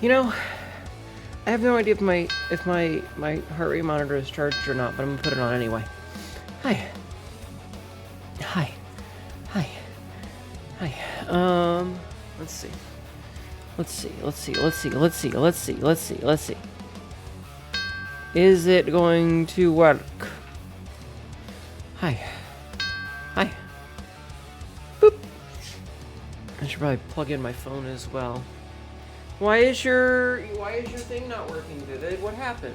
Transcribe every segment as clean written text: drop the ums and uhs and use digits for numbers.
You know, I have no idea if my heart rate monitor is charged or not, but I'm gonna put it on anyway. Hi. Hi. Hi. Hi. Let's see. Let's see. Is it going to work? Hi. Hi. Boop. I should probably plug in my phone as well. Why is your thing not working, Vivid? What happened?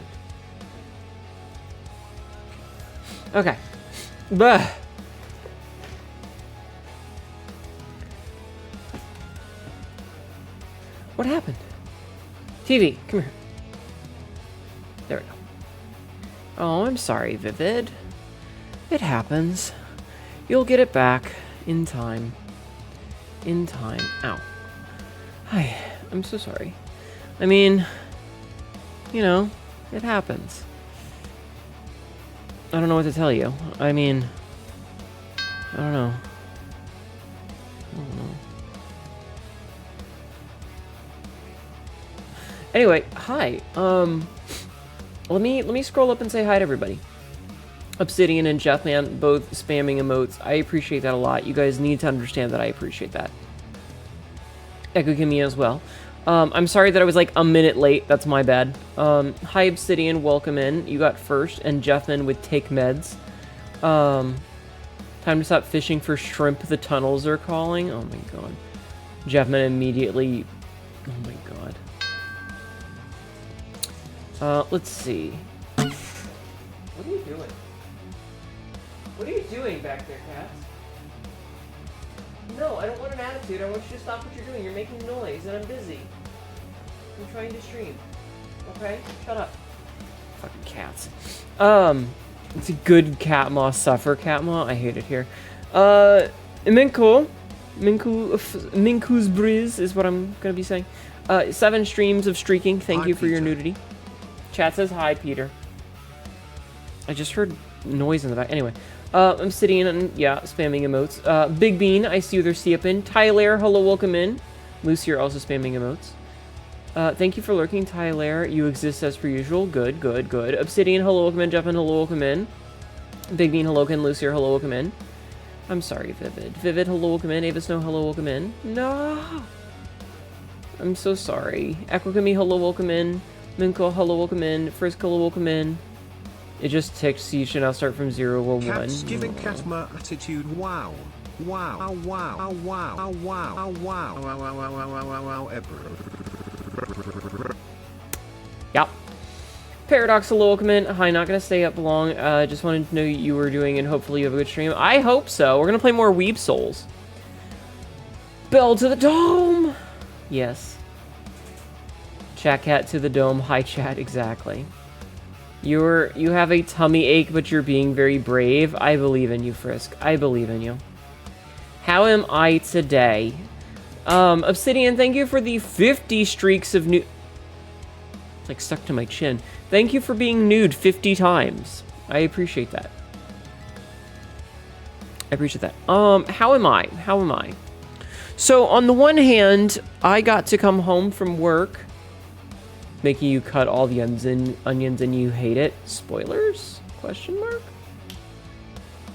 Okay. Bah. What happened? TV, come here. There we go. Oh, I'm sorry, Vivid. It happens. You'll get it back in time. In time. Ow. Hi. I'm so sorry. I mean, you know, it happens. I don't know what to tell you. I mean, I don't know. Anyway, hi. Let me scroll up and say hi to everybody. Obsidian and Jeffman both spamming emotes. I appreciate that a lot. You guys need to understand that I appreciate that. Echo Kimmy as well. I'm sorry that I was like a minute late. That's my bad. Hi Obsidian, welcome in. You got first, and Jeffman with take meds. Time to stop fishing for shrimp. The tunnels are calling. Oh my god. Jeffman immediately. Oh my god. Let's see. What are you doing? What are you doing back there, Cats? No, I don't want an attitude. I want you to stop what you're doing. You're making noise, and I'm busy. I'm trying to stream. Okay? Shut up. Fucking cats. It's a good cat maw suffer cat maw. I hate it here. Minku's Briz is what I'm gonna be saying. 7 streams of streaking. Thank you for your nudity. Chat says hi, Peter. I just heard noise in the back. Anyway. Obsidian, and yeah, spamming emotes. Big Bean, I see you there, Siapin. Tyler, hello, welcome in. Lucy, you're also spamming emotes. Thank you for lurking, Tyler. You exist as per usual. Good. Obsidian, hello, welcome in. Jeffin, hello, welcome in. Big Bean, hello, Ken. Lucy, hello, welcome in. I'm sorry, Vivid. Vivid, hello, welcome in. Ava Snow, hello, welcome in. No! I'm so sorry. Aquakami, hello, welcome in. Minko, hello, welcome in. Frisk, hello, welcome in. It just ticked, so you should now start from 0 or 1. Cat's giving Catma attitude. Wow. Wow. Wow. Wow. Wow. Wow. Yep. Paradox, hello, welcome in. Hi, not gonna stay up long. Just wanted to know what you were doing, and hopefully you have a good stream. I hope so. We're gonna play more Weeb Souls. Bell to the dome! Yes. Chat cat to the dome. Hi, chat. Exactly. You have a tummy ache, but you're being very brave. I believe in you, Frisk. I believe in you. How am I today? Obsidian, thank you for the 50 streaks of nude. It's like stuck to my chin. Thank you for being nude 50 times. I appreciate that. How am I? So, on the one hand, I got to come home from work, making you cut all the onions and you hate it. Spoilers? Question mark?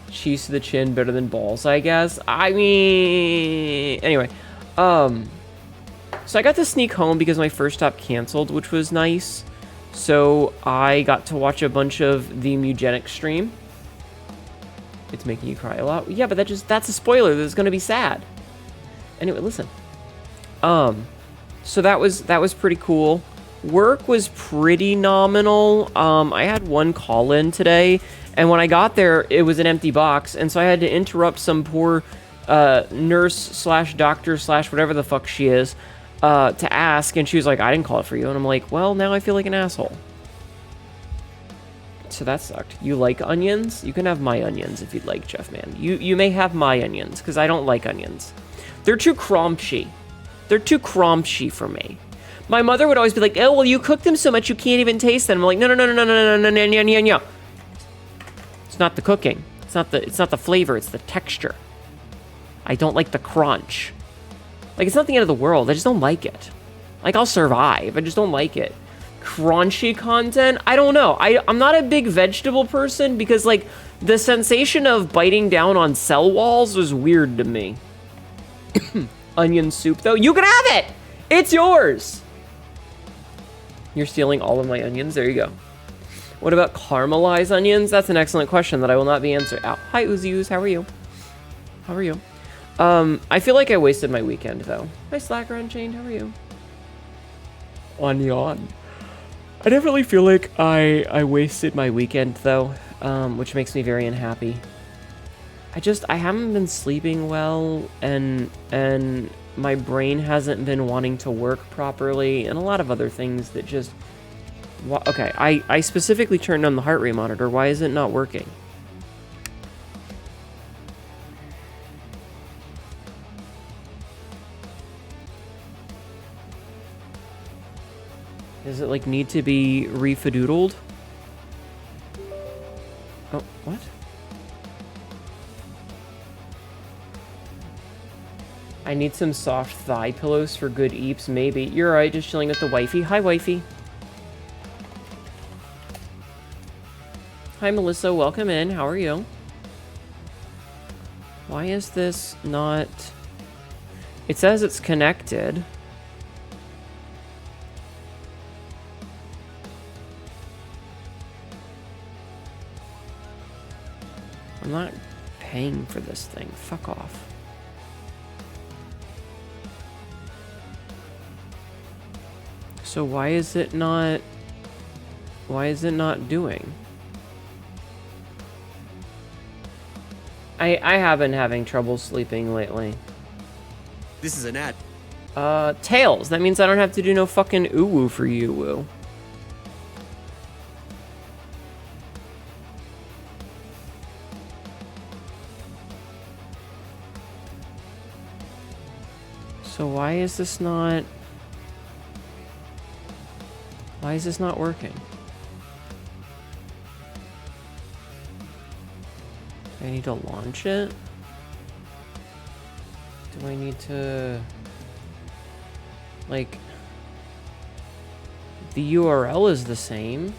Cheese to the chin, better than balls, I guess. I mean... Anyway. So I got to sneak home because my first stop canceled, which was nice. So I got to watch a bunch of the Mugenic stream. It's making you cry a lot. Yeah, but that's a spoiler. That's gonna be sad. Anyway, listen. So that was pretty cool. Work was pretty nominal. I had one call-in today, and when I got there, it was an empty box, and so I had to interrupt some poor nurse/doctor/whatever the fuck she is to ask, and she was like, I didn't call it for you. And I'm like, well, now I feel like an asshole. So that sucked. You like onions? You can have my onions if you'd like, Jeff, man. You may have my onions, because I don't like onions. They're too crumpy. They're too crumpy for me. My mother would always be like, oh, well, you cook them so much you can't even taste them. I'm like, no. It's not the cooking. It's not the flavor. It's the texture. I don't like the crunch. Like, it's not the end of the world. I just don't like it. Like, I'll survive. I just don't like it. Crunchy content? I don't know. I'm not a big vegetable person because, like, the sensation of biting down on cell walls was weird to me. Onion soup, though? You can have it! It's yours! You're stealing all of my onions? There you go. What about caramelized onions? That's an excellent question that I will not be answering. Oh, hi, Uzius. How are you? How are you? I feel like I wasted my weekend, though. Hi, Slacker Unchained. How are you? Onion. I definitely feel like I wasted my weekend, though, which makes me very unhappy. I haven't been sleeping well, and my brain hasn't been wanting to work properly, and a lot of other things that just... Okay, I specifically turned on the heart rate monitor. Why is it not working? Does it, like, need to be refadoodled? Oh, what? I need some soft thigh pillows for good eeps, maybe. You're right, just chilling with the wifey. Hi, wifey. Hi, Melissa. Welcome in. How are you? Why is this not... It says it's connected. I'm not paying for this thing. Fuck off. So why is it not... Why is it not doing? I have been having trouble sleeping lately. This is an ad. Tails. That means I don't have to do no fucking ooh-woo for you, woo. So why is this not... Why is this not working? Do I need to launch it? Do I need to... Like... The URL is the same.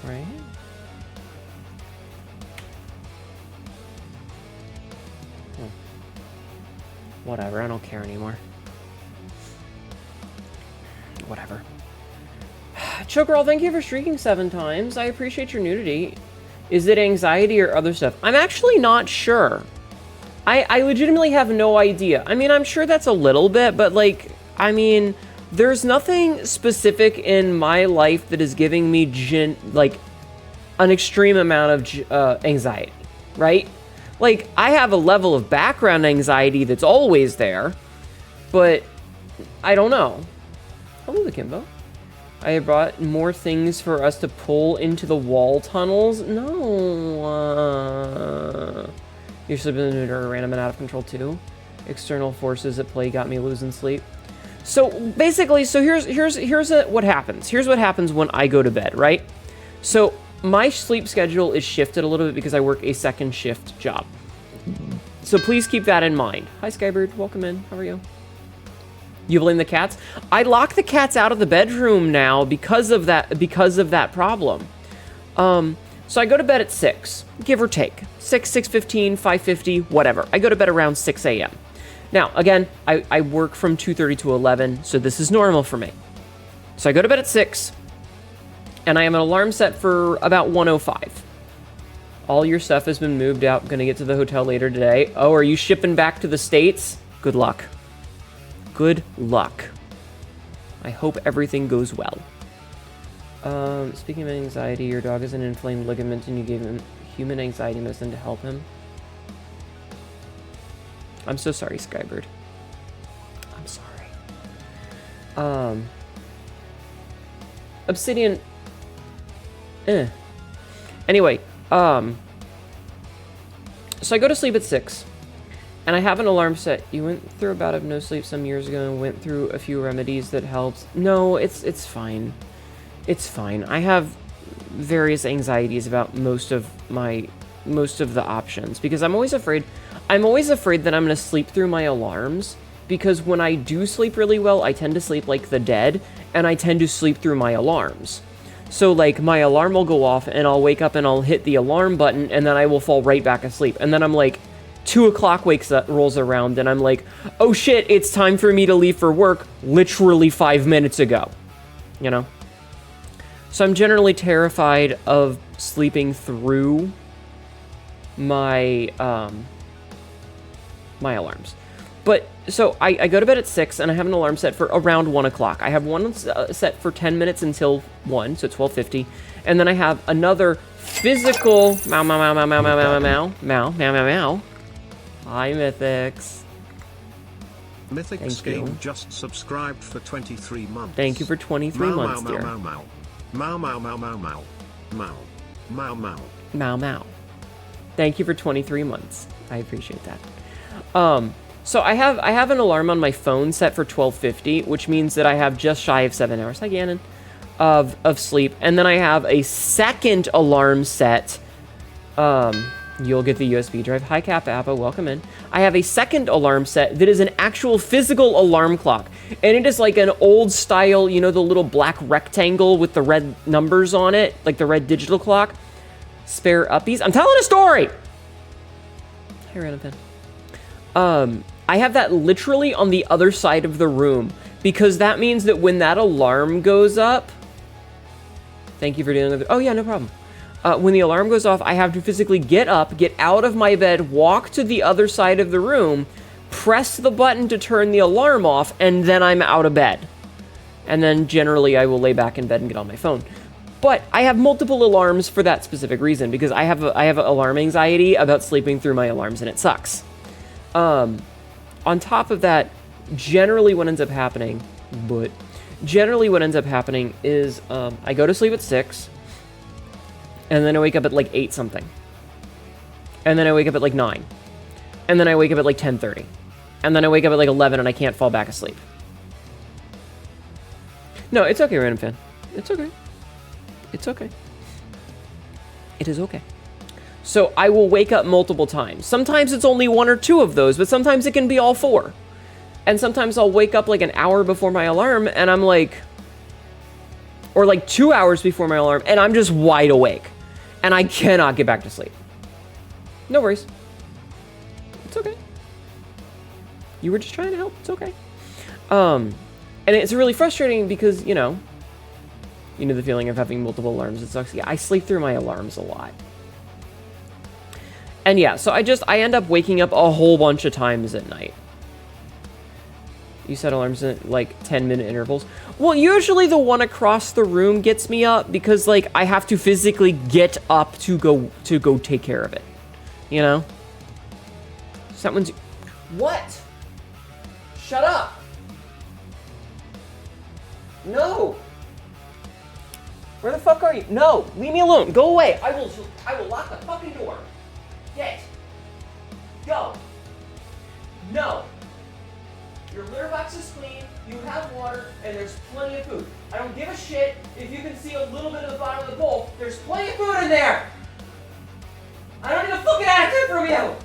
Right? Whatever, I don't care anymore. Whatever. Chokerall, thank you for streaking 7 times. I appreciate your nudity. Is it anxiety or other stuff? I'm actually not sure. I legitimately have no idea. I mean, I'm sure that's a little bit, but like, I mean, there's nothing specific in my life that is giving me like an extreme amount of anxiety, right? Like, I have a level of background anxiety that's always there, but I don't know. Hello, Kimbo. I have brought more things for us to pull into the wall tunnels. No. You're sleeping in a random and out of control too. External forces at play got me losing sleep. So basically, here's what happens. Here's what happens when I go to bed, right? So my sleep schedule is shifted a little bit because I work a second shift job. So please keep that in mind. Hi, Skybird. Welcome in. How are you? You blame the cats? I lock the cats out of the bedroom now because of that problem. So I go to bed at 6, give or take. 6, 6:15, 5:50, whatever. I go to bed around 6 a.m. Now, again, I work from 2:30 to 11, so this is normal for me. So I go to bed at 6, and I have an alarm set for about 1:05. All your stuff has been moved out. Gonna get to the hotel later today. Oh, are you shipping back to the States? Good luck. Good luck. I hope everything goes well. Speaking of anxiety, your dog has an inflamed ligament and you gave him human anxiety medicine to help him. I'm so sorry, Skybird. I'm sorry. Obsidian. Anyway, so I go to sleep at 6. And I have an alarm set. You went through a bout of no sleep some years ago and went through a few remedies that helped. No, it's fine. It's fine. I have various anxieties about most of the options, because I'm always afraid that I'm gonna sleep through my alarms, because when I do sleep really well, I tend to sleep like the dead, and I tend to sleep through my alarms. So like my alarm will go off and I'll wake up and I'll hit the alarm button and then I will fall right back asleep. And then I'm like, 2 o'clock rolls around and I'm like, oh shit, it's time for me to leave for work literally 5 minutes ago, you know? So I'm generally terrified of sleeping through my, my alarms. But, so I go to bed at 6 and I have an alarm set for around 1 o'clock. I have one set for 10 minutes until 1, so 12:50. And then I have another physical meow, meow, meow, meow, meow, meow, meow, meow, meow, meow, meow, meow. Hi, Mythics. Mythics Game just subscribed for 23 months. Thank you for 23 months, dear. Mau, mau, mau, mau, mau, mau, mau, mau, mau, mau. Mau, mau. Thank you for 23 months. I appreciate that. So I have an alarm on my phone set for 12:50, which means that I have just shy of 7 hours. Hi, Gannon. Of sleep, and then I have a second alarm set. You'll get the USB drive. Hi, Cap Appa, welcome in. I have a second alarm set that is an actual physical alarm clock, and it is like an old style, you know, the little black rectangle with the red numbers on it, like the red digital clock. Spare uppies. I'm telling a story. Hey, random pin. I have that literally on the other side of the room, because that means that when that alarm goes up, thank you for dealing with it. Oh yeah, no problem. When the alarm goes off, I have to physically get up, get out of my bed, walk to the other side of the room, press the button to turn the alarm off, and then I'm out of bed. And then generally I will lay back in bed and get on my phone. But I have multiple alarms for that specific reason, because I have alarm anxiety about sleeping through my alarms, and it sucks. On top of that, generally what ends up happening is I go to sleep at 6, and then I wake up at like 8 something, and then I wake up at like 9, and then I wake up at like 10:30, and then I wake up at like 11 and I can't fall back asleep. No, it's okay, random fan. It's okay. It's okay. It is okay. So I will wake up multiple times. Sometimes it's only 1 or 2 of those, but sometimes it can be all 4. And sometimes I'll wake up like an hour before my alarm and I'm like, or like 2 hours before my alarm, and I'm just wide awake. And I cannot get back to sleep. No worries. It's okay. You were just trying to help. It's okay. And it's really frustrating because, you know the feeling of having multiple alarms. It sucks. Yeah, I sleep through my alarms a lot. And yeah, so I end up waking up a whole bunch of times at night. You set alarms in like 10-minute intervals. Well, usually the one across the room gets me up because like I have to physically get up to go take care of it. You know? Someone's... What? Shut up! No! Where the fuck are you? No! Leave me alone! Go away! I will lock the fucking door! Get! Go! No! Your litter box is clean, you have water, and there's plenty of food. I don't give a shit if you can see a little bit of the bottom of the bowl. There's plenty of food in there! I don't need a fucking attitude from you!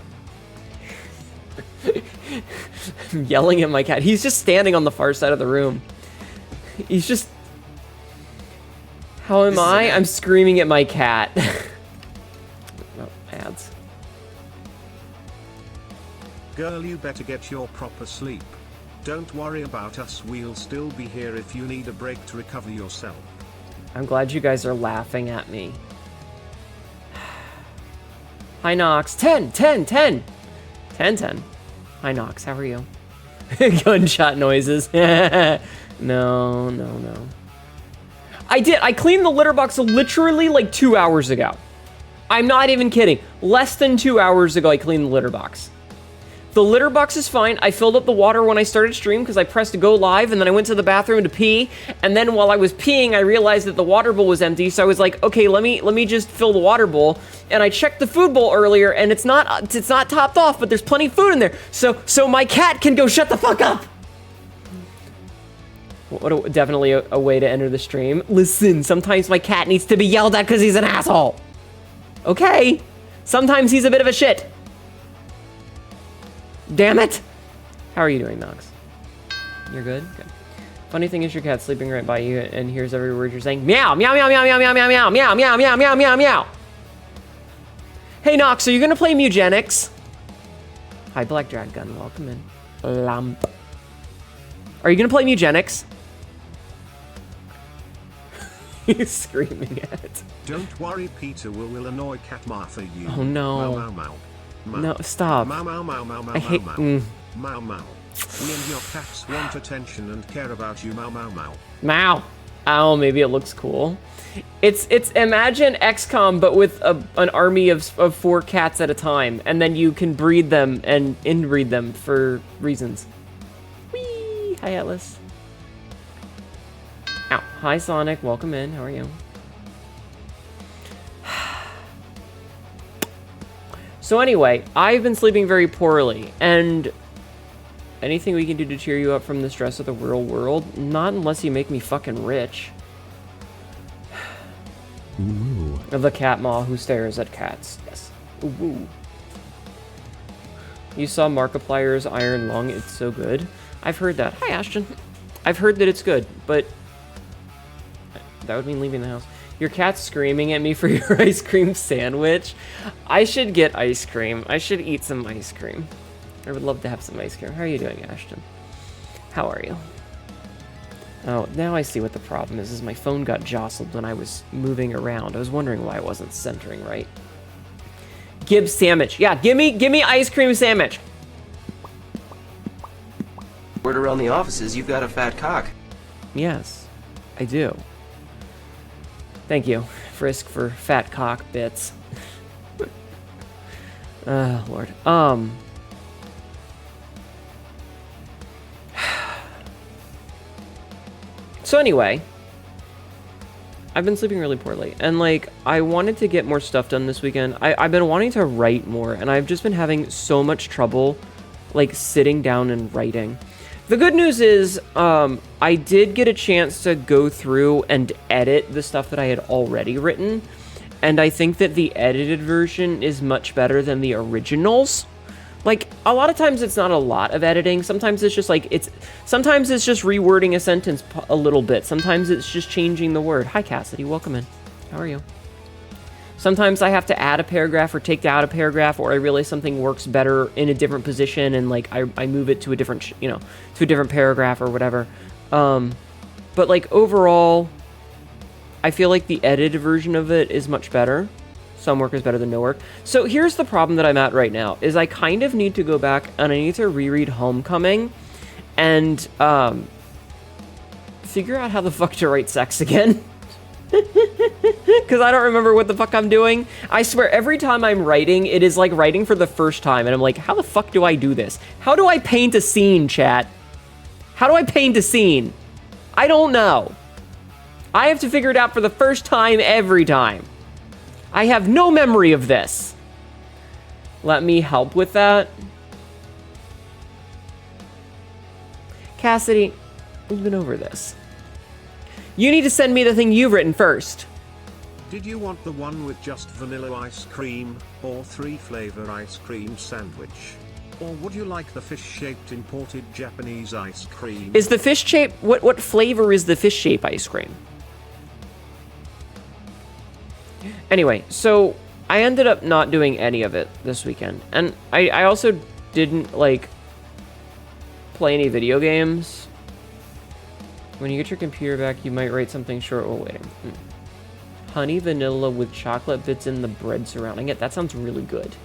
I'm yelling at my cat. He's just standing on the far side of the room. He's just... How am I? I'm screaming at my cat. Oh, ads. Girl, you better get your proper sleep. Don't worry about us, we'll still be here if you need a break to recover yourself. I'm glad you guys are laughing at me. Hi, Nox. 10. Hi, Nox. How are you? Gunshot noises. No. I cleaned the litter box literally like 2 hours ago. I'm not even kidding. Less than 2 hours ago, I cleaned the litter box. The litter box is fine. I filled up the water when I started stream because I pressed go live, and then I went to the bathroom to pee. And then while I was peeing, I realized that the water bowl was empty. So I was like, okay, let me just fill the water bowl. And I checked the food bowl earlier, and it's not topped off, but there's plenty of food in there. So my cat can go shut the fuck up. Definitely a way to enter the stream. Listen, sometimes my cat needs to be yelled at because he's an asshole. Okay. Sometimes he's a bit of a shit. Damn it. How are you doing, Nox? You're good? Good. Funny thing is your cat's sleeping right by you and hears every word you're saying. Meow, meow, meow, meow, meow, meow, meow, meow, meow, meow, meow, meow, meow, meow. Hey, Nox, are you gonna play Mugenics? Hi, Black Dragon. Welcome in. Lamp. Are you gonna play Mugenics? He's screaming at it. Don't worry, Peter will annoy Catma for you. Oh no. Mau, mau, mau. Mau. No, stop. Mau, mau, mau, mau, mau, I hate. mau. Mau, mau. Me and your cats want attention and care about you, mau, mau, mau. Mau. Oh, maybe it looks cool. It's imagine XCOM, but with an army of 4 cats at a time, and then you can breed them and inbreed them for reasons. Whee! Hi, Atlas. Ow. Hi, Sonic. Welcome in. How are you? So anyway, I've been sleeping very poorly, and anything we can do to cheer you up from the stress of the real world? Not unless you make me fucking rich. Ooh. The cat maw who stares at cats. Yes. Ooh. You saw Markiplier's Iron Lung. It's so good. I've heard that. Hi, Ashton. I've heard that it's good, but that would mean leaving the house. Your cat's screaming at me for your ice cream sandwich. I should get ice cream. I should eat some ice cream. I would love to have some ice cream. How are you doing, Ashton? How are you? Oh, now I see what the problem is my phone got jostled when I was moving around. I was wondering why it wasn't centering right. Gibbs sandwich. Yeah, give me ice cream sandwich. Word around the offices, you've got a fat cock. Yes, I do. Thank you, Frisk, for fat cock bits. Lord. So anyway, I've been sleeping really poorly, and like, I wanted to get more stuff done this weekend. I've been wanting to write more, and I've just been having so much trouble, like, sitting down and writing. The good news is, I did get a chance to go through and edit the stuff that I had already written, and I think that the edited version is much better than the originals. Like, a lot of times it's not a lot of editing. Sometimes it's just like, sometimes it's just rewording a sentence a little bit. Sometimes it's just changing the word. Hi, Cassidy. Welcome in. How are you? Sometimes I have to add a paragraph or take out a paragraph, or I realize something works better in a different position, and like I move it to a different, to a different paragraph or whatever. But like overall, I feel like the edited version of it is much better. Some work is better than no work. So here's the problem that I'm at right now, is I kind of need to go back and I need to reread Homecoming and figure out how the fuck to write sex again. Because I don't remember what the fuck I'm doing. I swear, every time I'm writing, it is like writing for the first time, and I'm like, how the fuck do I do this? How do I paint a scene, chat? How do I paint a scene? I don't know. I have to figure it out for the first time every time. I have no memory of this. Let me help with that. Cassidy, we've been over this. You need to send me the thing you've written first. Did you want the one with just vanilla ice cream, or 3-flavor ice cream sandwich? Or would you like the fish-shaped imported Japanese ice cream? Is the fish shape, what flavor is the fish shape ice cream? Anyway, so I ended up not doing any of it this weekend. And I also didn't, like, play any video games. When you get your computer back, you might write something short while waiting. Honey vanilla with chocolate bits in the bread surrounding it. That sounds really good.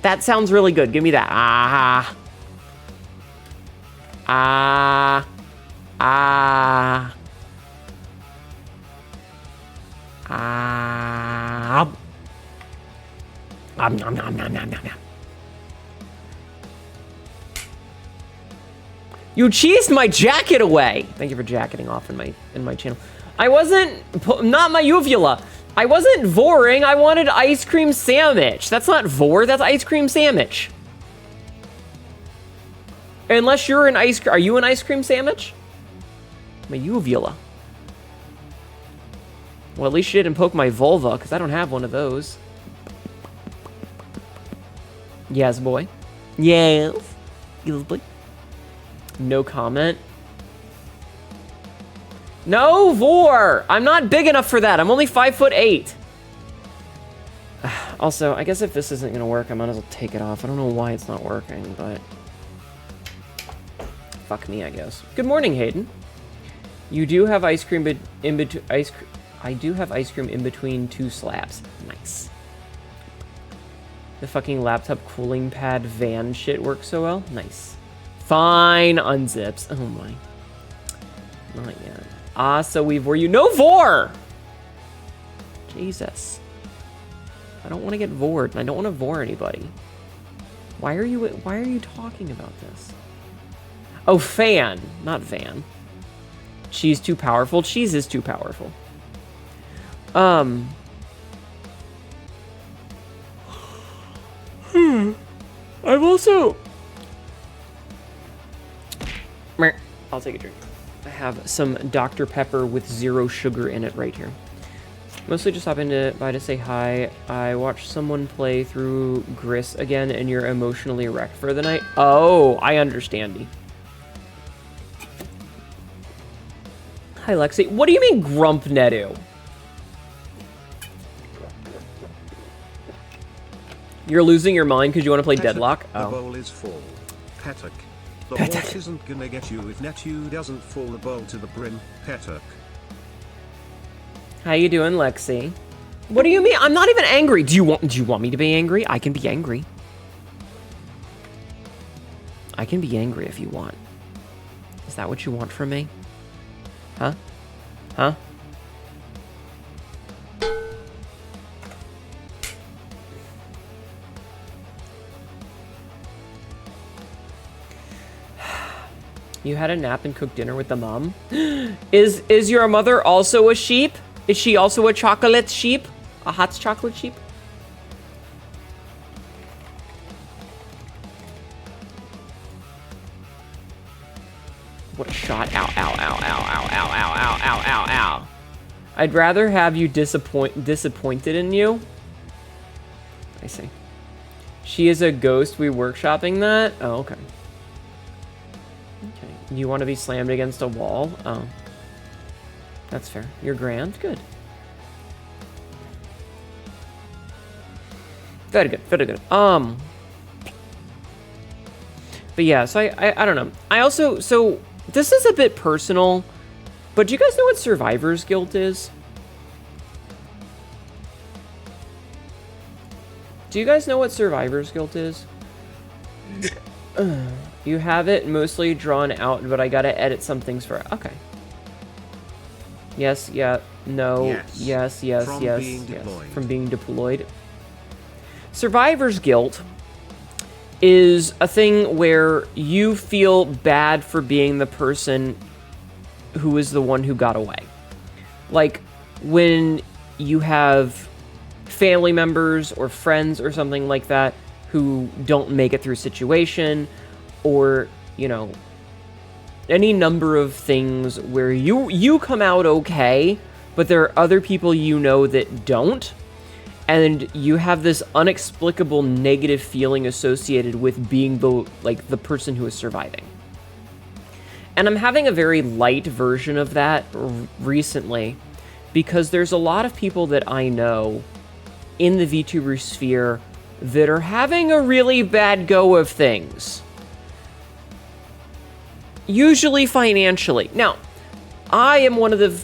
That sounds really good. Give me that. Ah. Ah. Ah. Ah. Nom, nom, nom, nom, nom, nom. You cheesed my jacket away. Thank you for jacketing off in my channel. I wasn't, not my uvula. I wasn't voring. I wanted ice cream sandwich. That's not vor. That's ice cream sandwich. Unless you're an are you an ice cream sandwich? My uvula. Well, at least she didn't poke my vulva, because I don't have one of those. Yes, boy. Yes. Yes, boy. No comment. No, Vor! I'm not big enough for that. I'm only 5'8". Also, I guess if this isn't going to work, I might as well take it off. I don't know why it's not working, but... Fuck me, I guess. Good morning, Hayden. You do have ice cream in between... I do have ice cream in between 2 slabs. Nice. The fucking laptop cooling pad van shit works so well. Nice. Fine, unzips. Oh my. Not yet. Ah, so we've were you. No Vor! Jesus. I don't want to get vored, and I don't want to vor anybody. Why are you talking about this? Oh, fan, not van. She's too powerful. Cheese is too powerful. I've also... I'll take a drink. I have some Dr. Pepper with 0 sugar in it right here. Mostly just stopping by to say hi. I watched someone play through Gris again, and you're emotionally wrecked for the night. Oh, I understand. Hi, Lexi. What do you mean, Grump Hnetu? You're losing your mind because you want to play Deadlock? The bowl is full. Petak. The horse isn't gonna get you if Hnetu doesn't fill the bowl to the brim. Petak. How you doing, Lexi? What do you mean? I'm not even angry. Do you want me to be angry? I can be angry. I can be angry if you want. Is that what you want from me? Huh? Huh? You had a nap and cooked dinner with the mom? Is your mother also a sheep? Is she also a chocolate sheep? A hot chocolate sheep? What a shot. Ow, ow, ow, ow, ow, ow, ow, ow, ow, ow, ow. I'd rather have you disappointed in you. I see. She is a ghost. We workshopping that? Oh, okay. Okay. You want to be slammed against a wall? Oh. That's fair. You're grand. Good. Very good. Very good. But yeah, so I don't know. I also, so this is a bit personal, but do you guys know what survivor's guilt is? Do you guys know what survivor's guilt is? You have it mostly drawn out, but I gotta edit some things for it. Okay. Yes, yeah, no, yes, yes, From yes, being yes. deployed. From being deployed. Survivor's guilt is a thing where you feel bad for being the person who is the one who got away. Like, when you have family members or friends or something like that who don't make it through a situation, or, you know, any number of things where you come out okay, but there are other people you know that don't, and you have this inexplicable negative feeling associated with being the person who is surviving. And I'm having a very light version of that recently, because there's a lot of people that I know in the VTuber sphere that are having a really bad go of things. Usually financially. Now, I'm one of those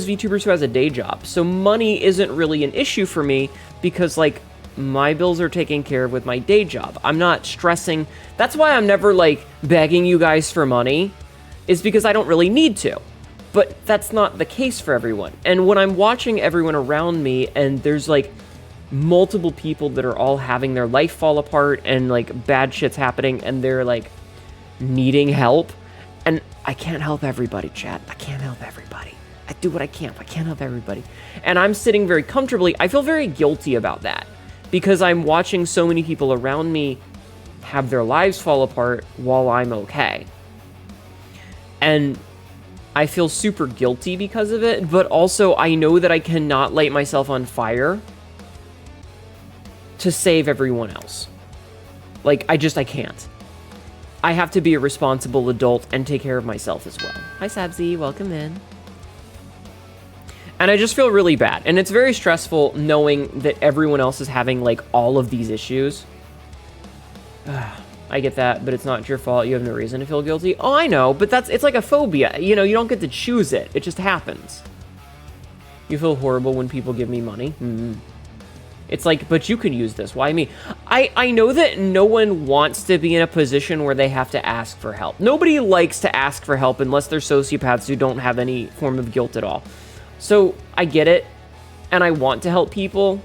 VTubers who has a day job, so money isn't really an issue for me because, like, my bills are taken care of with my day job. I'm not stressing. That's why I'm never, like, begging you guys for money, is because I don't really need to. But that's not the case for everyone. And when I'm watching everyone around me and there's, like, multiple people that are all having their life fall apart and, like, bad shit's happening and they're, like, needing help, and I can't help everybody, chat. I can't help everybody. I do what I can, but I can't help everybody. And I'm sitting very comfortably. I feel very guilty about that because I'm watching so many people around me have their lives fall apart while I'm okay. And I feel super guilty because of it, but also I know that I cannot light myself on fire to save everyone else. Like, I can't. I have to be a responsible adult and take care of myself as well. Hi, Sabzi. Welcome in. And I just feel really bad. And it's very stressful knowing that everyone else is having, like, all of these issues. I get that, but it's not your fault. You have no reason to feel guilty. Oh, I know, but it's like a phobia. You know, you don't get to choose it. It just happens. You feel horrible when people give me money. It's like, but you can use this. Why me? I know that no one wants to be in a position where they have to ask for help. Nobody likes to ask for help unless they're sociopaths who don't have any form of guilt at all. So I get it, and I want to help people.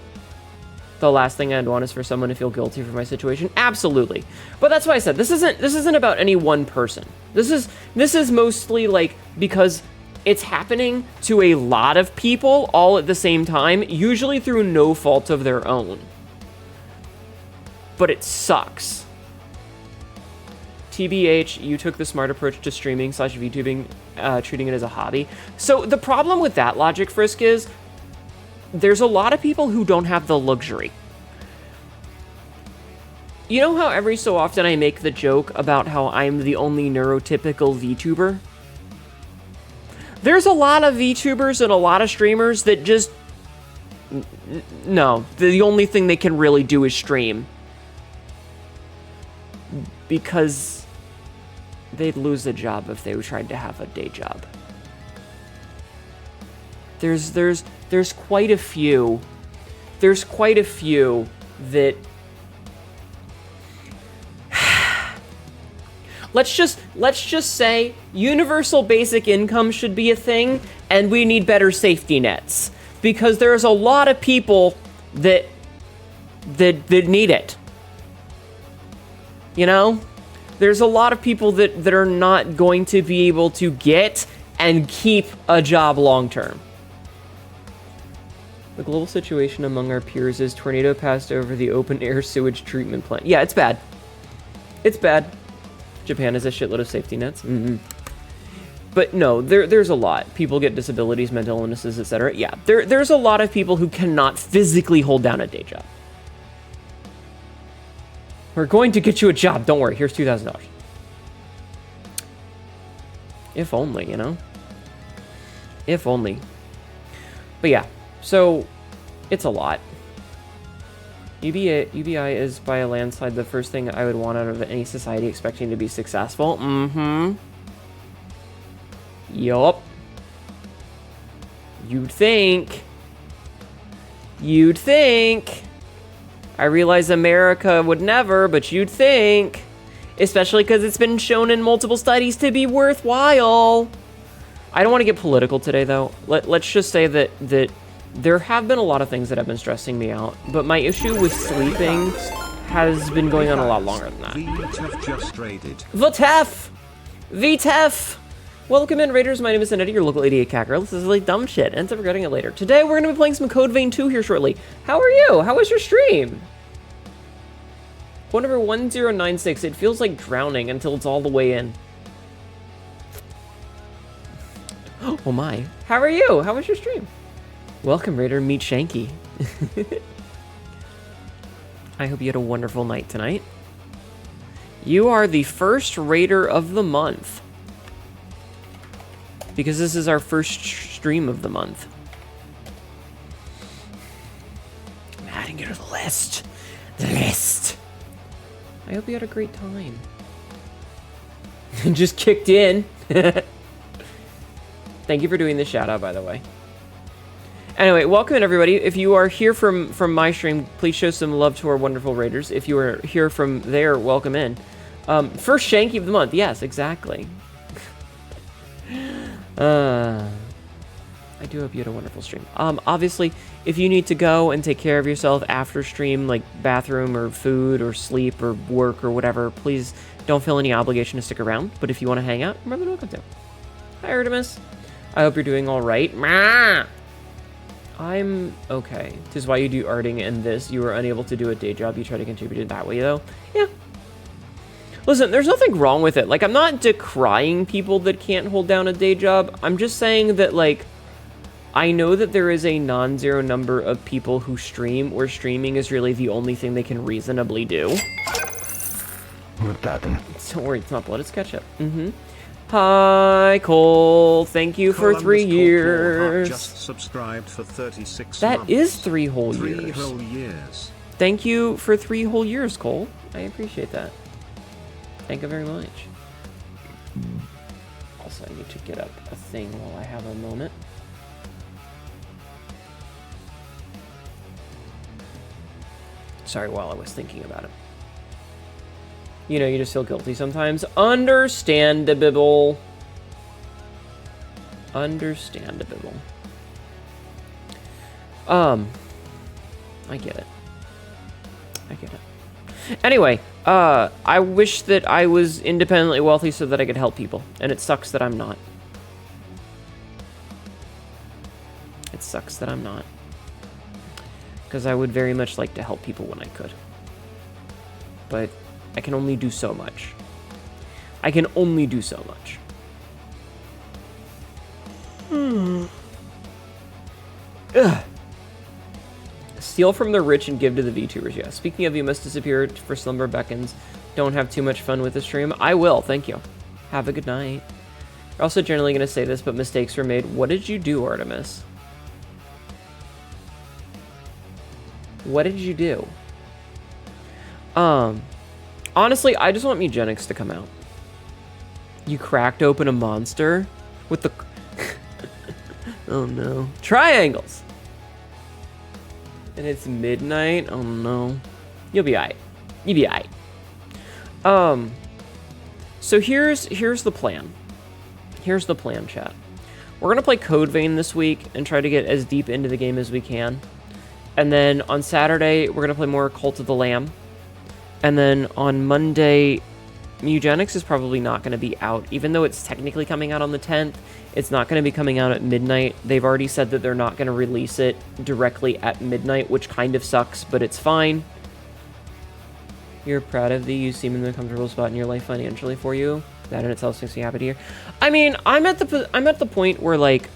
The last thing I'd want is for someone to feel guilty for my situation. Absolutely. But that's why I said this isn't about any one person. This is mostly like because it's happening to a lot of people all at the same time, usually through no fault of their own. But it sucks. TBH, you took the smart approach to streaming / VTubing, treating it as a hobby. So the problem with that logic, Frisk, is there's a lot of people who don't have the luxury. You know how every so often I make the joke about how I'm the only neurotypical VTuber? There's a lot of VTubers and a lot of streamers that just... No, the only thing they can really do is stream. Because they'd lose a job if they tried to have a day job. There's quite a few. There's quite a few that... Let's just say universal basic income should be a thing, and we need better safety nets. Because there's a lot of people that need it. You know? There's a lot of people that are not going to be able to get and keep a job long term. The global situation among our peers is tornado passed over the open air sewage treatment plant. Yeah, it's bad. It's bad. Japan has a shitload of safety nets. But no, there's a lot. People get disabilities, mental illnesses, etc. Yeah, there's a lot of people who cannot physically hold down a day job. We're going to get you a job. Don't worry. Here's $2,000. If only, you know? If only. But yeah, so it's a lot. UBI is by a landslide the first thing I would want out of any society expecting to be successful. Yup. You'd think. I realize America would never, but you'd think. Especially because it's been shown in multiple studies to be worthwhile. I don't want to get political today, though. Let's just say that there have been a lot of things that have been stressing me out, but my issue with sleeping has been going on a lot longer than that. VTef just raided. VTef! Welcome in, Raiders. My name is Hnetu, your local 88 cat girl. This is like dumb shit. Ends up regretting it later. Today, we're going to be playing some Code Vein 2 here shortly. How are you? How was your stream? Phone number 1096. It feels like drowning until it's all the way in. Oh my. How are you? How was your stream? Welcome, Raider. Meet Shanky. I hope you had a wonderful night tonight. You are the first Raider of the month. Because this is our first stream of the month. I'm adding you to the list. The list. I hope you had a great time. Just kicked in. Thank you for doing the shout out, by the way. Anyway, welcome in, everybody. If you are here from my stream, please show some love to our wonderful Raiders. If you are here from there, welcome in. First Shanky of the month. Yes, exactly. I do hope you had a wonderful stream. Obviously, if you need to go and take care of yourself after stream, like bathroom or food or sleep or work or whatever, please don't feel any obligation to stick around. But if you want to hang out, you're more than welcome to. Hi, Artemis. I hope you're doing all right. I'm okay. This is why you do arting and this. You were unable to do a day job. You try to contribute it that way, though. Yeah. Listen, there's nothing wrong with it. Like, I'm not decrying people that can't hold down a day job. I'm just saying that, like, I know that there is a non-zero number of people who stream where streaming is really the only thing they can reasonably do. What happened? Don't worry, it's not blood, it's ketchup. Hi, Cole. Thank you for 3 years. Just subscribed for 36 That months. is 3 whole 3 years. whole years. Thank you for 3 whole years, Cole. I appreciate that. Thank you very much. Also, I need to get up a thing while I have a moment. Sorry, while I was thinking about it. You know, you just feel guilty sometimes. Understandable. Understandable. I get it. I get it. Anyway, I wish that I was independently wealthy so that I could help people. And it sucks that I'm not. It sucks that I'm not. Because I would very much like to help people when I could. But I can only do so much. I can only do so much. Ugh. Steal from the rich and give to the VTubers. Yeah. Speaking of, you must disappear for slumber beckons. Don't have too much fun with the stream. I will. Thank you. Have a good night. We're also generally going to say this, but mistakes were made. What did you do, Artemis? What did you do? Honestly, I just want Mugenics to come out. You cracked open a monster with the... Oh no. Triangles! And it's midnight? Oh no. You'll be alright. You'll be alright. So here's the plan. Here's the plan, chat. We're gonna play Code Vein this week and try to get as deep into the game as we can. And then on Saturday, we're gonna play more Cult of the Lamb. And then on Monday, Mugenics is probably not going to be out. Even though it's technically coming out on the 10th, it's not going to be coming out at midnight. They've already said that they're not going to release it directly at midnight, which kind of sucks, but it's fine. You're proud of thee. You seem in a comfortable spot in your life financially for you. That in itself makes me happy to hear. I mean, I'm at the point where, like,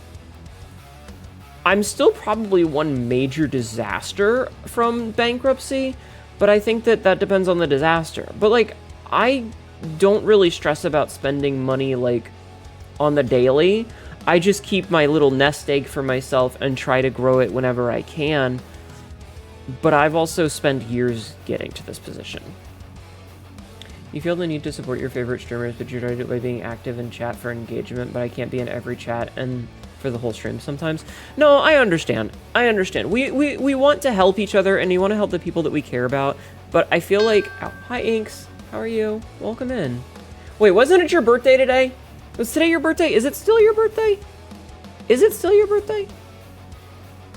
I'm still probably one major disaster from bankruptcy. But I think that depends on the disaster. But, like, I don't really stress about spending money, like, on the daily. I just keep my little nest egg for myself and try to grow it whenever I can. But I've also spent years getting to this position. You feel the need to support your favorite streamers, but you try to do it by being active in chat for engagement, but I can't be in every chat and for the whole stream sometimes. No, I understand. I understand. We want to help each other, and we want to help the people that we care about, but I feel like... Oh, hi, Inks. How are you? Welcome in. Wait, wasn't it your birthday today? Was today your birthday? Is it still your birthday? Is it still your birthday?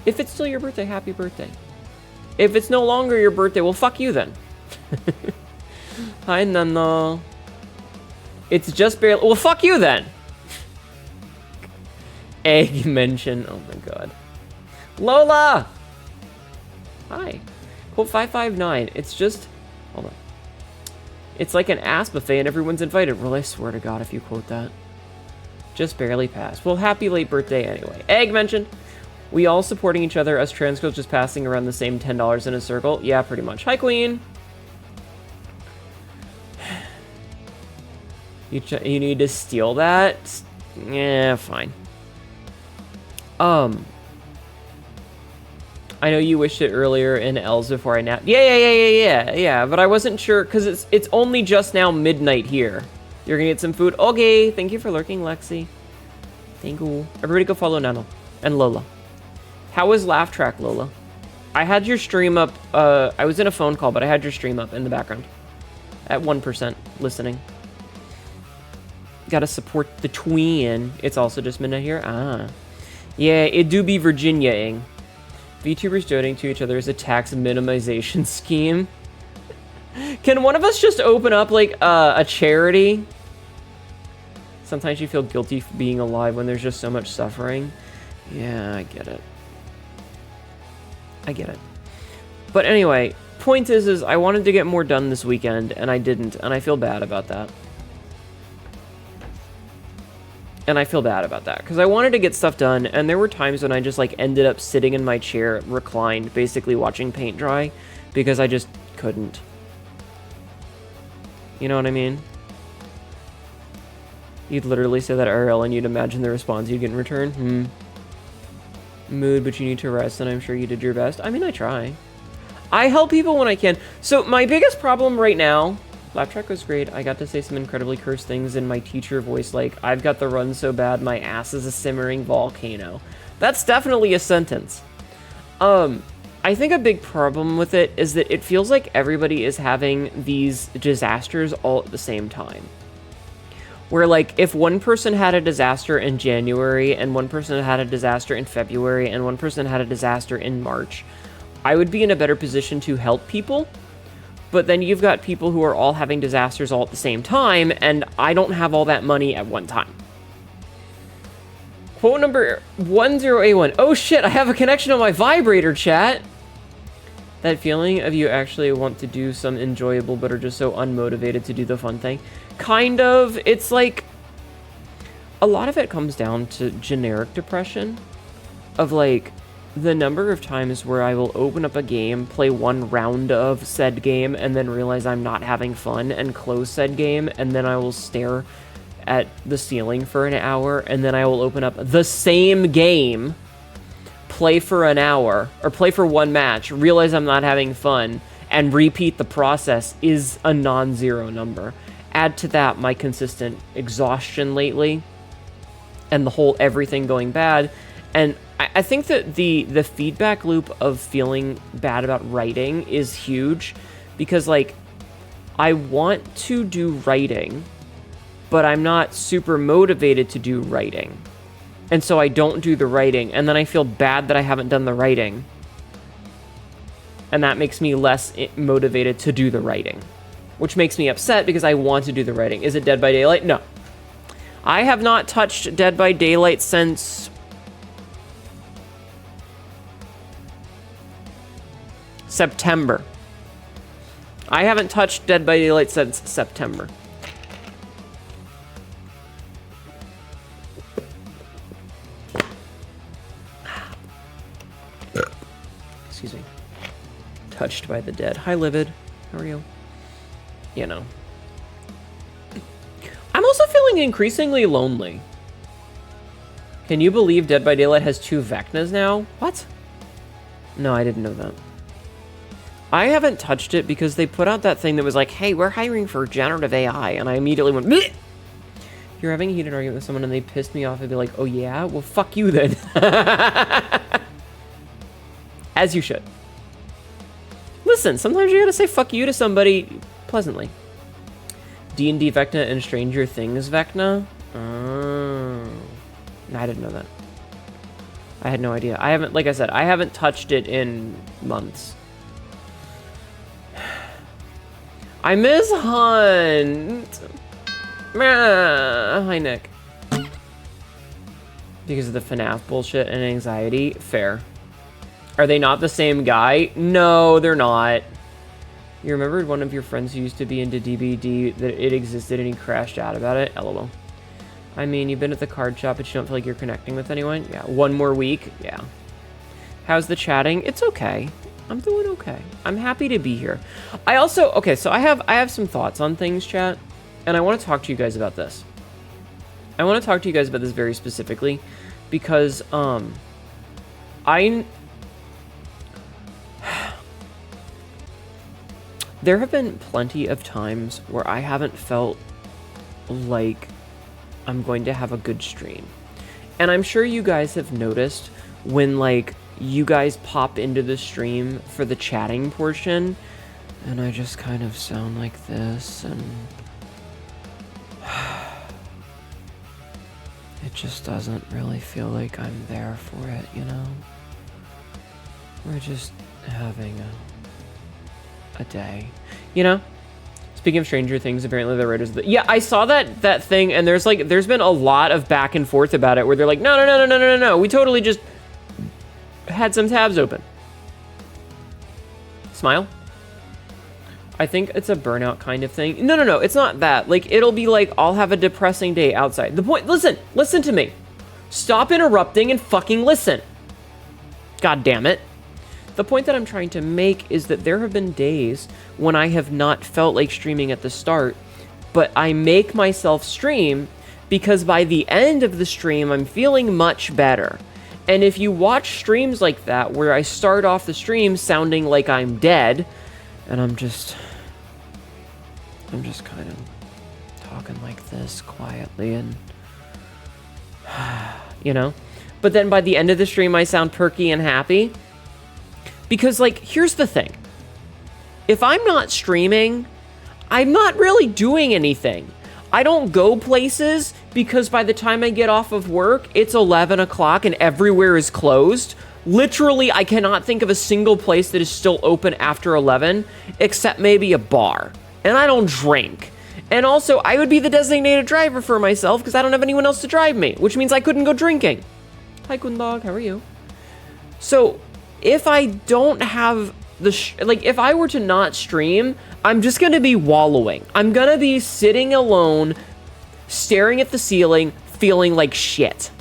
If it's still your birthday, happy birthday. If it's no longer your birthday, well, fuck you then. Hi, Nano. It's just barely... Well, fuck you then. Egg mention. Oh my god. Lola! Hi. Quote 559. It's just... Hold on. It's like an ass buffet and everyone's invited. Well, I swear to god if you quote that. Just barely passed. Well, happy late birthday anyway. Egg mentioned. We all supporting each other, us trans girls just passing around the same $10 in a circle. Yeah, pretty much. Hi, Queen. You need to steal that? Yeah, fine. I know you wished it earlier in L's before I napped. Yeah, but I wasn't sure, because it's only just now midnight here. You're gonna get some food? Okay, thank you for lurking, Lexi. Thank you. Everybody go follow Nano and Lola. How was Laugh Track, Lola? I had your stream up, I was in a phone call, but I had your stream up in the background. At 1% listening. Gotta support the tween. It's also just midnight here? Ah. Yeah, it do be Virginia-ing. VTubers donating to each other is a tax minimization scheme. Can one of us just open up, like, a charity? Sometimes you feel guilty for being alive when there's just so much suffering. Yeah, I get it. I get it. But anyway, point is I wanted to get more done this weekend, and I didn't, and I feel bad about that. Because I wanted to get stuff done, and there were times when I just, like, ended up sitting in my chair, reclined, basically watching paint dry, because I just couldn't. You know what I mean? You'd literally say that IRL, and you'd imagine the response you'd get in return. Mood, but you need to rest, and I'm sure you did your best. I mean, I try. I help people when I can. So my biggest problem right now, Laugh track was great. I got to say some incredibly cursed things in my teacher voice, like, I've got the run so bad my ass is a simmering volcano. That's definitely a sentence. I think a big problem with it is that it feels like everybody is having these disasters all at the same time. Where, like, if one person had a disaster in January, and one person had a disaster in February, and one person had a disaster in March, I would be in a better position to help people. But then you've got people who are all having disasters all at the same time, and I don't have all that money at one time. Quote number 10A1. Oh shit, I have a connection on my vibrator, chat! That feeling of you actually want to do some enjoyable but are just so unmotivated to do the fun thing. Kind of. It's like, a lot of it comes down to generic depression. Of like, the number of times where I will open up a game, play one round of said game, and then realize I'm not having fun, and close said game, and then I will stare at the ceiling for an hour, and then I will open up the same game, play for an hour, or play for one match, realize I'm not having fun, and repeat the process is a non-zero number. Add to that my consistent exhaustion lately, and the whole everything going bad, and I think that the feedback loop of feeling bad about writing is huge, because, like, I want to do writing, but I'm not super motivated to do writing. And so I don't do the writing, and then I feel bad that I haven't done the writing. And that makes me less motivated to do the writing, which makes me upset because I want to do the writing. Is it Dead by Daylight? No. I have not touched Dead by Daylight since September. I haven't touched Dead by Daylight since September. Excuse me. Touched by the dead. Hi, Livid. How are you? You know. I'm also feeling increasingly lonely. Can you believe Dead by Daylight has 2 Vecnas now? What? No, I didn't know that. I haven't touched it because they put out that thing that was like, hey, we're hiring for generative AI, and I immediately went, bleh! You're having a heated argument with someone and they pissed me off, I'd be like, oh yeah? Well, fuck you then. As you should. Listen, sometimes you gotta say fuck you to somebody pleasantly. D&D Vecna and Stranger Things Vecna? Oh. I didn't know that. I had no idea. I haven't, like I said, I haven't touched it in months. I miss Hunt! Hi, Nick. Because of the FNAF bullshit and anxiety? Fair. Are they not the same guy? No, they're not. You remembered one of your friends who used to be into DBD, that it existed and he crashed out about it? LOL. I mean, you've been at the card shop, but you don't feel like you're connecting with anyone? Yeah. 1 more week? Yeah. How's the chatting? It's okay. I'm doing okay. I'm happy to be here. I also, okay, so I have some thoughts on things, chat, and I want to talk to you guys about this. I want to talk to you guys about this very specifically, because, there have been plenty of times where I haven't felt like I'm going to have a good stream. And I'm sure you guys have noticed when, like, you guys pop into the stream for the chatting portion, and I just kind of sound like this, and it just doesn't really feel like I'm there for it, you know? We're just having a day, you know? Speaking of Stranger Things, apparently the writers of the... Yeah, I saw that thing, and there's been a lot of back and forth about it, where they're like, no, we totally just had some tabs open. Smile. I think it's a burnout kind of thing. No, it's not that. Like, it'll be like, I'll have a depressing day outside. The point, listen to me. Stop interrupting and fucking listen. God damn it. The point that I'm trying to make is that there have been days when I have not felt like streaming at the start, but I make myself stream because by the end of the stream, I'm feeling much better. And if you watch streams like that, where I start off the stream sounding like I'm dead, and I'm just kind of talking like this quietly and, you know? But then by the end of the stream, I sound perky and happy. Because, like, here's the thing. If I'm not streaming, I'm not really doing anything. I don't go places because by the time I get off of work, it's 11 o'clock and everywhere is closed. Literally, I cannot think of a single place that is still open after 11, except maybe a bar. And I don't drink. And also, I would be the designated driver for myself because I don't have anyone else to drive me, which means I couldn't go drinking. Hi, Gundog, how are you? So, if I don't have if I were to not stream, I'm just gonna be wallowing. I'm gonna be sitting alone, staring at the ceiling, feeling like shit.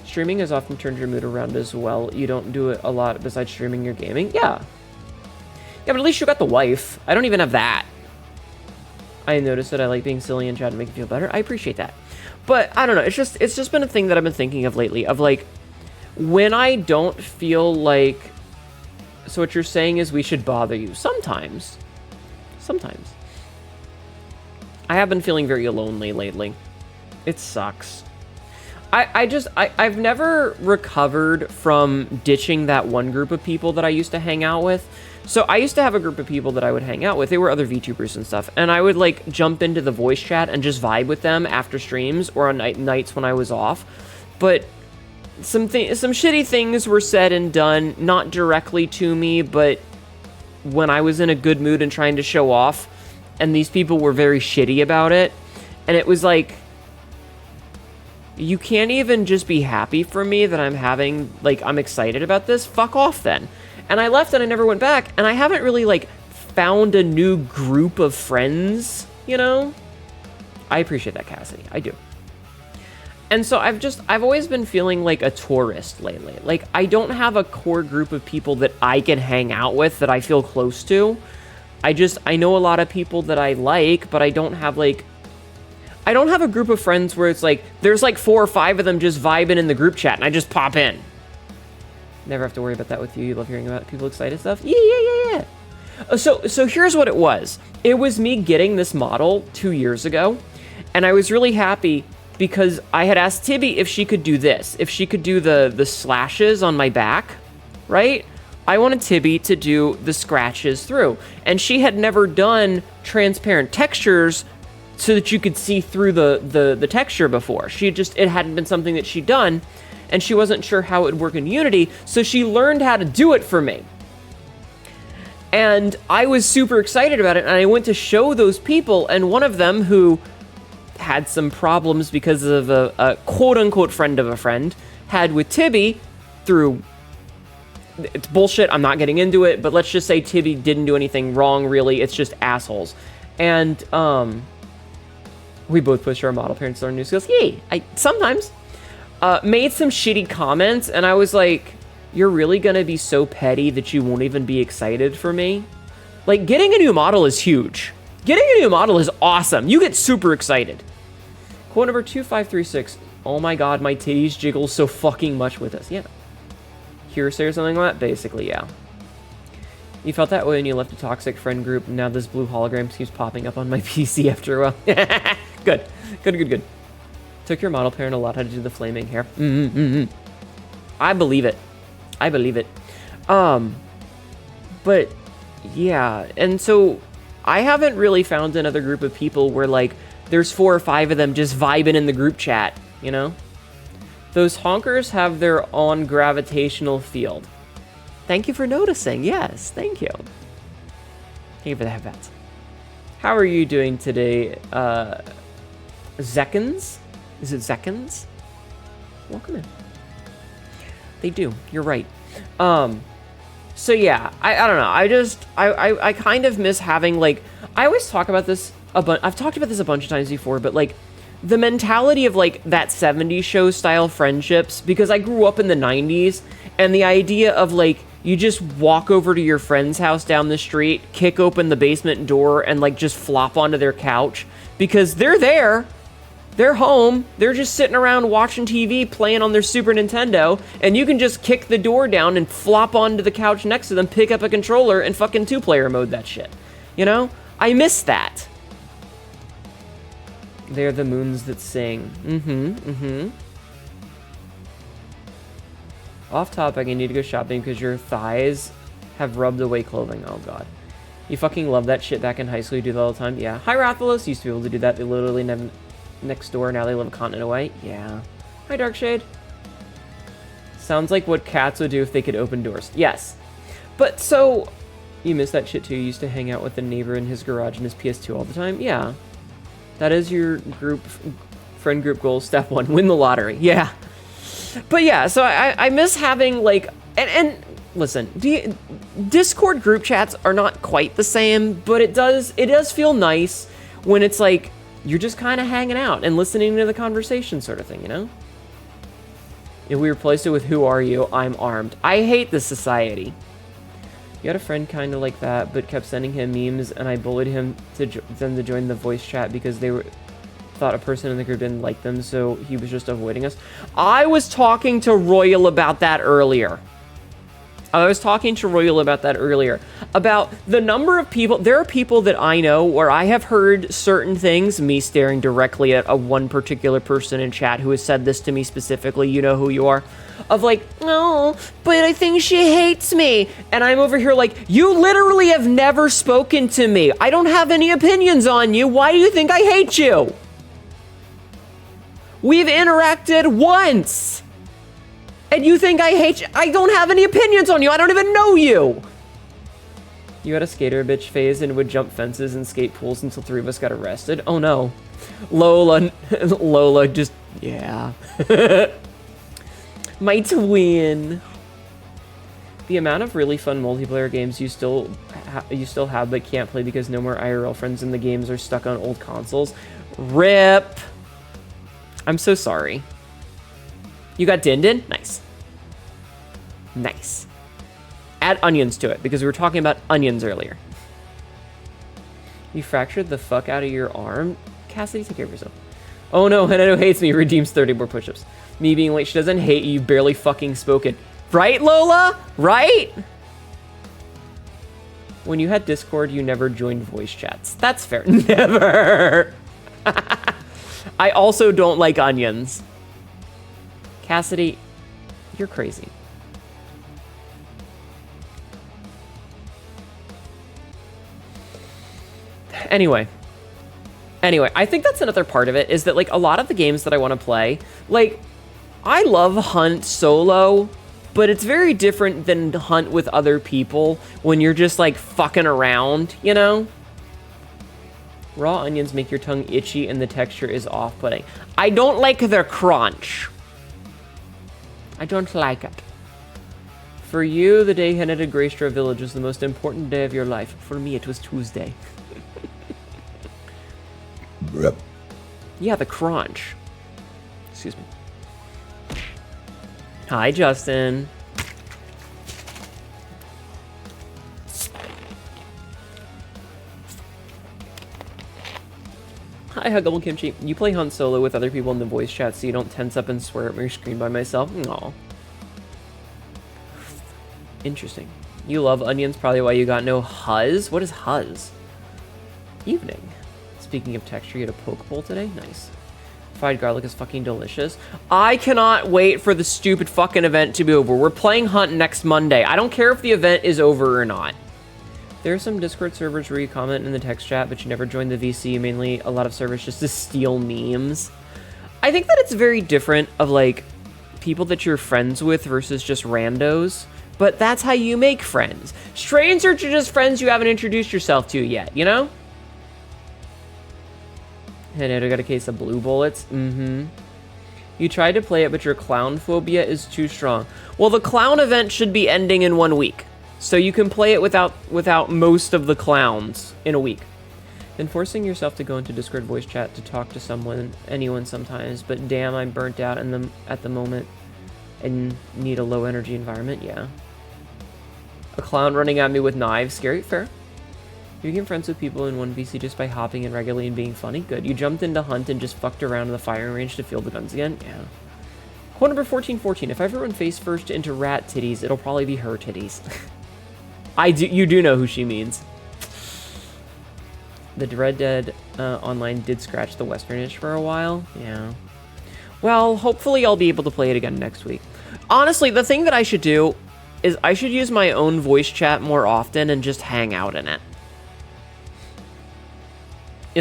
Streaming has often turned your mood around as well. You don't do it a lot besides streaming your gaming? Yeah. Yeah, but at least you got the wife. I don't even have that. I noticed that I like being silly and try to make you feel better. I appreciate that. But I don't know. It's just been a thing that I've been thinking of lately. Of like, when I don't feel like... So what you're saying is we should bother you. Sometimes. Sometimes. I have been feeling very lonely lately. It sucks. I've never recovered from ditching that one group of people that I used to hang out with. So I used to have a group of people that I would hang out with. They were other VTubers and stuff. And I would like jump into the voice chat and just vibe with them after streams or on nights when I was off. But some shitty things were said and done, not directly to me, but when I was in a good mood and trying to show off. And these people were very shitty about it. And it was like, you can't even just be happy for me that I'm excited about this. Fuck off then. And I left and I never went back. And I haven't really, like, found a new group of friends, you know? I appreciate that, Cassidy. I do. And so I've always been feeling like a tourist lately. Like, I don't have a core group of people that I can hang out with that I feel close to. I know a lot of people that I like, but I don't have a group of friends where it's like, there's like 4 or 5 of them just vibing in the group chat and I just pop in. Never have to worry about that with you. You love hearing about people excited stuff? Yeah. So here's what it was. It was me getting this model 2 years ago, and I was really happy because I had asked Tibby if she could do this. If she could do the slashes on my back, right? I wanted Tibby to do the scratches through. And she had never done transparent textures so that you could see through the texture before. It hadn't been something that she'd done, and she wasn't sure how it would work in Unity, so she learned how to do it for me. And I was super excited about it, and I went to show those people, and one of them who had some problems because of a quote-unquote friend of a friend had with Tibby through... It's bullshit, I'm not getting into it, but let's just say Tibby didn't do anything wrong, really. It's just assholes. And, we both pushed our model parents to learn new skills. Yay! Sometimes. Made some shitty comments, and I was like, you're really gonna be so petty that you won't even be excited for me? Like, getting a new model is huge. Getting a new model is awesome. You get super excited. Quote number 2536. Oh my god, my titties jiggle so fucking much with us. Yeah. Hearsay or something like that? Basically, yeah. You felt that way when you left a toxic friend group, and now this blue hologram keeps popping up on my PC after a while. Good. Took your model parent a lot how to do the flaming hair. I believe it. But, yeah. And so, I haven't really found another group of people where, like, there's 4 or 5 of them just vibing in the group chat, you know? Those honkers have their own gravitational field. Thank you for noticing. Yes, thank you. Thank you for the headbats. How are you doing today, Zekins? Is it Zekins? Welcome in. They do. You're right. So yeah, I don't know. I kind of miss having, like, I always talk about this I've talked about this a bunch of times before, but like the mentality of like that 70s show style friendships, because I grew up in the 90s, and the idea of like you just walk over to your friend's house down the street, kick open the basement door, and like just flop onto their couch because they're there. They're home, they're just sitting around watching TV, playing on their Super Nintendo, and you can just kick the door down and flop onto the couch next to them, pick up a controller, and fucking two-player mode that shit. You know? I miss that. They're the moons that sing. Off topic, I need to go shopping because your thighs have rubbed away clothing. Oh god. You fucking love that shit back in high school, you do that all the time? Yeah. Hi Rathalos, used to be able to do that, they literally never... next door, now they live a continent away. Yeah. Hi, Darkshade. Sounds like what cats would do if they could open doors. Yes. But so, you miss that shit too. You used to hang out with the neighbor in his garage and his PS2 all the time? Yeah. That is your friend group goal, step 1. Win the lottery. Yeah. But yeah, so I miss having, like, and listen, Discord group chats are not quite the same, but it does feel nice when it's like, you're just kind of hanging out and listening to the conversation sort of thing, you know? If we replaced it with who are you, I'm armed. I hate this society. You had a friend kind of like that, but kept sending him memes, and I bullied him to them to join the voice chat because they thought a person in the group didn't like them, so he was just avoiding us. I was talking to Royal about that earlier. About the number of people. There are people that I know where I have heard certain things, me staring directly at one particular person in chat who has said this to me specifically, you know who you are, of like, no, but I think she hates me. And I'm over here like, you literally have never spoken to me. I don't have any opinions on you. Why do you think I hate you? We've interacted once. And you think I hate you? I don't have any opinions on you. I don't even know you. You had a skater bitch phase and would jump fences and skate pools until 3 of us got arrested. Oh no. Lola just, yeah. My twin. The amount of really fun multiplayer games you still have but can't play because no more IRL friends in the games are stuck on old consoles. RIP. I'm so sorry. You got Din? Nice. Nice. Add onions to it, because we were talking about onions earlier. You fractured the fuck out of your arm? Cassidy, take care of yourself. Oh no, Hnetu hates me, redeems 30 more push-ups. Me being late, she doesn't hate you, barely fucking spoken. Right, Lola? Right? When you had Discord, you never joined voice chats. That's fair. Never! I also don't like onions. Cassidy, you're crazy. Anyway, I think that's another part of it, is that, like, a lot of the games that I want to play, like, I love Hunt solo, but it's very different than Hunt with other people when you're just, like, fucking around, you know? Raw onions make your tongue itchy and the texture is off-putting. I don't like their crunch. I don't like it. For you, the day Hnetu Greystra Village was the most important day of your life. For me, it was Tuesday. Yeah, the crunch. Excuse me. Hi, Justin. Hi, Huggable Kimchi. You play Hunt solo with other people in the voice chat so you don't tense up and swear at my screen by myself? Aw. Interesting. You love onions, probably why you got no huzz? What is huzz? Evening. Speaking of texture, you had a poke bowl today? Nice. Fried garlic is fucking delicious. I cannot wait for the stupid fucking event to be over. We're playing Hunt next Monday. I don't care if the event is over or not. There are some Discord servers where you comment in the text chat, but you never join the VC, mainly a lot of servers just to steal memes. I think that it's very different of, like, people that you're friends with versus just randos, but that's how you make friends. Strangers are just friends you haven't introduced yourself to yet, you know? And I got a case of blue bullets. You tried to play it, but your clown phobia is too strong. Well, the clown event should be ending in 1 week. So you can play it without most of the clowns in a week. Then forcing yourself to go into Discord voice chat to talk to anyone sometimes, but damn, I'm burnt out at the moment and need a low energy environment, yeah. A clown running at me with knives, scary, fair. You became friends with people in 1VC just by hopping in regularly and being funny, good. You jumped into Hunt and just fucked around in the firing range to field the guns again, yeah. Quote number 1414, if I ever run face first into rat titties, it'll probably be her titties. You do know who she means. The Red Dead Online did scratch the Western itch for a while. Yeah. Well, hopefully I'll be able to play it again next week. Honestly, the thing that I should do is I should use my own voice chat more often and just hang out in it.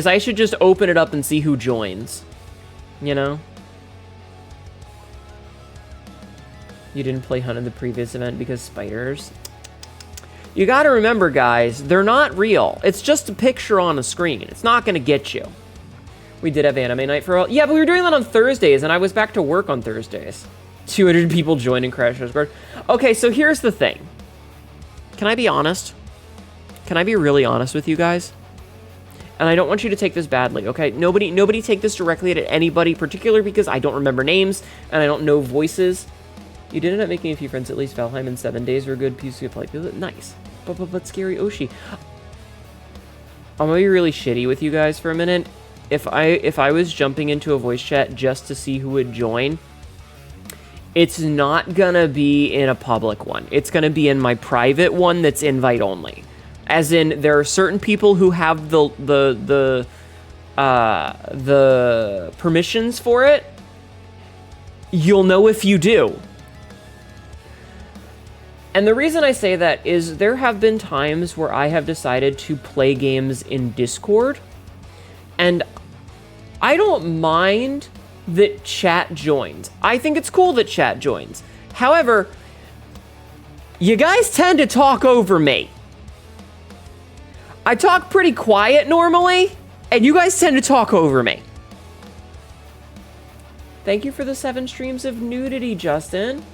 I should just open it up and see who joins. You know? You didn't play Hunt in the previous event because spiders. You gotta remember, guys, they're not real. It's just a picture on a screen. It's not gonna get you. We did have anime night for a while. Yeah, but we were doing that on Thursdays, and I was back to work on Thursdays. 200 people joined in Crash Discord. Okay, so here's the thing. Can I be honest? Can I be really honest with you guys? And I don't want you to take this badly, okay? Nobody take this directly at anybody, particularly because I don't remember names, and I don't know voices. You did end up making a few friends, at least Valheim in 7 days were good pieces of play. Nice. But Scary Oshi. I'm gonna be really shitty with you guys for a minute. If I was jumping into a voice chat just to see who would join, it's not gonna be in a public one. It's gonna be in my private one that's invite only. As in, there are certain people who have the permissions for it. You'll know if you do. And the reason I say that is there have been times where I have decided to play games in Discord, and I don't mind that chat joins. I think it's cool that chat joins. However, you guys tend to talk over me. I talk pretty quiet normally, and you guys tend to talk over me. Thank you for the 7 streams of nudity, Justin.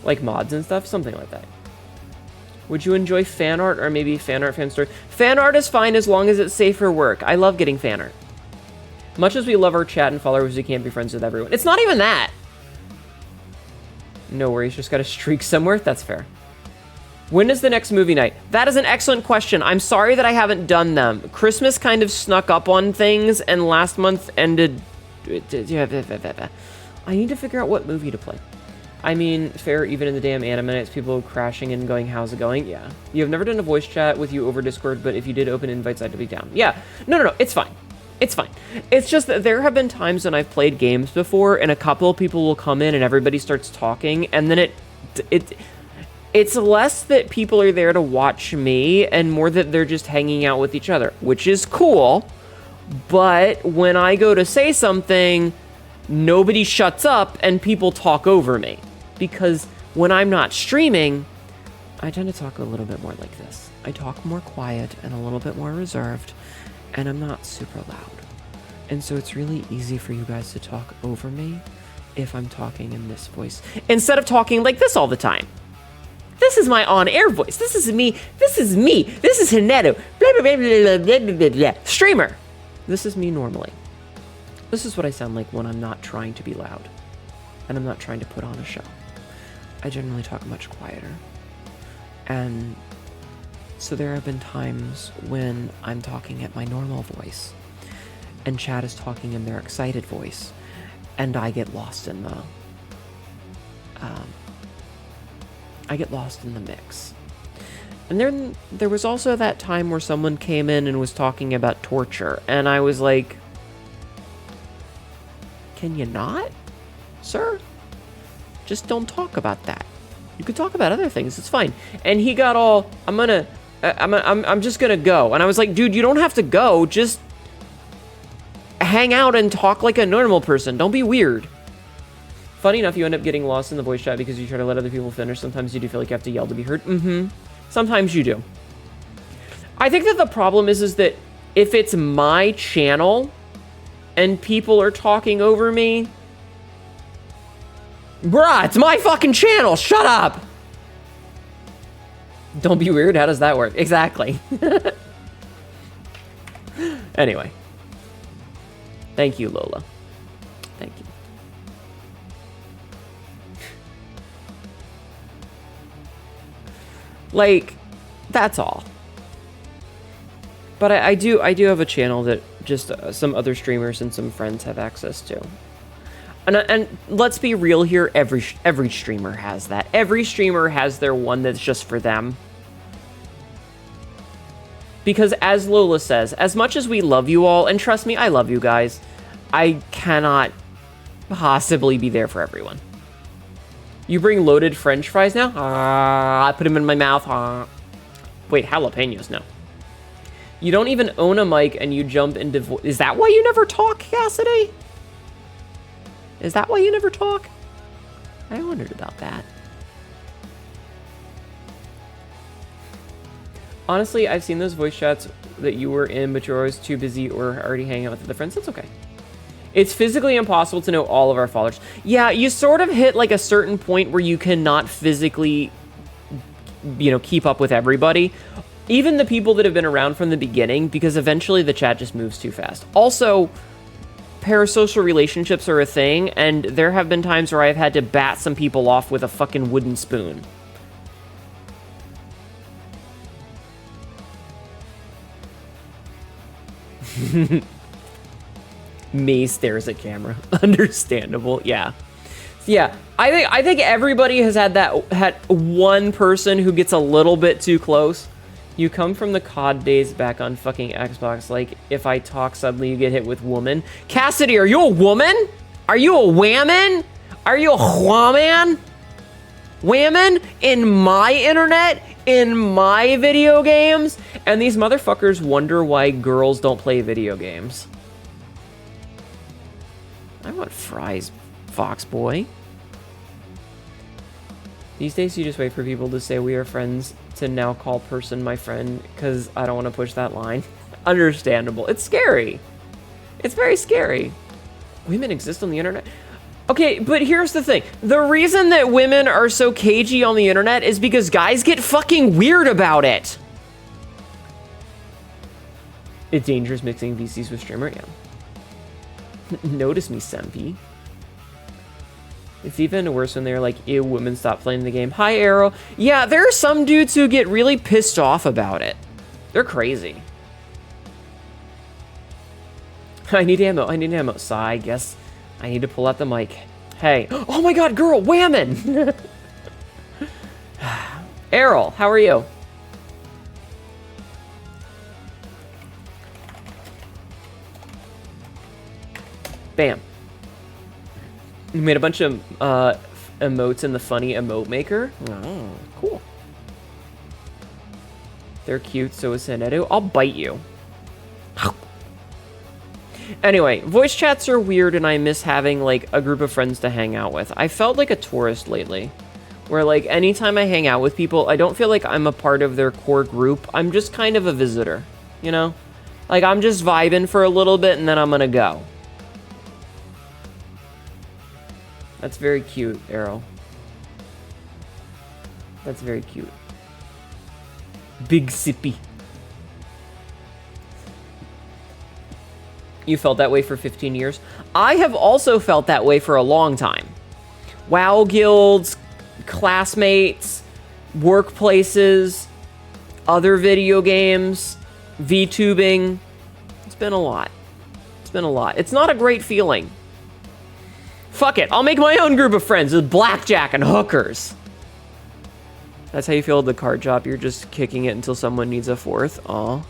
Like mods and stuff, something like that. Would you enjoy fan art or maybe fan art fan story? Fan art is fine as long as it's safe for work. I love getting fan art. Much as we love our chat and followers, we can't be friends with everyone. It's not even that. No worries, just gotta streak somewhere. That's fair. When is the next movie night? That is an excellent question. I'm sorry that I haven't done them. Christmas kind of snuck up on things, and last month ended... I need to figure out what movie to play. I mean, fair, even in the damn anime nights, people crashing and going, how's it going? Yeah. You have never done a voice chat with you over Discord, but if you did open invites, I'd be down. Yeah. No, it's fine. It's fine. It's just that there have been times when I've played games before, and a couple of people will come in and everybody starts talking, and then it's less that people are there to watch me, and more that they're just hanging out with each other, which is cool, but when I go to say something, nobody shuts up, and people talk over me. Because when I'm not streaming, I tend to talk a little bit more like this. I talk more quiet and a little bit more reserved, and I'm not super loud. And so it's really easy for you guys to talk over me if I'm talking in this voice, instead of talking like this all the time. This is my on-air voice. This is me. This is me. This is Hnetu. Blah, blah, blah, blah, blah, blah, blah. Streamer. This is me normally. This is what I sound like when I'm not trying to be loud, and I'm not trying to put on a show. I generally talk much quieter. And so there have been times when I'm talking at my normal voice, and chat is talking in their excited voice, and I get lost in the mix. And then there was also that time where someone came in and was talking about torture, and I was like, can you not, sir? Just don't talk about that. You could talk about other things, it's fine. And he got all, I'm just gonna go. And I was like, dude, you don't have to go, just hang out and talk like a normal person. Don't be weird. Funny enough, you end up getting lost in the voice chat because you try to let other people finish. Sometimes you do feel like you have to yell to be heard. Sometimes you do. I think that the problem is that if it's my channel and people are talking over me, bruh, it's my fucking channel, shut up! Don't be weird. How does that work? Exactly. Anyway. Thank you, Lola. Thank you. Like, that's all. But I do have a channel that just some other streamers and some friends have access to. And let's be real here, every streamer has that. Every streamer has their one that's just for them. Because as Lola says, as much as we love you all, and trust me, I love you guys, I cannot possibly be there for everyone. You bring loaded french fries now? I put them in my mouth. Wait, jalapenos, no. You don't even own a mic and you jump into Is that why you never talk, Cassidy? Is that why you never talk? I wondered about that. Honestly, I've seen those voice chats that you were in, but you're always too busy or already hanging out with other friends. That's okay. It's physically impossible to know all of our followers. Yeah, you sort of hit like a certain point where you cannot physically, you know, keep up with everybody. Even the people that have been around from the beginning, because eventually the chat just moves too fast. Also, parasocial relationships are a thing, and there have been times where I've had to bat some people off with a fucking wooden spoon. May stares at camera. Understandable. Yeah. Yeah. I think everybody has had one person who gets a little bit too close. You come from the COD days back on fucking Xbox. Like, if I talk, suddenly you get hit with woman. Cassidy, are you a woman? Are you a whammon? Are you a whaman? Whammon? In my internet? In my video games? And these motherfuckers wonder why girls don't play video games. I want fries, Fox boy. These days you just wait for people to say we are friends to now call person my friend because I don't want to push that line. Understandable. It's scary. It's very scary. Women exist on the internet. Okay, but here's the thing. The reason that women are so cagey on the internet is because guys get fucking weird about it. It's dangerous mixing VCs with streamer, yeah. Notice me, Sempi. It's even worse when they're like, ew, women stop playing the game. Hi, Arrow. Yeah, there are some dudes who get really pissed off about it. They're crazy. I need ammo. I need ammo. So I guess I need to pull out the mic. Hey. Oh my god, girl. Whammon. Errol, how are you? Bam. You made a bunch of emotes in the funny emote maker. Oh, cool. They're cute, so is Hnetu. I'll bite you. Anyway, voice chats are weird and I miss having like a group of friends to hang out with. I felt like a tourist lately. Where like anytime I hang out with people, I don't feel like I'm a part of their core group. I'm just kind of a visitor, you know? Like I'm just vibing for a little bit and then I'm gonna go. That's very cute, Arrow. That's very cute. Big sippy. You felt that way for 15 years? I have also felt that way for a long time. WoW guilds, classmates, workplaces, other video games, VTubing. It's been a lot. It's been a lot. It's not a great feeling. Fuck it, I'll make my own group of friends with blackjack and hookers. That's how you feel at the card shop. You're just kicking it until someone needs a fourth. Aw.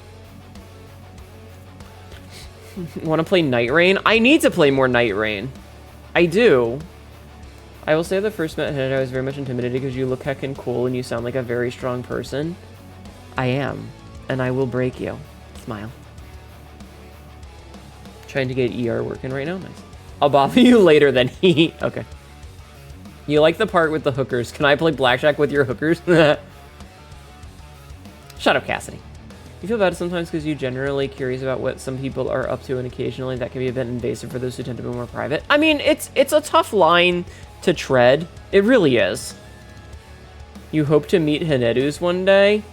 Want to play Night Rain? I need to play more Night Rain. I do. I will say the first met Hnetu, I was very much intimidated because you look heckin' cool and you sound like a very strong person. I am. And I will break you. Smile. Trying to get ER working right now? Nice. I'll bother you later then. Okay. You like the part with the hookers. Can I play blackjack with your hookers? Shut up, Cassidy. You feel bad sometimes because you're generally curious about what some people are up to, and occasionally that can be a bit invasive for those who tend to be more private. I mean, it's a tough line to tread. It really is. You hope to meet Hnetus one day?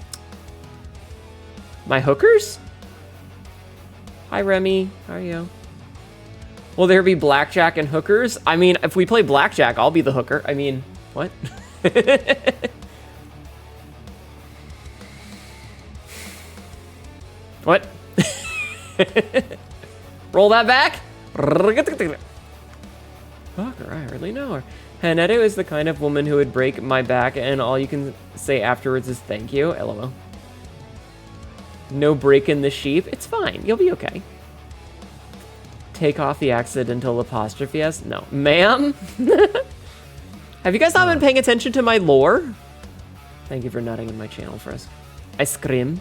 My hookers? Hi, Remy. How are you? Will there be blackjack and hookers? I mean, if we play blackjack, I'll be the hooker. I mean, what? What? Roll that back. Fucker, I hardly know her. Hnetu is the kind of woman who would break my back and all you can say afterwards is thank you. LOL. No breaking the sheep. It's fine. You'll be okay. Take off the accidental apostrophe s. No. Ma'am? Have you guys not been paying attention to my lore? Thank you for nutting in my channel for us. Ice cream.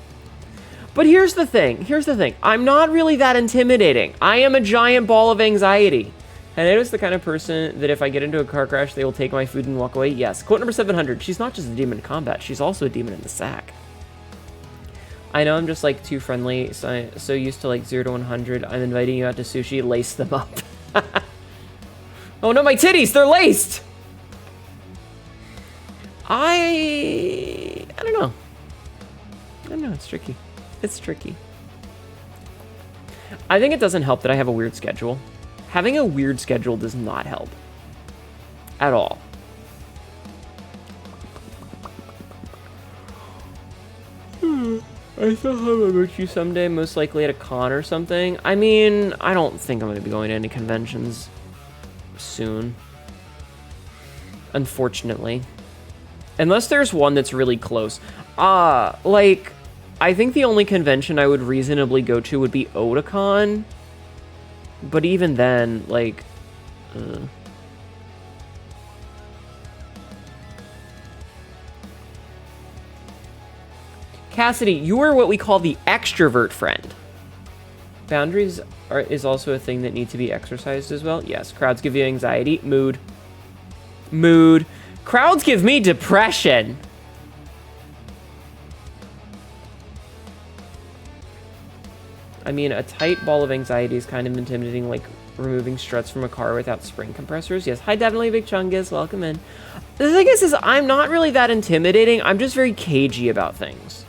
But here's the thing. Here's the thing. I'm not really that intimidating. I am a giant ball of anxiety. And it is the kind of person that if I get into a car crash, they will take my food and walk away. Yes. Quote number 700. She's not just a demon in combat. She's also a demon in the sack. I know I'm just like too friendly. So used to like 0 to 100. I'm inviting you out to sushi. Lace them up. Oh no, my titties. They're laced. I don't know. I don't know. It's tricky. It's tricky. I think it doesn't help that I have a weird schedule. Having a weird schedule does not help. At all. I still have a Mochi someday, most likely at a con or something. I mean, I don't think I'm going to be going to any conventions soon. Unfortunately. Unless there's one that's really close. Like, I think the only convention I would reasonably go to would be Otakon. But even then, like... Cassidy, you are what we call the extrovert friend. Boundaries is also a thing that need to be exercised as well. Yes, crowds give you anxiety. Mood. Mood. Crowds give me depression. I mean, a tight ball of anxiety is kind of intimidating, like removing struts from a car without spring compressors. Yes, hi, definitely Big Chungus. Welcome in. The thing is I'm not really that intimidating. I'm just very cagey about things.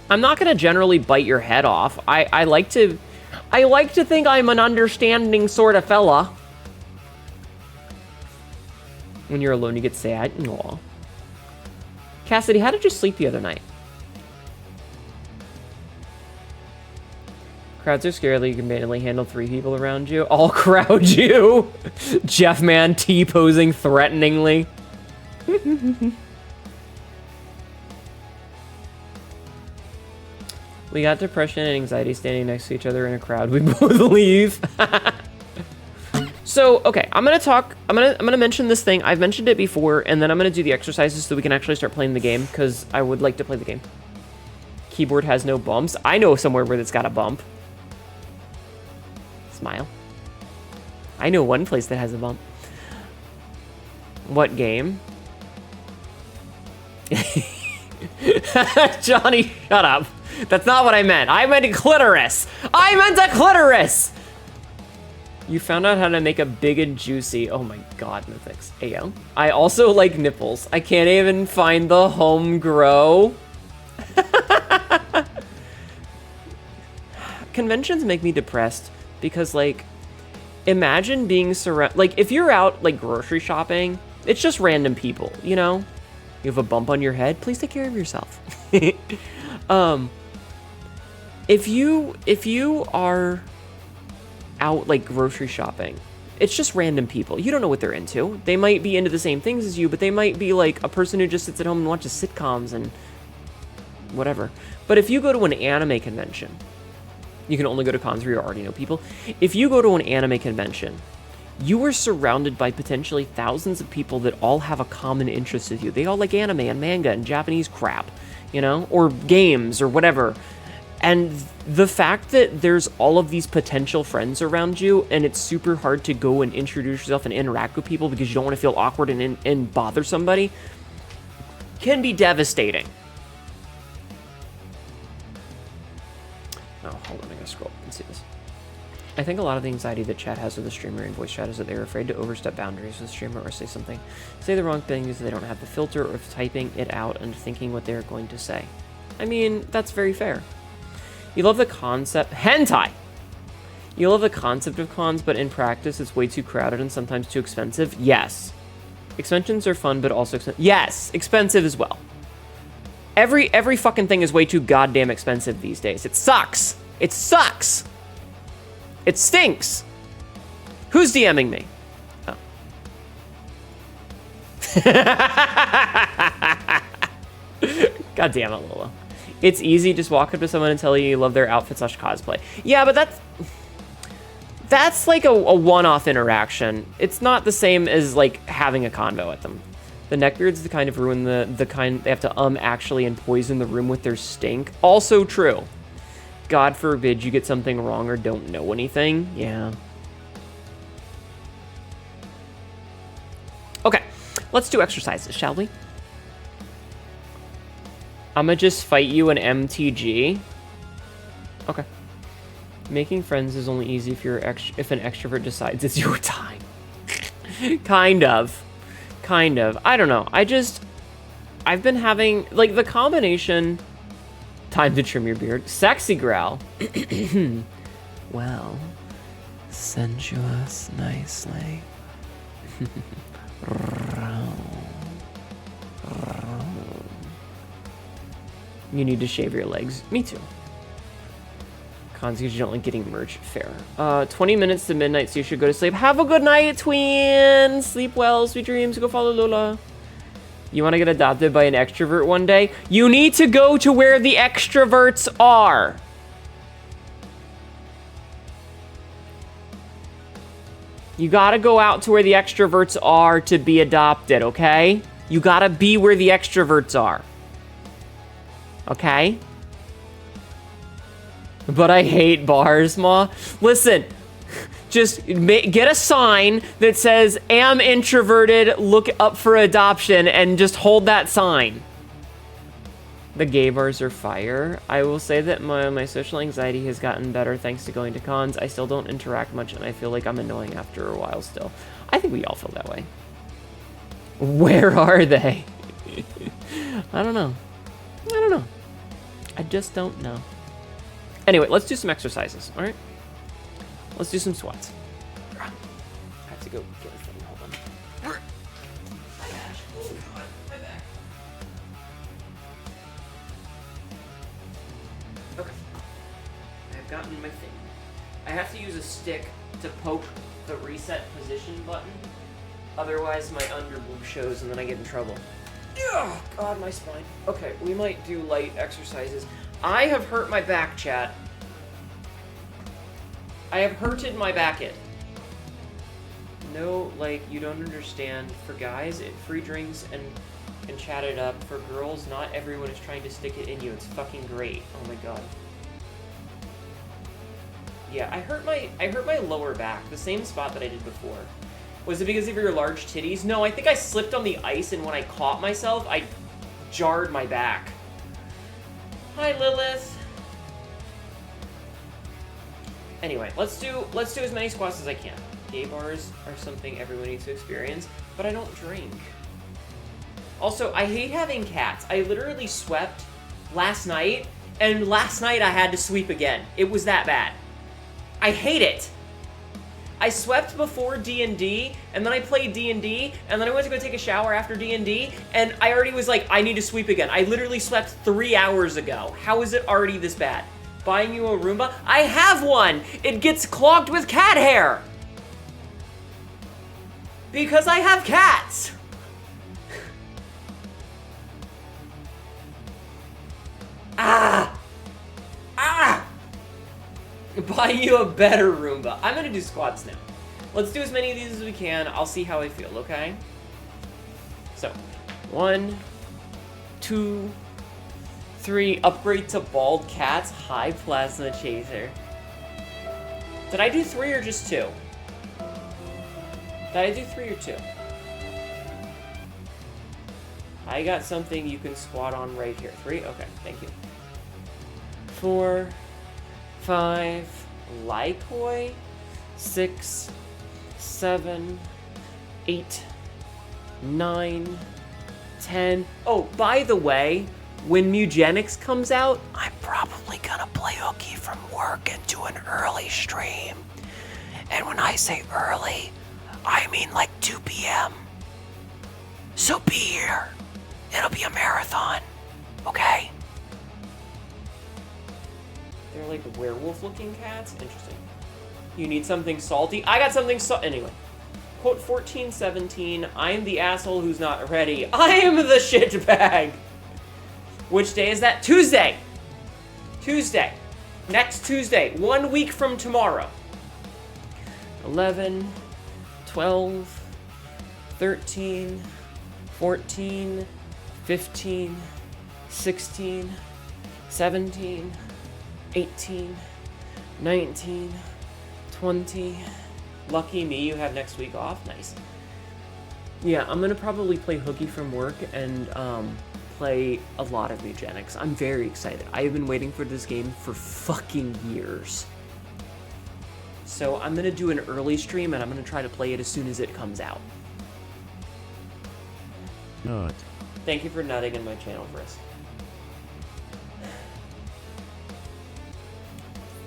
I'm not going to generally bite your head off. I like to think I'm an understanding sort of fella. When you're alone, you get sad. Aww. Cassidy, how did you sleep the other night? Crowds are scary. You can manually handle 3 people around you. I'll crowd you. Jeff Man T-posing threateningly. We got depression and anxiety standing next to each other in a crowd. We both leave. So, okay, I'm gonna mention this thing. I've mentioned it before, and then I'm gonna do the exercises so we can actually start playing the game, because I would like to play the game. Keyboard has no bumps. I know somewhere where it's got a bump. Smile. I know one place that has a bump. What game? Johnny, shut up. That's not what I meant. I meant a clitoris. I meant a clitoris! You found out how to make a big and juicy. Oh my god, no thanks. Ayo. I also like nipples. I can't even find the home grow. Conventions make me depressed because, like, imagine being surrounded. Like, if you're out, like, grocery shopping, it's just random people, you know? You have a bump on your head, please take care of yourself. If you are out, like, grocery shopping, it's just random people. You don't know what they're into. They might be into the same things as you, but they might be, like, a person who just sits at home and watches sitcoms and whatever. But if you go to an anime convention, you can only go to cons where you already know people. If you go to an anime convention, you are surrounded by potentially thousands of people that all have a common interest with you. They all like anime and manga and Japanese crap, you know, or games or whatever. And the fact that there's all of these potential friends around you, and it's super hard to go and introduce yourself and interact with people because you don't want to feel awkward and bother somebody, can be devastating. Oh, hold on, I gotta scroll up and see this. I think a lot of the anxiety that chat has with the streamer in voice chat is that they're afraid to overstep boundaries with the streamer or say the wrong thing because they don't have the filter of typing it out and thinking what they're going to say. I mean, that's very fair. You love the concept... Hentai! You love the concept of cons, but in practice it's way too crowded and sometimes too expensive? Yes. Expansions are fun, but also expensive. Yes! Expensive as well. Every fucking thing is way too goddamn expensive these days. It sucks! It sucks! It stinks! Who's DMing me? Oh. God damn it, Lola. It's easy, just walk up to someone and tell you love their outfit / cosplay. Yeah, but that's like a one-off interaction. It's not the same as like having a convo with them. The neckbeards the kind of ruin the kind they have to actually and poison the room with their stink. Also true. God forbid you get something wrong or don't know anything. Yeah. Okay, let's do exercises, shall we? I'ma just fight you an MTG. Okay. Making friends is only easy if if an extrovert decides it's your time. Kind of. I don't know. I've been having, like, the combination... Time to trim your beard. Sexy growl. Well, sensuous nicely. You need to shave your legs. Me too. Cons because you don't like getting merch. Fair. 20 minutes to midnight, so you should go to sleep. Have a good night, twin. Sleep well, sweet dreams. Go follow Lola. You want to get adopted by an extrovert one day? You need to go to where the extroverts are. You gotta go out to where the extroverts are to be adopted, okay? You gotta be where the extroverts are. Okay? But I hate bars, Ma. Listen, just get a sign that says, am introverted, look up for adoption, and just hold that sign. The gay bars are fire. I will say that my social anxiety has gotten better thanks to going to cons. I still don't interact much, and I feel like I'm annoying after a while still. I think we all feel that way. Where are they? I don't know. I just don't know. Anyway, let's do some exercises, all right? Let's do some squats. I have to go get a thing. Hold on. My gosh. Oh, God. My back. Okay. I've gotten my thing. I have to use a stick to poke the reset position button. Otherwise, my underboob shows and then I get in trouble. Oh, God, my spine. Okay, we might do light exercises. I have hurt my back, chat. I have hurted my back it. No, like, you don't understand. For guys, free drinks and chat it up. For girls, not everyone is trying to stick it in you. It's fucking great. Oh my God. Yeah, I hurt my lower back, the same spot that I did before. Was it because of your large titties? No, I think I slipped on the ice, and when I caught myself, I jarred my back. Hi, Lilith. Anyway, let's do as many squats as I can. Gay bars are something everyone needs to experience, but I don't drink. Also, I hate having cats. I literally swept last night, and last night I had to sweep again. It was that bad. I hate it. I swept before D&D, and then I played D&D, and then I went to go take a shower after D&D, and I already was like, I need to sweep again. I literally slept 3 hours ago. How is it already this bad? Buying you a Roomba? I have one! It gets clogged with cat hair! Because I have cats! Ah! Buy you a better Roomba. I'm gonna do squats now. Let's do as many of these as we can. I'll see how I feel, okay? So, 1, 2, 3. Upgrade to bald cats. High plasma chaser. Did I do 3 or just 2? Did I do 3 or 2? I got something you can squat on right here. 3? Okay, thank you. 4, 5, Lycoi. 6, 7, 8, 9, 10. Oh, by the way, when Mugenics comes out, I'm probably gonna play hooky from work and do an early stream. And when I say early, I mean like 2 p.m. So be here. It'll be a marathon, okay? They're like werewolf-looking cats? Interesting. You need something salty? I got something anyway. Quote 1417, I am the asshole who's not ready. I am the shitbag! Which day is that? Tuesday! Tuesday. Next Tuesday. 1 week from tomorrow. 11, 12, 13, 14, 15, 16, 17, 18, 19, 20. Lucky me, you have next week off. Nice. Yeah, I'm gonna probably play hooky from work and play a lot of Mugenics. I'm very excited. I have been waiting for this game for fucking years. So I'm gonna do an early stream and I'm gonna try to play it as soon as it comes out. Good. Thank you for nutting in my channel, Chris.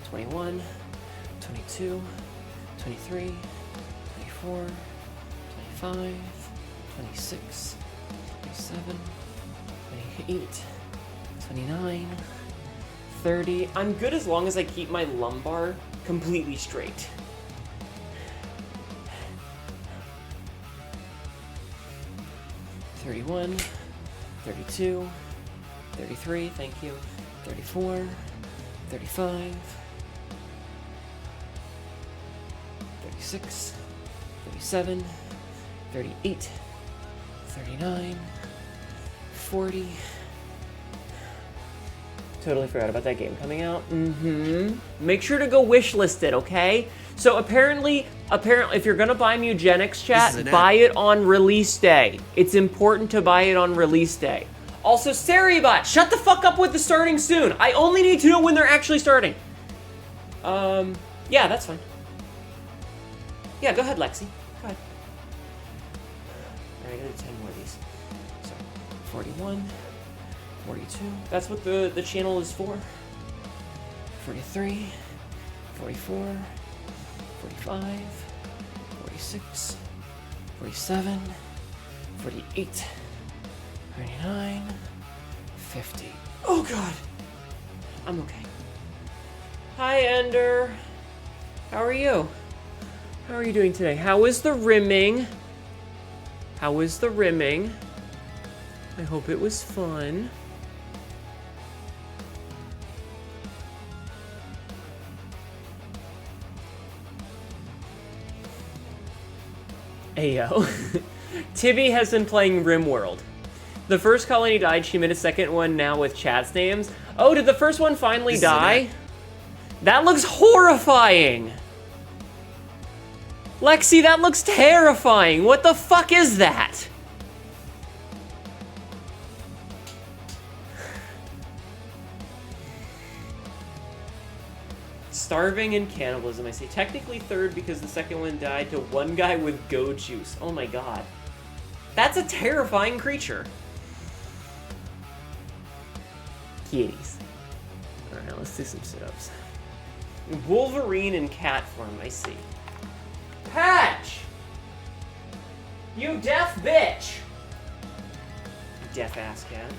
21, 22, 23, 24, 25, 26, 27, 28, 29, 30. I'm good as long as I keep my lumbar completely straight. 31, 32, 33, thank you, 34, 35, 36, 37, 38, 39, 40. Totally forgot about that game coming out. Make sure to go wishlist it, okay? So apparently, if you're gonna buy Mugenics, chat, buy it on release day. It's important to buy it on release day. Also, Saribot, shut the fuck up with the starting soon. I only need to know when they're actually starting. Yeah, that's fine. Yeah, go ahead, Lexi. Go ahead. Alright, I gotta do 10 more of these. So, 41, 42. That's what the channel is for. 43, 44, 45, 46, 47, 48, 49, 50. Oh god! I'm okay. Hi, Ender. How are you? How are you doing today? How is the rimming? How is the rimming? I hope it was fun. Ayo. Tibby has been playing RimWorld. The first colony died, she made a second one now with chat's names. Oh, did the first one finally die? That looks horrifying! Lexi, that looks terrifying! What the fuck is that? Starving and cannibalism. I say technically third because the second one died to one guy with goat juice. Oh my god. That's a terrifying creature. Kitties. Alright, let's do some sit-ups. Wolverine in cat form, I see. Patch! You deaf bitch! Deaf ass cat.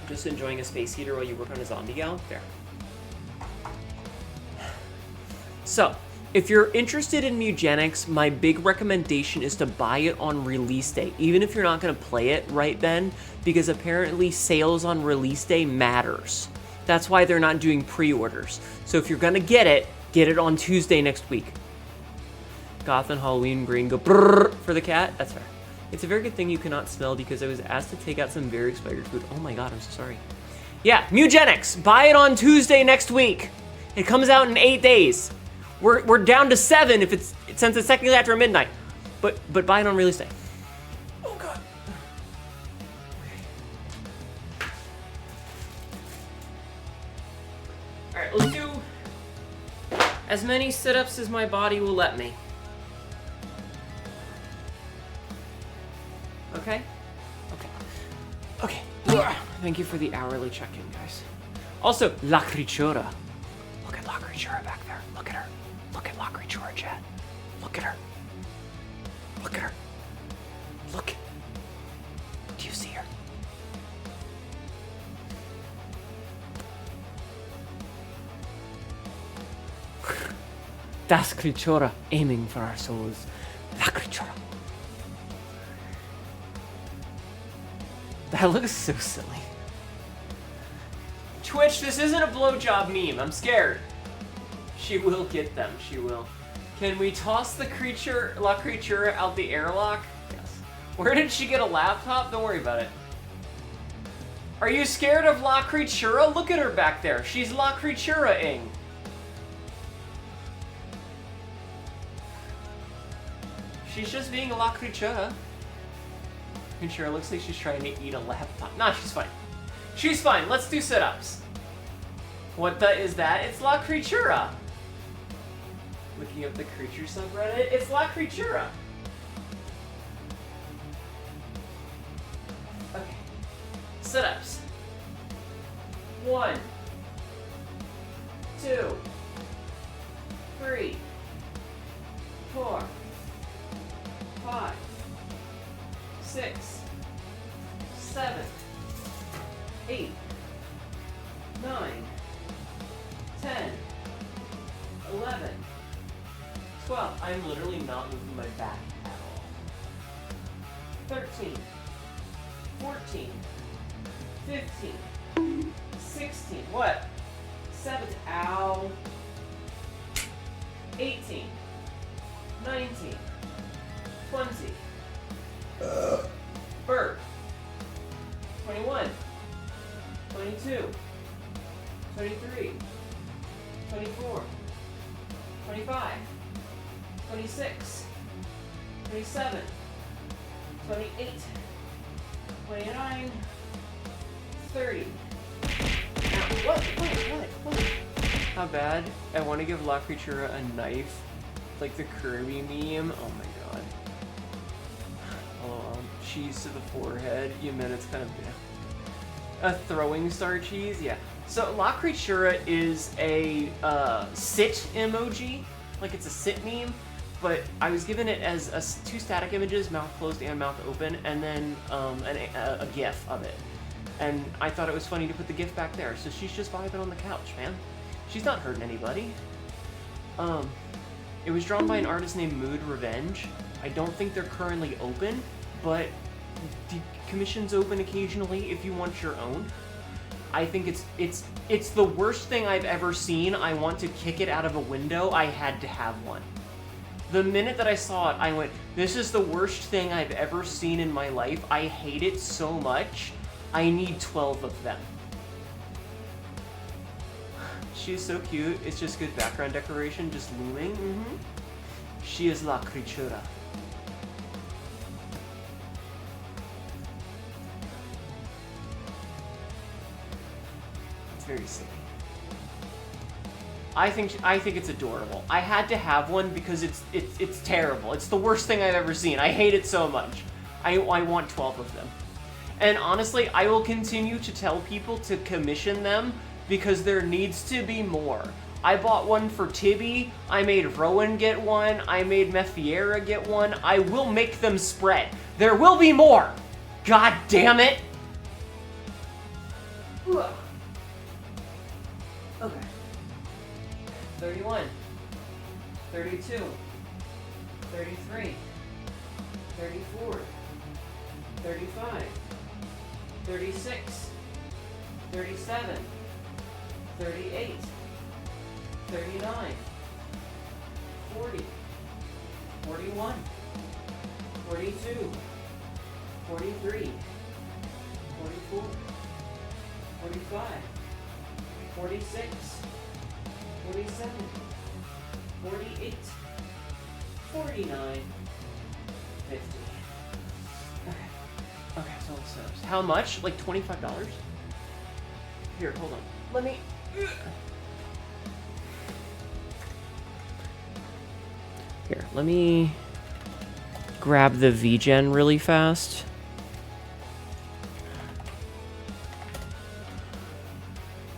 Just enjoying a space heater while you work on a zombie gal? Fair. So, if you're interested in Mugenics, my big recommendation is to buy it on release day, even if you're not going to play it right then, because apparently sales on release day matters. That's why they're not doing pre-orders. So if you're going to get it on Tuesday next week. Goth and Halloween green go brrr for the cat. That's fair. It's a very good thing you cannot smell because I was asked to take out some very expired food. Oh my god, I'm so sorry. Yeah, Mugenics. Buy it on Tuesday next week. It comes out in 8 days. We're down to 7 since it's technically after midnight. But buy it on release day. Oh god. Alright, As many sit-ups as my body will let me. Okay? Okay. Okay. Thank you for the hourly check-in, guys. Also, La Creatura. Look at La Creatura back there. Look at her. Look at La Creatura, chat. Look at her. Look at her. Look. Do you see her? Das Creatura aiming for our souls. La Creatura. That looks so silly. Twitch, this isn't a blowjob meme. I'm scared. She will get them. She will. Can we toss the creature, La Creatura, out the airlock? Yes. Where did she get a laptop? Don't worry about it. Are you scared of La Creatura? Look at her back there. She's La Creatura-ing. She's just being a La Creatura. Creatura looks like she's trying to eat a laptop. Nah, she's fine. She's fine. Let's do sit-ups. What the is that? It's La Creatura. Looking up the creature subreddit. It's La Creatura. Okay. Sit-ups. 1, 2, 3, 4, 5, 6, 7, 8, 9, 10, 11, 12. I'm literally not moving my back at all. 13, 14, 15, 16. What? 17. Ow. 18, 19, 20. Burp. 21, 22, 23, 24, 25, 26, 27, 28, 29, 30. What? How bad? I want to give La Creatura a knife. Like the Kirby meme. Oh my god. Cheese to the forehead. You meant it's kind of a throwing star cheese. Yeah. So La Creatura is a sit emoji, like it's a sit meme, but I was given it as two static images, mouth closed and mouth open, and then a GIF of it. And I thought it was funny to put the GIF back there. So she's just vibing on the couch, man. She's not hurting anybody. It was drawn by an artist named Mood Revenge. I don't think they're currently open, but the commission's open occasionally if you want your own. I think it's the worst thing I've ever seen. I want to kick it out of a window. I had to have one. The minute that I saw it, I went, this is the worst thing I've ever seen in my life. I hate it so much. I need 12 of them. She is so cute. It's just good background decoration, just looming. She is La Creatura. Very silly. I think it's adorable. I had to have one because it's terrible. It's the worst thing I've ever seen. I hate it so much. I want 12 of them. And honestly, I will continue to tell people to commission them because there needs to be more. I bought one for Tibby. I made Rowan get one. I made Methiera get one. I will make them spread. There will be more. God damn it. Okay. 31, 32, 33, 34, 35, 36, 37, 38, 39, 40, 41, 42, 43, 44, 45, 46, 47, 48, 49, 50. Okay, so let's subs. How much? Like $25? Here, hold on. Let me... Here, let me grab the VGen really fast.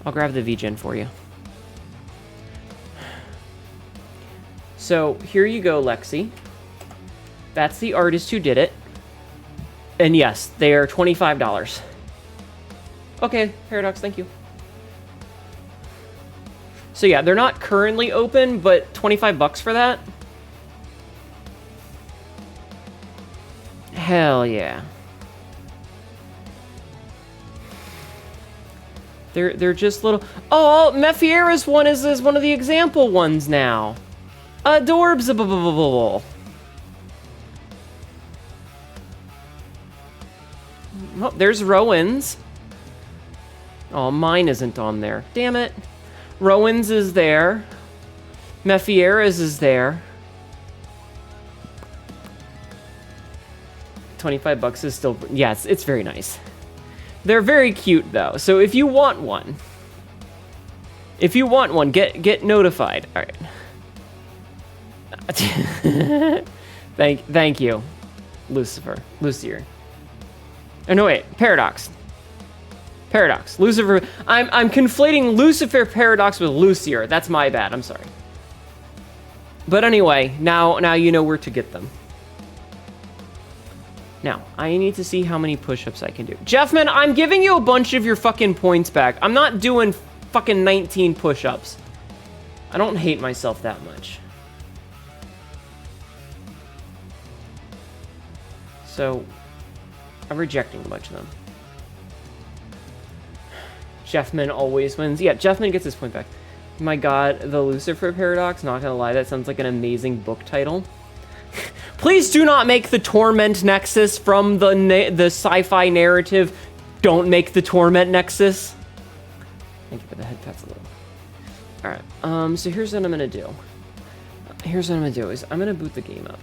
I'll grab the VGen for you. So here you go, Lexi. That's the artist who did it. And yes, they are $25. Okay, Paradox, thank you. So yeah, they're not currently open, but 25 bucks for that? Hell yeah. They're just little... Oh, Mefiera's one is one of the example ones now. Adorbs. Oh, there's Rowan's. Oh, mine isn't on there. Damn it. Rowan's is there. Mefiera's is there. 25 bucks is still... Yeah, it's very nice. They're very cute, though. So if you want one... get notified. All right. Thank you, Lucier. Oh, no, wait. Paradox. Lucifer. I'm conflating Lucifer Paradox with Lucier. That's my bad. I'm sorry. But anyway, now you know where to get them. Now, I need to see how many push-ups I can do. Jeffman, I'm giving you a bunch of your fucking points back. I'm not doing fucking 19 push-ups. I don't hate myself that much. So, I'm rejecting a bunch of them. Jeffman always wins. Yeah, Jeffman gets his point back. My god, the Lucifer Paradox, not gonna lie, that sounds like an amazing book title. Please do not make the Torment Nexus from the sci-fi narrative. Don't make the Torment Nexus. Thank you for the head pats a little. Alright, so here's what I'm gonna do. I'm gonna boot the game up.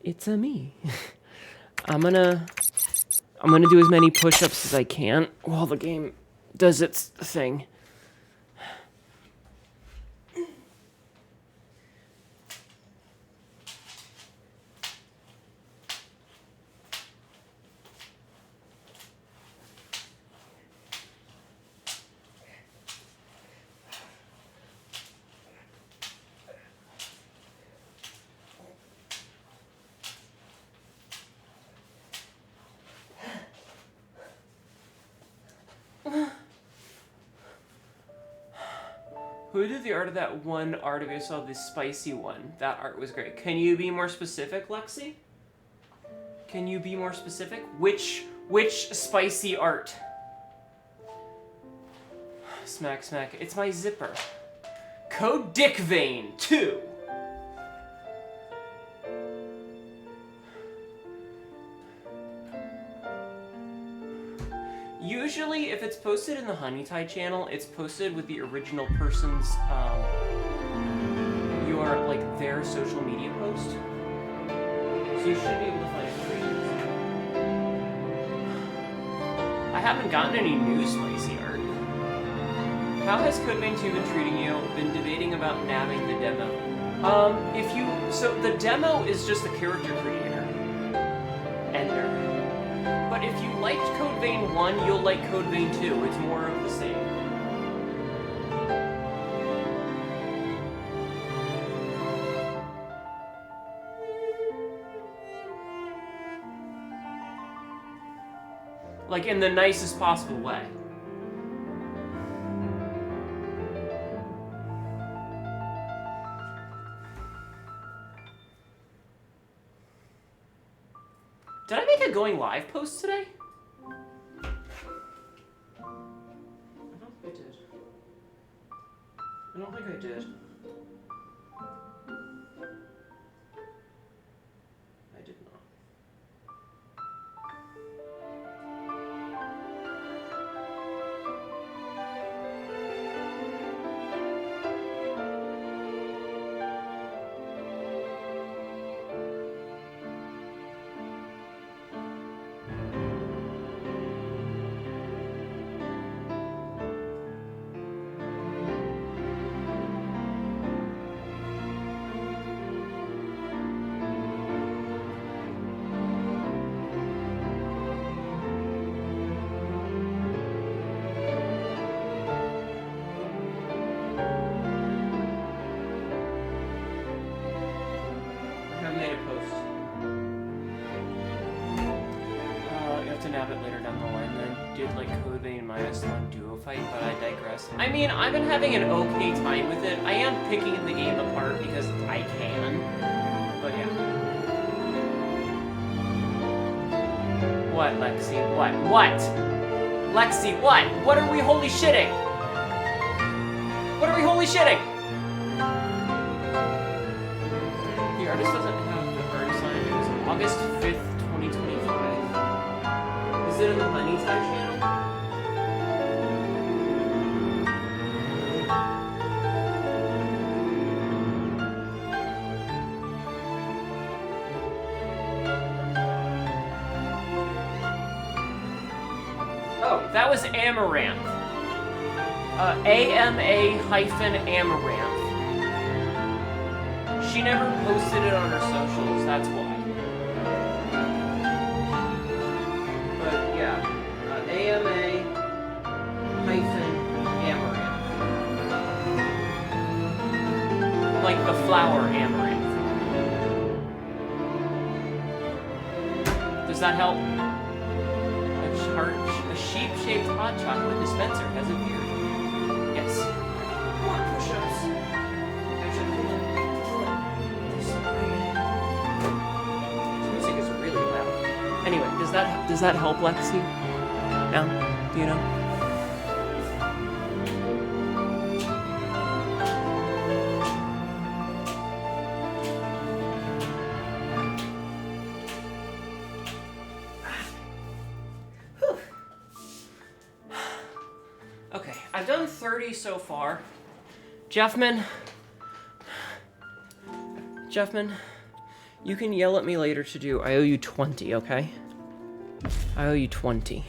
It's a me. I'm gonna do as many push-ups as I can while the game does its thing. Who did the art of that one art of yourself, the spicy one? That art was great. Can you be more specific, Lexi? Can you be more specific? Which spicy art? Smack, smack. It's my zipper. Code Dick Vein 2. Usually, if it's posted in the Hnetu channel, it's posted with the original person's, like, their social media post. So you should be able to find it pretty easily. I haven't gotten any new spicy art. How has Code Vein 2 been treating you? Been debating about nabbing the demo. So the demo is just the character creator. Ender. But if you liked Code Vein 1, you'll like Code Vein 2. It's more of the same. Like, in the nicest possible way. Did I make a going live post today? I don't think I did. I did not. made a post. You have to nab it later down the line. Then did like Code Vein and Maya still on duo fight, but I digress. I mean, I've been having an okay time with it. I am picking the game apart because I can. But yeah. What, Lexi? What? What? Lexi, what? What are we holy shitting? What are we holy shitting? The artist doesn't have the art sign. It was August 5th, 2025. Is it in the Money Time channel? Oh, that was Amaranth. AMA-Amaranth. She never posted it on her socials, that's why. But yeah, AMA-Amaranth. Like the flower amaranth. Does that help? A sheep-shaped hot chocolate dispenser has appeared. Yes. More push-ups. Actually, this music is really loud. Anyway, does that help, Lexi? Now, do you know? Okay, I've done 30 so far. Jeffman, you can yell at me later to do. I owe you 20, okay? I owe you 20.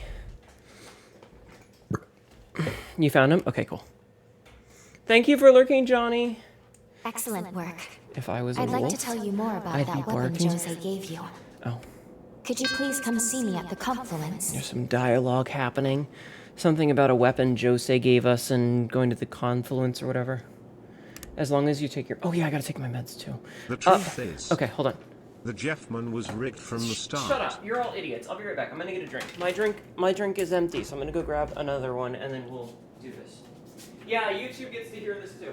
You found him? Okay, cool. Thank you for lurking, Johnny. Excellent work. If I was a I'd wolf, like to tell you more about I'd that be weapon barking. Jose gave you. Oh, Could you please come see me at the confluence? there's some dialogue happening. Something about a weapon Jose gave us and going to the confluence or whatever. As long as you take your... Oh yeah, I gotta take my meds too. The truth is, Okay, hold on. the Jeffman was rigged from the start. Shut up. You're all idiots. I'll be right back. I'm gonna get a drink. My drink is empty, so I'm gonna go grab another one and then we'll do this. Yeah, YouTube gets to hear this too.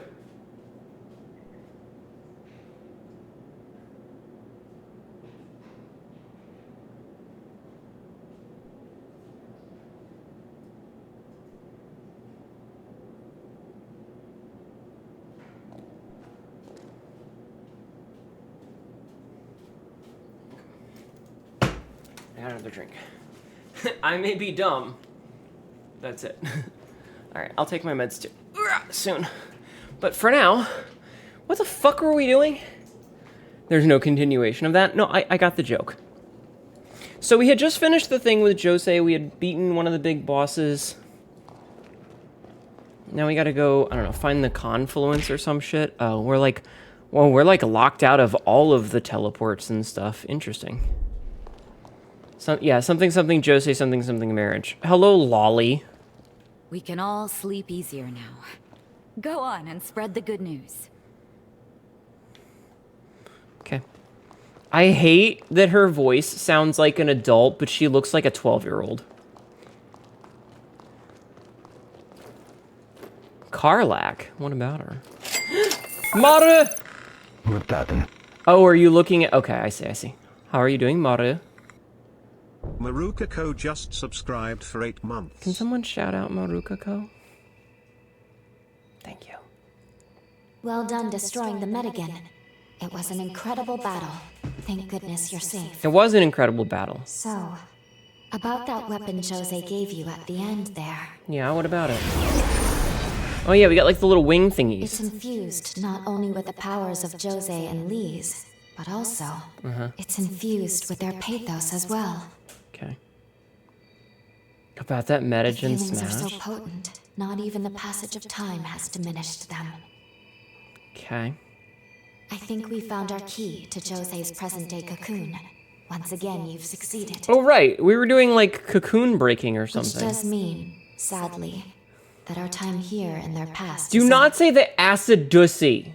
I got another drink. I may be dumb. That's it. Alright, I'll take my meds too. Soon. But for now, what the fuck were we doing? There's no continuation of that. No, I got the joke. So we had just finished the thing with Jose. We had beaten one of the big bosses. Now we gotta go, I don't know, find the confluence or some shit. Oh, we're like locked out of all of the teleports and stuff. Interesting. Yeah, something Jose, something marriage. Hello, Lolly. We can all sleep easier now. Go on and spread the good news. Okay. I hate that her voice sounds like an adult, but she looks like a 12-year-old. Karlak? What about her? Maru! What happened? Oh, are you looking at... Okay, I see. How are you doing, Maru? Marukako just subscribed for 8 months. Can someone shout out Marukako? Thank you. Well done destroying the Medigan. It was an incredible battle. Thank goodness you're safe. It was an incredible battle. So, about that weapon Jose gave you at the end there. Yeah, what about it? Oh yeah, we got like the little wing thingies. It's infused not only with the powers of Jose and Lise, but also it's infused with their pathos as well. Okay. About that The Medigen feelings are so smash. potent, not even the passage of time has diminished them. Okay. I think we found our key to Jose's present-day cocoon. Once again, you've succeeded. Oh right, we were doing like cocoon breaking or Which something. does mean, sadly, that our time here in their past Do is not up. say the acid dussy.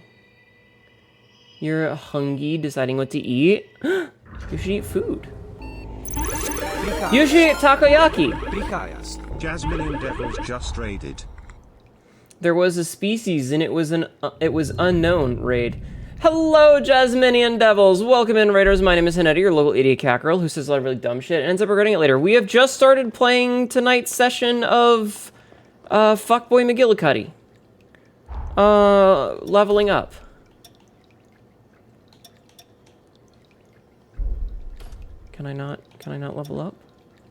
You're hungry, deciding what to eat. You should eat food. You should eat takoyaki. Jasmine Devils just raided. There was a species and it was unknown raid. Hello, Jasminian Devils. Welcome in, Raiders. My name is Hnetu, your local idiot cat girl who says a lot of really dumb shit and ends up regretting it later. We have just started playing tonight's session of Fuckboy McGillicuddy. Leveling up. Can I not level up?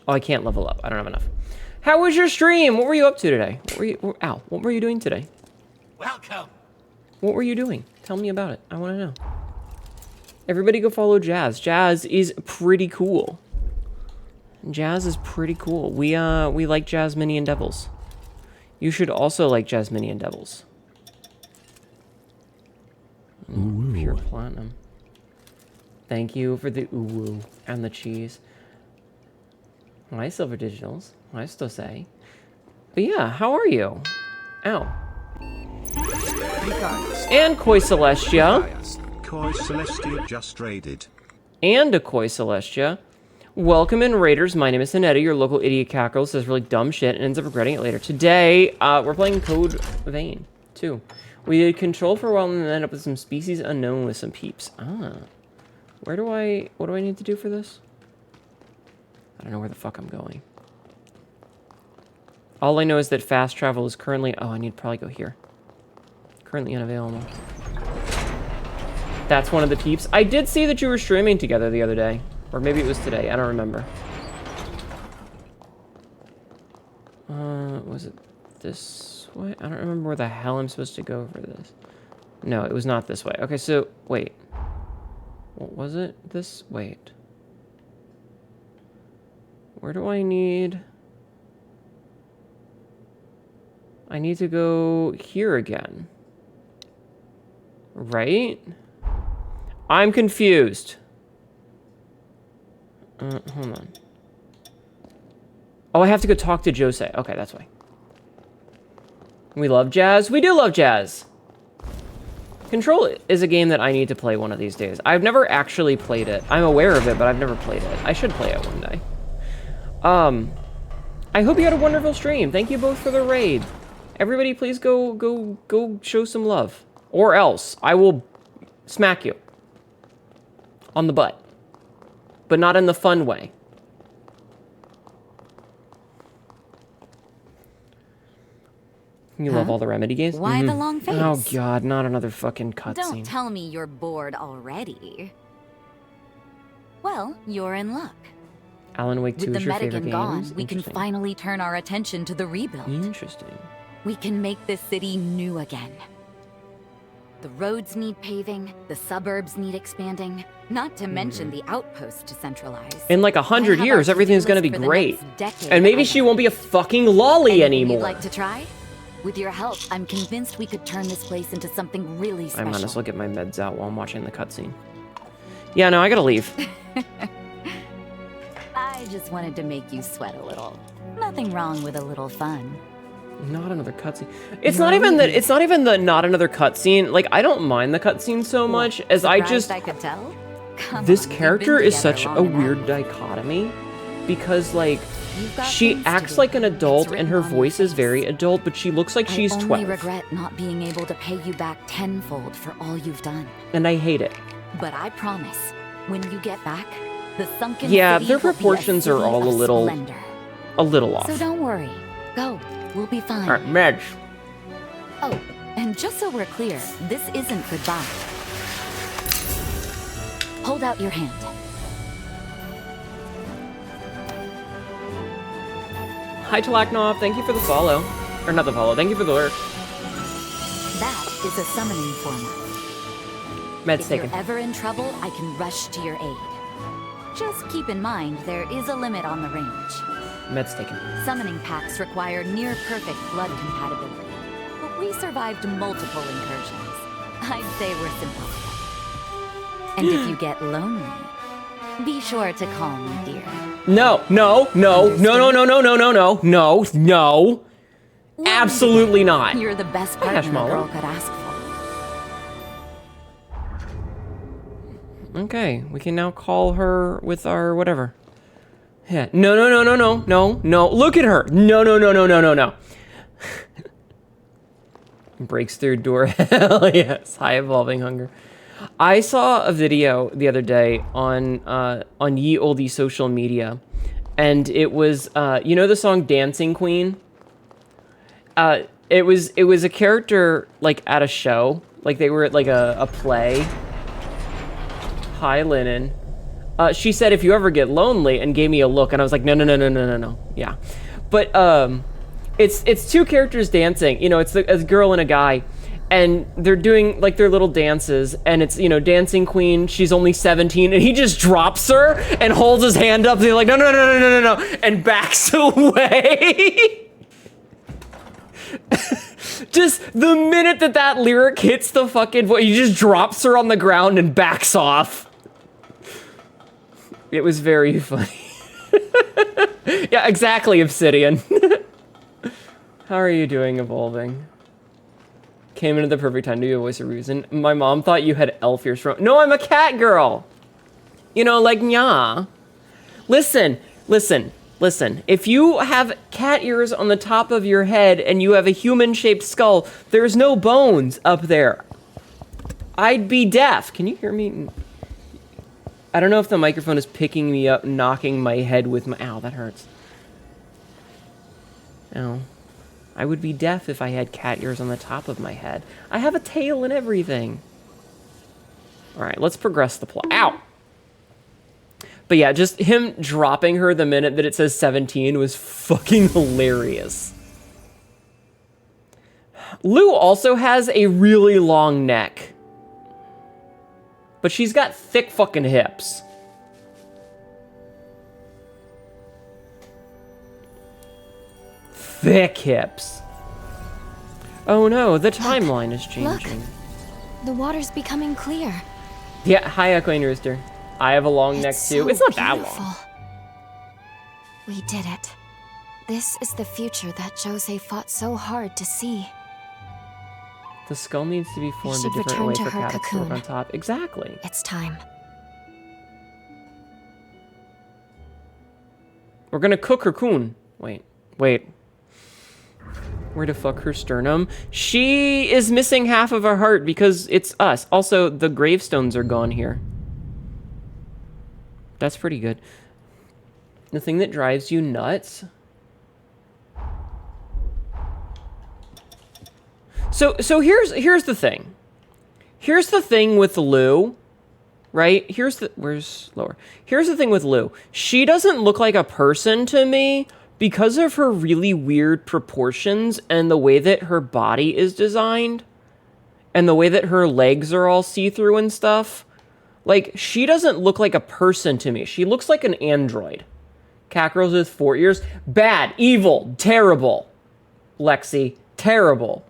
Oh, I can't level up. I don't have enough. How was your stream? What were you up to today? What were you doing today? Welcome. What were you doing? Tell me about it. I want to know. Everybody go follow Jazz. Jazz is pretty cool. Jazz is pretty cool. We like Jasminian Devils. You should also like Jasminian Devils. Pure platinum. Thank you for the ooh and the cheese. Hi, Silver Digitals. Nice to say. But yeah, how are you? Ow. And Koi Celestia. Koi Celestia just raided. And a Koi Celestia. Welcome in, Raiders. My name is Hnetu, your local idiot cat girl, says really dumb shit and ends up regretting it later. Today, we're playing Code Vein 2. We did Control for a while and then ended up with some species unknown with some peeps. What do I need to do for this? I don't know where the fuck I'm going. All I know is that fast travel is currently... Oh, I need to probably go here. Currently unavailable. That's one of the peeps. I did see that you were streaming together the other day. Or maybe it was today. I don't remember. Was it this way? I don't remember where the hell I'm supposed to go for this. No, it was not this way. Okay, so... Wait. What was it? This... Wait. Where do I need... I need to go here again. Right? I'm confused. Hold on. Oh, I have to go talk to Jose. Okay, that's why. We love Jazz. We do love Jazz. Control is a game that I need to play one of these days. I've never actually played it. I'm aware of it, but I've never played it. I should play it one day. I hope you had a wonderful stream. Thank you both for the raid. Everybody, please go show some love. Or else, I will smack you. On the butt. But not in the fun way. You love all the Remedy games? Why the long face? Oh god, not another fucking cutscene. Don't tell me you're bored already. Well, you're in luck. Alan Wake 2 With is the your favorite Medigan game? gone, we can finally turn our attention to the rebuild. Interesting. We can make this city new again. The roads need paving, the suburbs need expanding, not to mention the outpost to centralize. In like 100 years, everything's gonna be great. And maybe she won't be a fucking lolly anymore. You'd like to try? With your help, I'm convinced we could turn this place into something really special. I might as well get my meds out while I'm watching the cutscene. Yeah, no, I gotta leave. I just wanted to make you sweat a little. Nothing wrong with a little fun. Not another cutscene. It's not even that. It's not even the not another cutscene. Like, I don't mind the cutscene so much as I just. I could tell. This character is such a weird dichotomy, because like she acts like an adult and her voice is very adult, but she looks like she's 12. I only regret not being able to pay you back tenfold for all you've done. And I hate it. But I promise, when you get back, the sunken city their proportions are all a little off. So don't worry. Go. We'll be fine. All right, Meds. Oh, and just so we're clear, this isn't goodbye. Hold out your hand. Hi, Talaknov. Thank you for the follow. Or not the follow. Thank you for the alert. That is a summoning format. Meds if taken. If you're ever in trouble, I can rush to your aid. Just keep in mind, there is a limit on the range. Meds taken. Summoning packs require near-perfect blood compatibility. But we survived multiple incursions. I'd say we're simple. And if you get lonely, be sure to call me, dear. No. Absolutely not. You're the best partner a girl could ask for. Okay, we can now call her with our whatever. Yeah. No, no, no, no, no, no, no. Look at her. No, no, no, no, no, no, no. Breaks through door. Hell yes. High evolving hunger. I saw a video the other day on ye olde social media, and it was you know the song Dancing Queen? It was a character like at a show, like they were at like a play. Hi, Linen. She said, if you ever get lonely, and gave me a look, and I was like, no, no, no, no, no, no, no. Yeah. But it's two characters dancing. You know, it's a girl and a guy, and they're doing like their little dances, and it's, you know, Dancing Queen, she's only 17, and he just drops her and holds his hand up, and they're like, no, no, no, no, no, no, no, and backs away. Just the minute that lyric hits the fucking voice, he just drops her on the ground and backs off. It was very funny. Yeah, exactly, Obsidian. How are you doing, Evolving? Came into the perfect time to be a voice of reason. My mom thought you had elf ears from... No, I'm a cat girl! You know, like, nya. Listen. If you have cat ears on the top of your head and you have a human-shaped skull, there's no bones up there. I'd be deaf. Can you hear me? I don't know if the microphone is picking me up, knocking my head with my... Ow, that hurts. Ow. I would be deaf if I had cat ears on the top of my head. I have a tail and everything. Alright, let's progress the plot. Ow! But yeah, just him dropping her the minute that it says 17 was fucking hilarious. Lou also has a really long neck. But she's got thick fucking hips. Thick hips. Oh no, the timeline is changing. Look, the water's becoming clear. Yeah, hi Echoing Rooster. I have a long neck too. So it's not beautiful. that long. We did it. This is the future that Jose fought so hard to see. The skull needs to be formed a should different way return for to her Cat to work cocoon. on top. Exactly. It's time. We're gonna cook her coon. Wait. Where the fuck her sternum? She is missing half of her heart because it's us. Also, the gravestones are gone here. That's pretty good. The thing that drives you nuts. So here's the thing. Here's the thing with Lou, right? Where's lower? Here's the thing with Lou. She doesn't look like a person to me because of her really weird proportions and the way that her body is designed and the way that her legs are all see-through and stuff. Like, she doesn't look like a person to me. She looks like an android. Cat girls with 4 ears. Bad, evil, terrible. Lexi, terrible.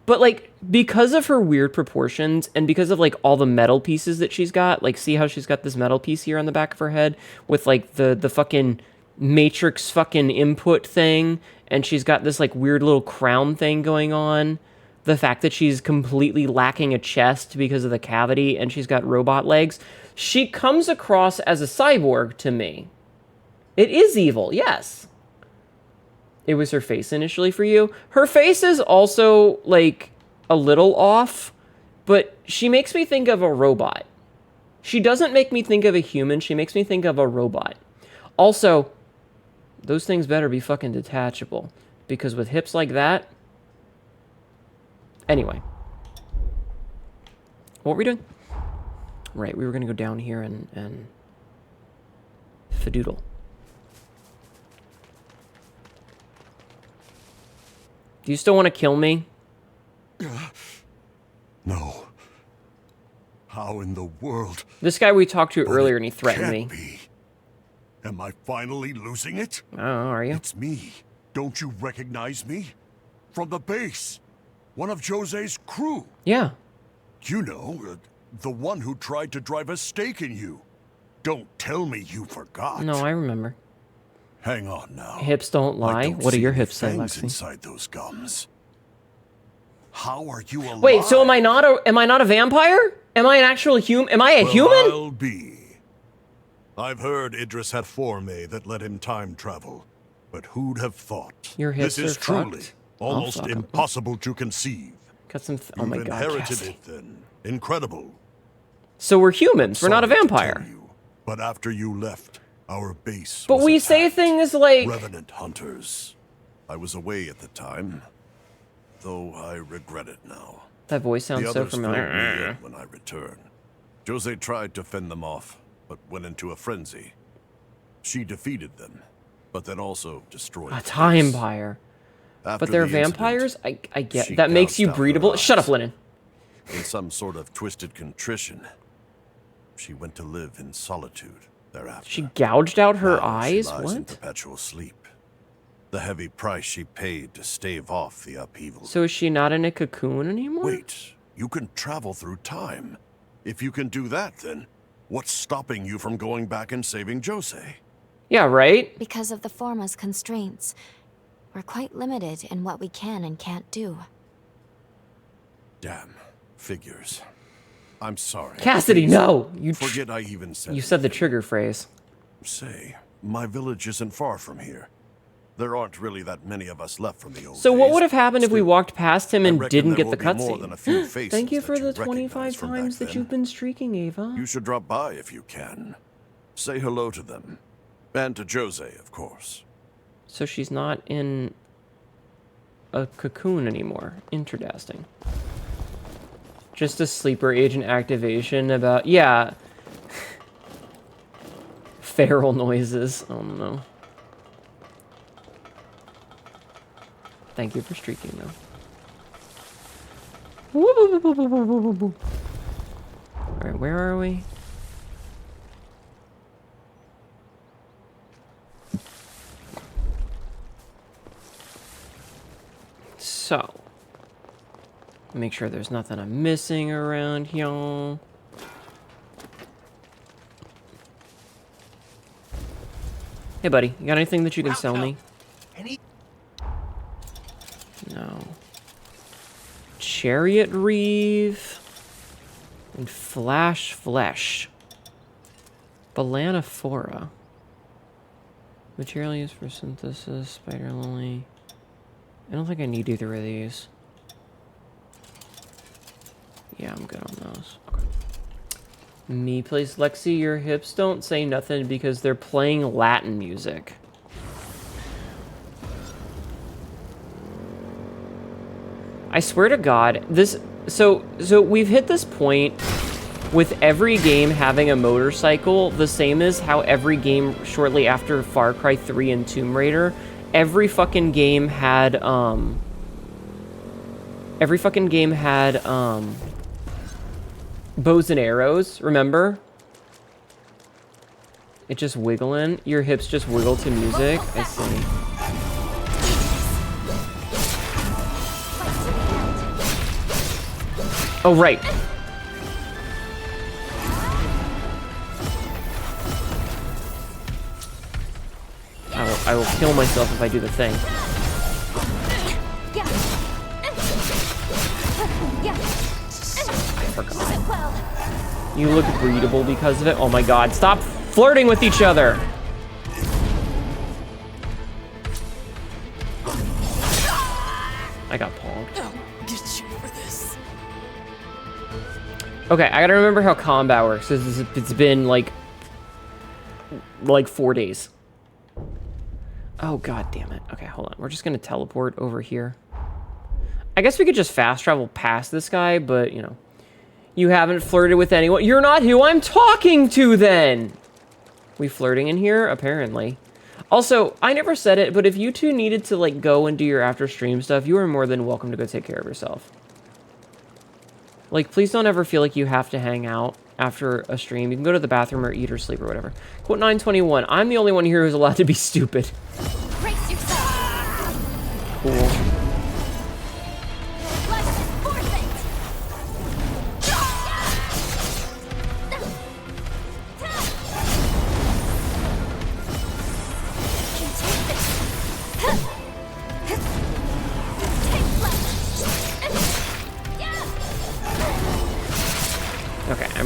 But, like, because of her weird proportions and because of, like, all the metal pieces that she's got, like, see how she's got this metal piece here on the back of her head with, like, the fucking Matrix fucking input thing, and she's got this, like, weird little crown thing going on. The fact that she's completely lacking a chest because of the cavity and she's got robot legs. She comes across as a cyborg to me. It is evil, yes. It was her face initially for you. Her face is also, like, a little off, but she makes me think of a robot. She doesn't make me think of a human. She makes me think of a robot. Also, those things better be fucking detachable, because with hips like that... Anyway. What were we doing? Right, we were gonna go down here and... Fadoodle. Do you still want to kill me? No. How in the world? This guy we talked to earlier and he threatened me. Can't be. Am I finally losing it? Oh, are you? It's me. Don't you recognize me? From the base. One of Jose's crew. Yeah. You know, the one who tried to drive a stake in you. Don't tell me you forgot. No, I remember. Hang on now. Hips don't lie. I don't What do see your any hips say, fangs Lexi? inside those gums. How are you alive? Wait, so am I not a vampire? Am I an actual human? Am I a human? I'll be. I've heard Idris had forme that let him time travel. But who'd have thought? Your hips this is are truly fucked. almost I'll fuck 'em. impossible to conceive. Got some. Oh my You've god, inherited Cassidy. it then. Incredible. So we're humans. We're not a Sorry to tell vampire. you, but after you left, our base But was we say attacked. things like. Revenant hunters. I was away at the time, though I regret it now. That voice The sounds so others filled me familiar. in when I returned. Jose tried to fend them off, but went into a frenzy. She defeated them, but then also destroyed A the time place. vampire. After But they're the incident, vampires? I get. she That makes you gouged out her breedable. Shut up, eyes. Lennon. In some sort of twisted contrition, she went to live in solitude thereafter. She gouged out her Now eyes? She lies in What? perpetual sleep. The heavy price she paid to stave off the upheaval. So is she not in a cocoon anymore? Wait, you can travel through time. If you can do that, then what's stopping you from going back and saving Jose? Yeah, right? Because of the Forma's constraints, we're quite limited in what we can and can't do. Damn, figures. I'm sorry. Cassidy, Please, no! You forget I even said you said the anything. trigger phrase. Say, my village isn't far from here. There aren't really that many of us left from the old So what days. would have happened if we Still, walked past him I and reckon didn't there get the will be more than a few cutscene? faces Thank you that for the you'd 25 recognize from back times that then. you've been streaking, Ava. You should drop by if you can. Say hello to them. And to Jose, of course. So she's not in a cocoon anymore. Interesting. Just a sleeper agent activation about... Yeah. Feral noises. Oh no. Thank you for streaking, though. Alright, where are we? So, make sure there's nothing I'm missing around here. Hey, buddy, you got anything that you can sell me? No. Chariot Reeve and Flash Flesh. Balanophora. Material used for synthesis, Spider Lily. I don't think I need either of these. Yeah, I'm good on those. Okay. Me plays Lexi, your hips don't say nothing because they're playing Latin music. I swear to God, this... So we've hit this point with every game having a motorcycle, the same as how every game shortly after Far Cry 3 and Tomb Raider, every fucking game had, bows and arrows, remember? It just wiggling. Your hips just wiggle to music. I see. Oh, right. I will kill myself if I do the thing. I forgot. You look breedable because of it. Oh my god, stop flirting with each other! I got punked. Okay, I gotta remember how combat works. It's been like 4 days. Oh god damn it. Okay, hold on. We're just gonna teleport over here. I guess we could just fast travel past this guy, but you know. You haven't flirted with anyone. You're not who I'm talking to then! We flirting in here? Apparently. Also, I never said it, but if you two needed to like go and do your after stream stuff, you are more than welcome to go take care of yourself. Like, please don't ever feel like you have to hang out after a stream. You can go to the bathroom or eat or sleep or whatever. Quote 921, I'm the only one here who's allowed to be stupid. Brace yourself. Cool.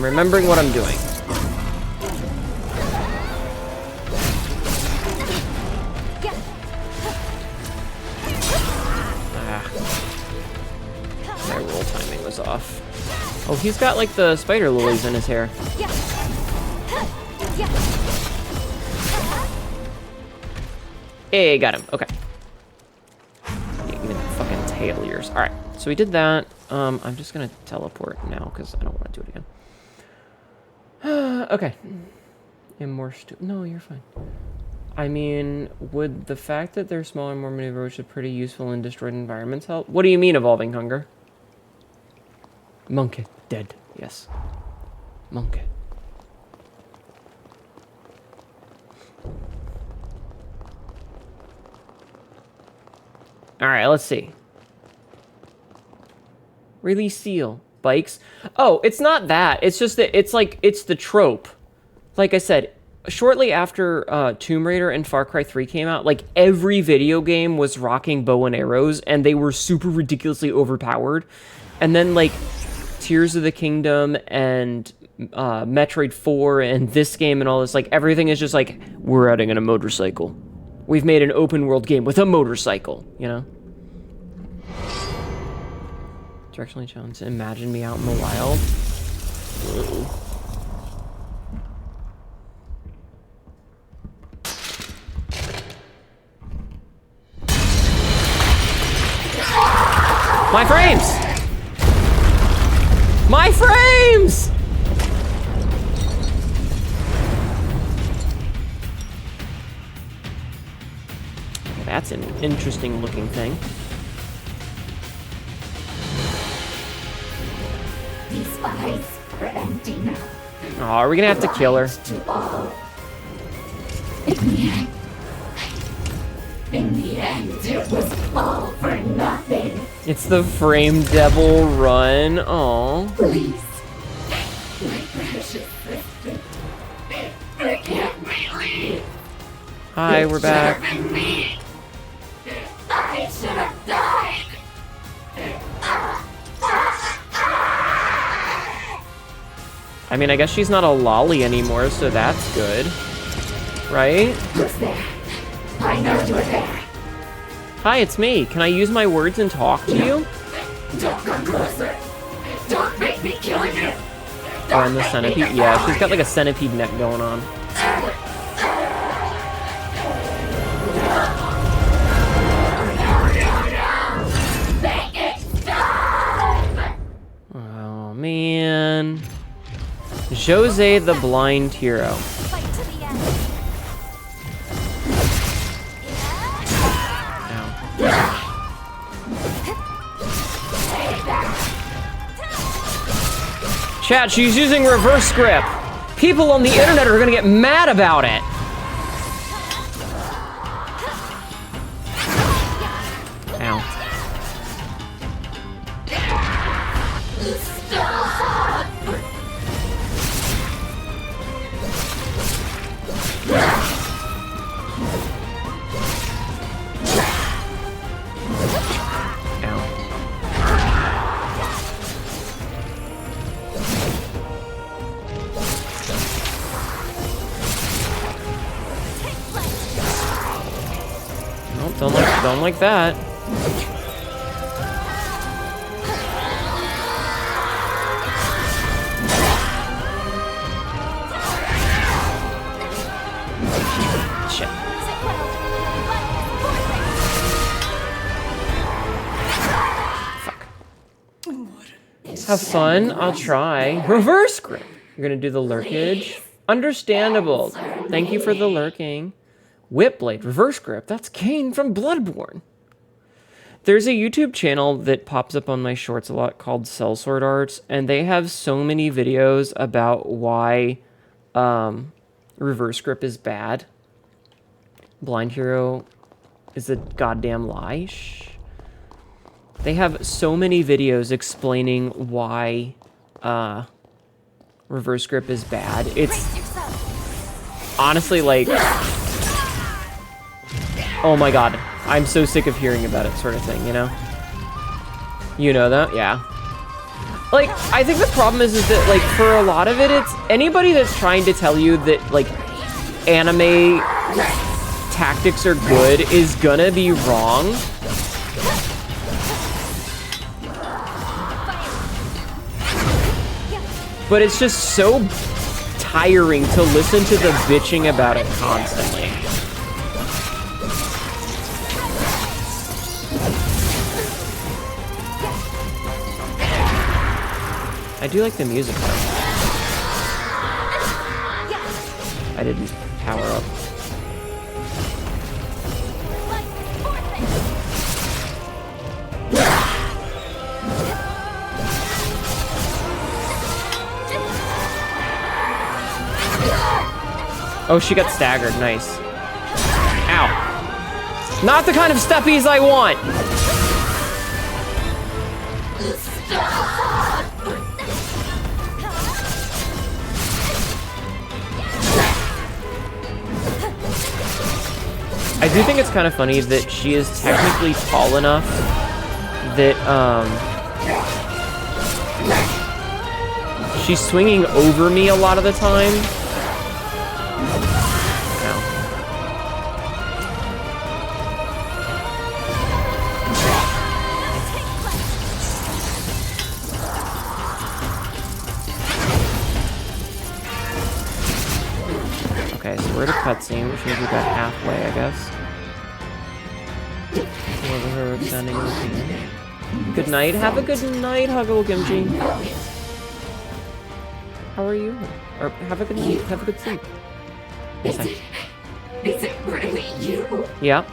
remembering what I'm doing. My roll timing was off. Oh, he's got like the spider lilies in his hair. Hey, got him. Okay. Yeah, even fucking tail ears. Alright, so we did that. I'm just gonna teleport now because I don't want to do it again. Okay. And more no, you're fine. I mean, would the fact that they're smaller and more maneuverable, which is pretty useful in destroyed environments, help? What do you mean, evolving hunger? Monkey. Dead. Yes. Monkey. Alright, let's see. Release seal. Bikes. Oh, it's not that. It's just that it's like, it's the trope. Like I said, shortly after Tomb Raider and Far Cry 3 came out, like every video game was rocking bow and arrows, and they were super ridiculously overpowered. And then like Tears of the Kingdom and Metroid 4 and this game and all this, like everything is just like, we're adding in a motorcycle. We've made an open world game with a motorcycle, you know? Directionally challenged. Imagine me out in the wild. Whoa. My frames! My frames! That's an interesting looking thing. These eyes are empty now. Oh, are we gonna have to kill her? In the end, it was all for nothing. It's the frame devil run. Oh. Please, my precious sister, forgive me, Lee. Hi, we're back. Me. I should have died. I mean, I guess she's not a lolly anymore, so that's good. Right? Who's there? I know you're there. Hi, it's me. Can I use my words and talk to you? Don't come closer. Don't make me kill you. Oh, and the centipede? Yeah, she's got like a centipede neck going on. Oh, man. Jose the Blind Hero. Fight to the end. Chat, she's using reverse grip. People on the internet are gonna get mad about it. Ow. Don't like that. Shit. Fuck. Have fun. I'll try. Reverse grip. You're gonna do the lurkage. Understandable. Thank you for the lurking. Whip blade, reverse grip. That's Kane from Bloodborne. There's a YouTube channel that pops up on my shorts a lot called Sellsword Arts, and they have so many videos about why reverse grip is bad. Blind Hero is a goddamn lie. Shh. They have so many videos explaining why reverse grip is bad. It's honestly like, oh my god, I'm so sick of hearing about it, sort of thing, you know? You know that? Yeah. Like, I think the problem is that, like, for a lot of it, it's anybody that's trying to tell you that, like, anime tactics are good is gonna be wrong. But it's just so tiring to listen to the bitching about it constantly. I do like the music though. I didn't power up. Oh, she got staggered. Nice. Ow. Not the kind of steppies I want. I do think it's kind of funny that she is technically tall enough that, she's swinging over me a lot of the time. Ow. Okay, so we're at a cutscene, which means we got halfway, I guess. Over her extending routine. Good night. Have a good night, Huggle Gimji. How are you? Or have a good night. Have a good sleep. Is it really you? Yeah.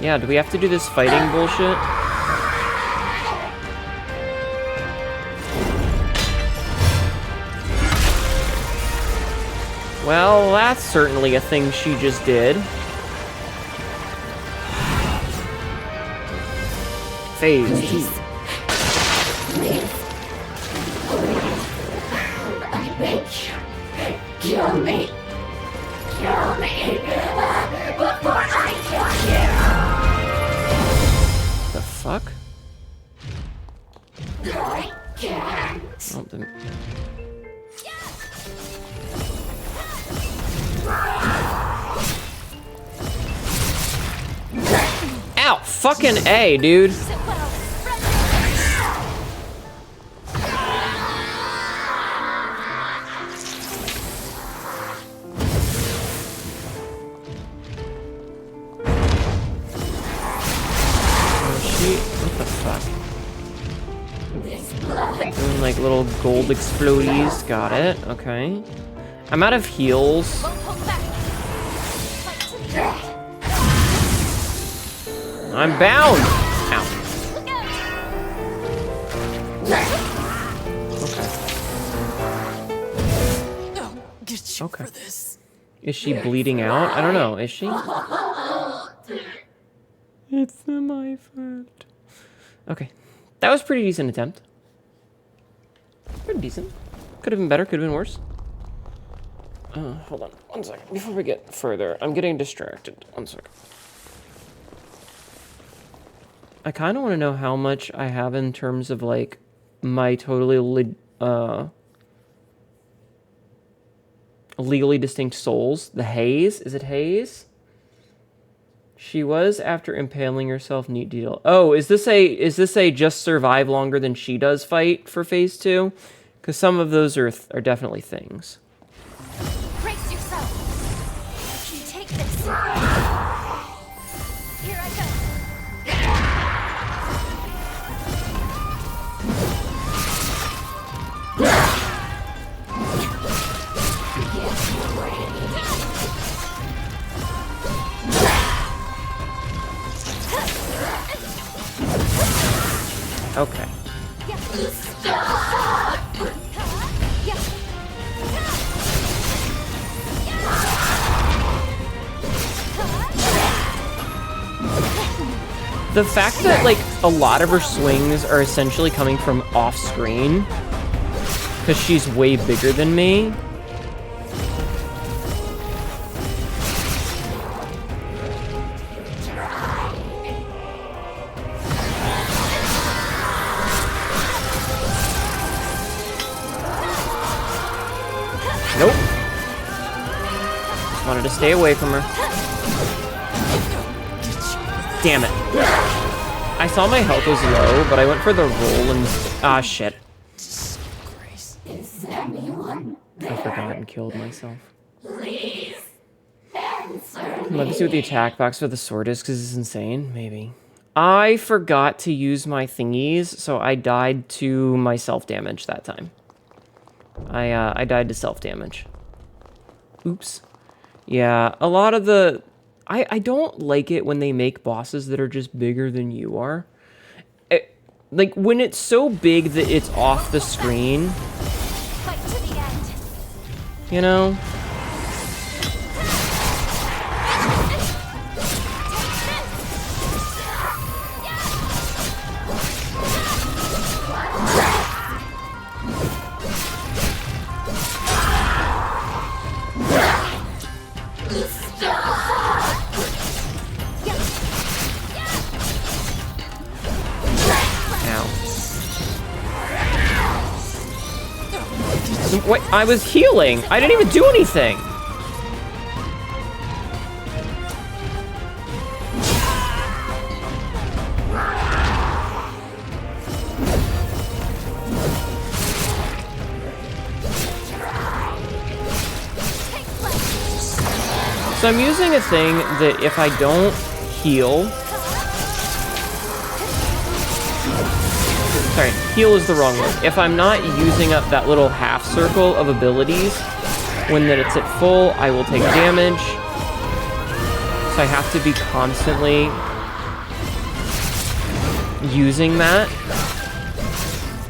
Yeah, do we have to do this fighting bullshit? Well, that's certainly a thing she just did. Phase 2. Please. I beg you. Kill me. Kill me. Before I kill you. The fuck? I can't. Oh, the... Ow! Fucking A, dude! What the fuck? Doing like little gold explodies. Got it. Okay. I'm out of heals. I'm bound! Ow. Okay. Okay. Is she bleeding out? I don't know. Is she? It's my fault. Okay. That was a pretty decent attempt. Pretty decent. Could have been better, could have been worse. Hold on. 1 second. Before we get further, I'm getting distracted. 1 second. I kind of want to know how much I have in terms of, like, my totally legally distinct souls. The haze? Is it haze? She was after impaling herself. Neat detail. Oh, is this a just survive longer than she does fight for phase 2? Because some of those are definitely things. Brace yourself. You can take this. Here I go. Okay. The fact that, like, a lot of her swings are essentially coming from off-screen, because she's way bigger than me. Wanted to stay away from her. Damn it. I saw my health was low, but I went for the roll and... Ah, shit. Is anyone I forgot and killed myself. Please answer Let me see what the attack box for the sword is, because it's insane. Maybe. I forgot to use my thingies, so I died to my self-damage that time. I died to self-damage. Oops. Yeah, a lot of the... I don't like it when they make bosses that are just bigger than you are. Like, when it's so big that it's off the screen. Fight to the end. You know? Wait, I was healing. I didn't even do anything. So I'm using a thing that if I don't heal... Sorry, heal is the wrong word. If I'm not using up that little half circle of abilities, when that it's at full, I will take damage. So I have to be constantly using that,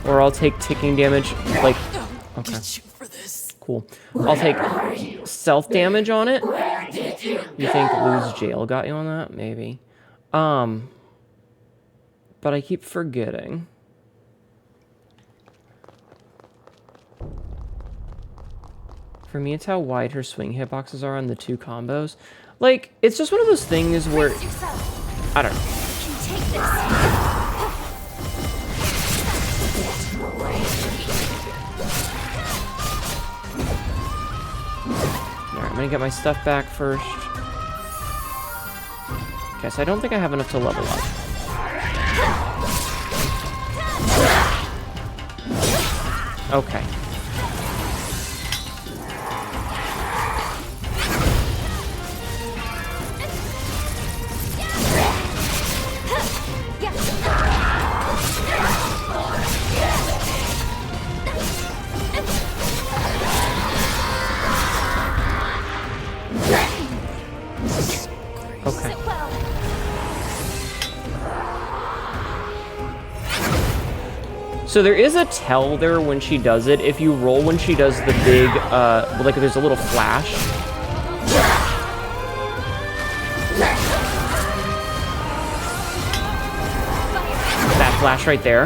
or I'll take ticking damage, like, okay. Cool. I'll take self damage on it. You think lose jail got you on that? Maybe. But I keep forgetting. For me, it's how wide her swing hitboxes are on the two combos. Like, it's just one of those things where... I don't know. Alright, I'm gonna get my stuff back first. Okay, so I don't think I have enough to level up. Okay. Okay. So there is a tell there when she does it. If you roll when she does the big, like there's a little flash. That flash right there.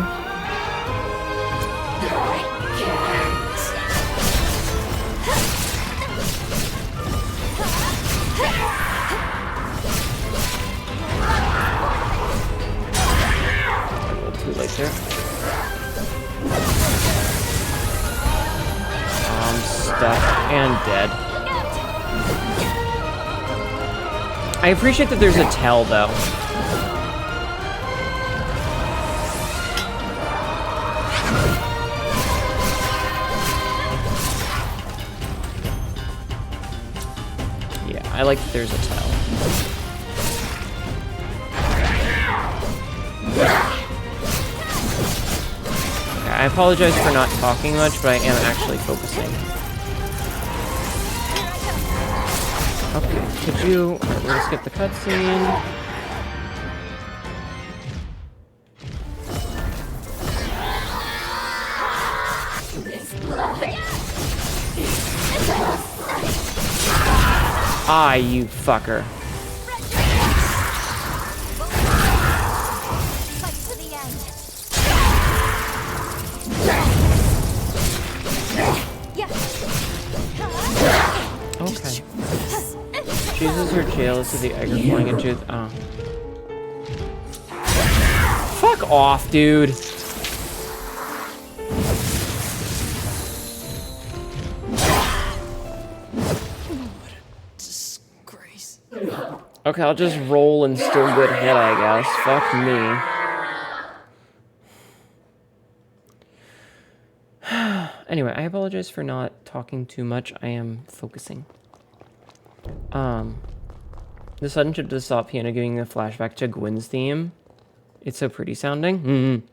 Right there. I'm stuck and dead. I appreciate that there's a tell, though. Yeah, I like that there's a tell. I apologize for not talking much, but I am actually focusing. Okay, could you... Alright, we'll skip the cutscene. Ah, you fucker. Okay. Chooses her jail to the egg flying into... Oh. Fuck off, dude. Okay, I'll just roll and still good hit, I guess. Fuck me. Anyway, I apologize for not talking too much. I am focusing. The sudden shift to the soft piano giving a flashback to Gwen's theme. It's so pretty sounding.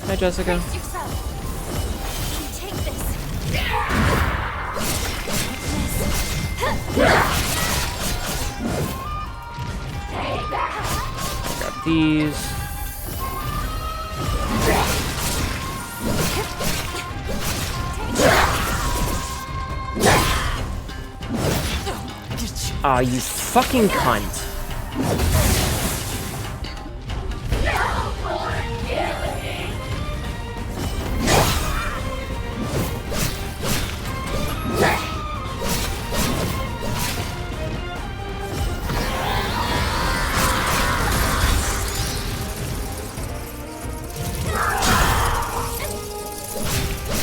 Hi, Jessica. Grab these. Ah, you fucking cunt.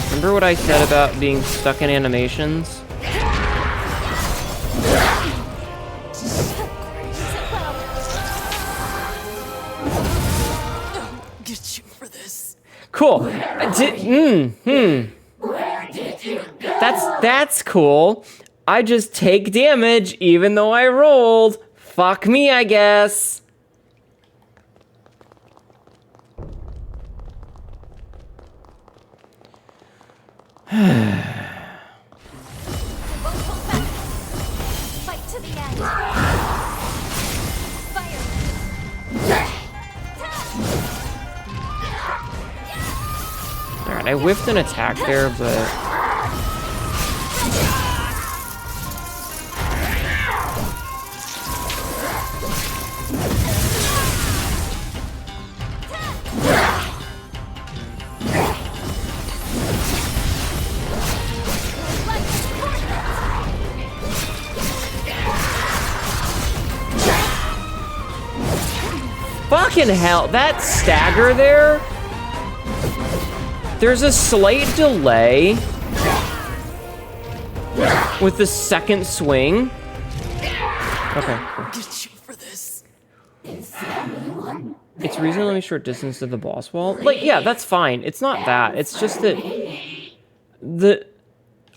Remember what I said about being stuck in animations? Get you for this. Cool. That's cool. I just take damage even though I rolled. Fuck me, I guess. Fight to the end. Fire. Alright, I whiffed an attack there, but... Fucking hell, that stagger there? There's a slight delay with the second swing. Okay. Get you for this. It's reasonably short distance to the boss wall. Like, yeah, that's fine. It's not that. It's just that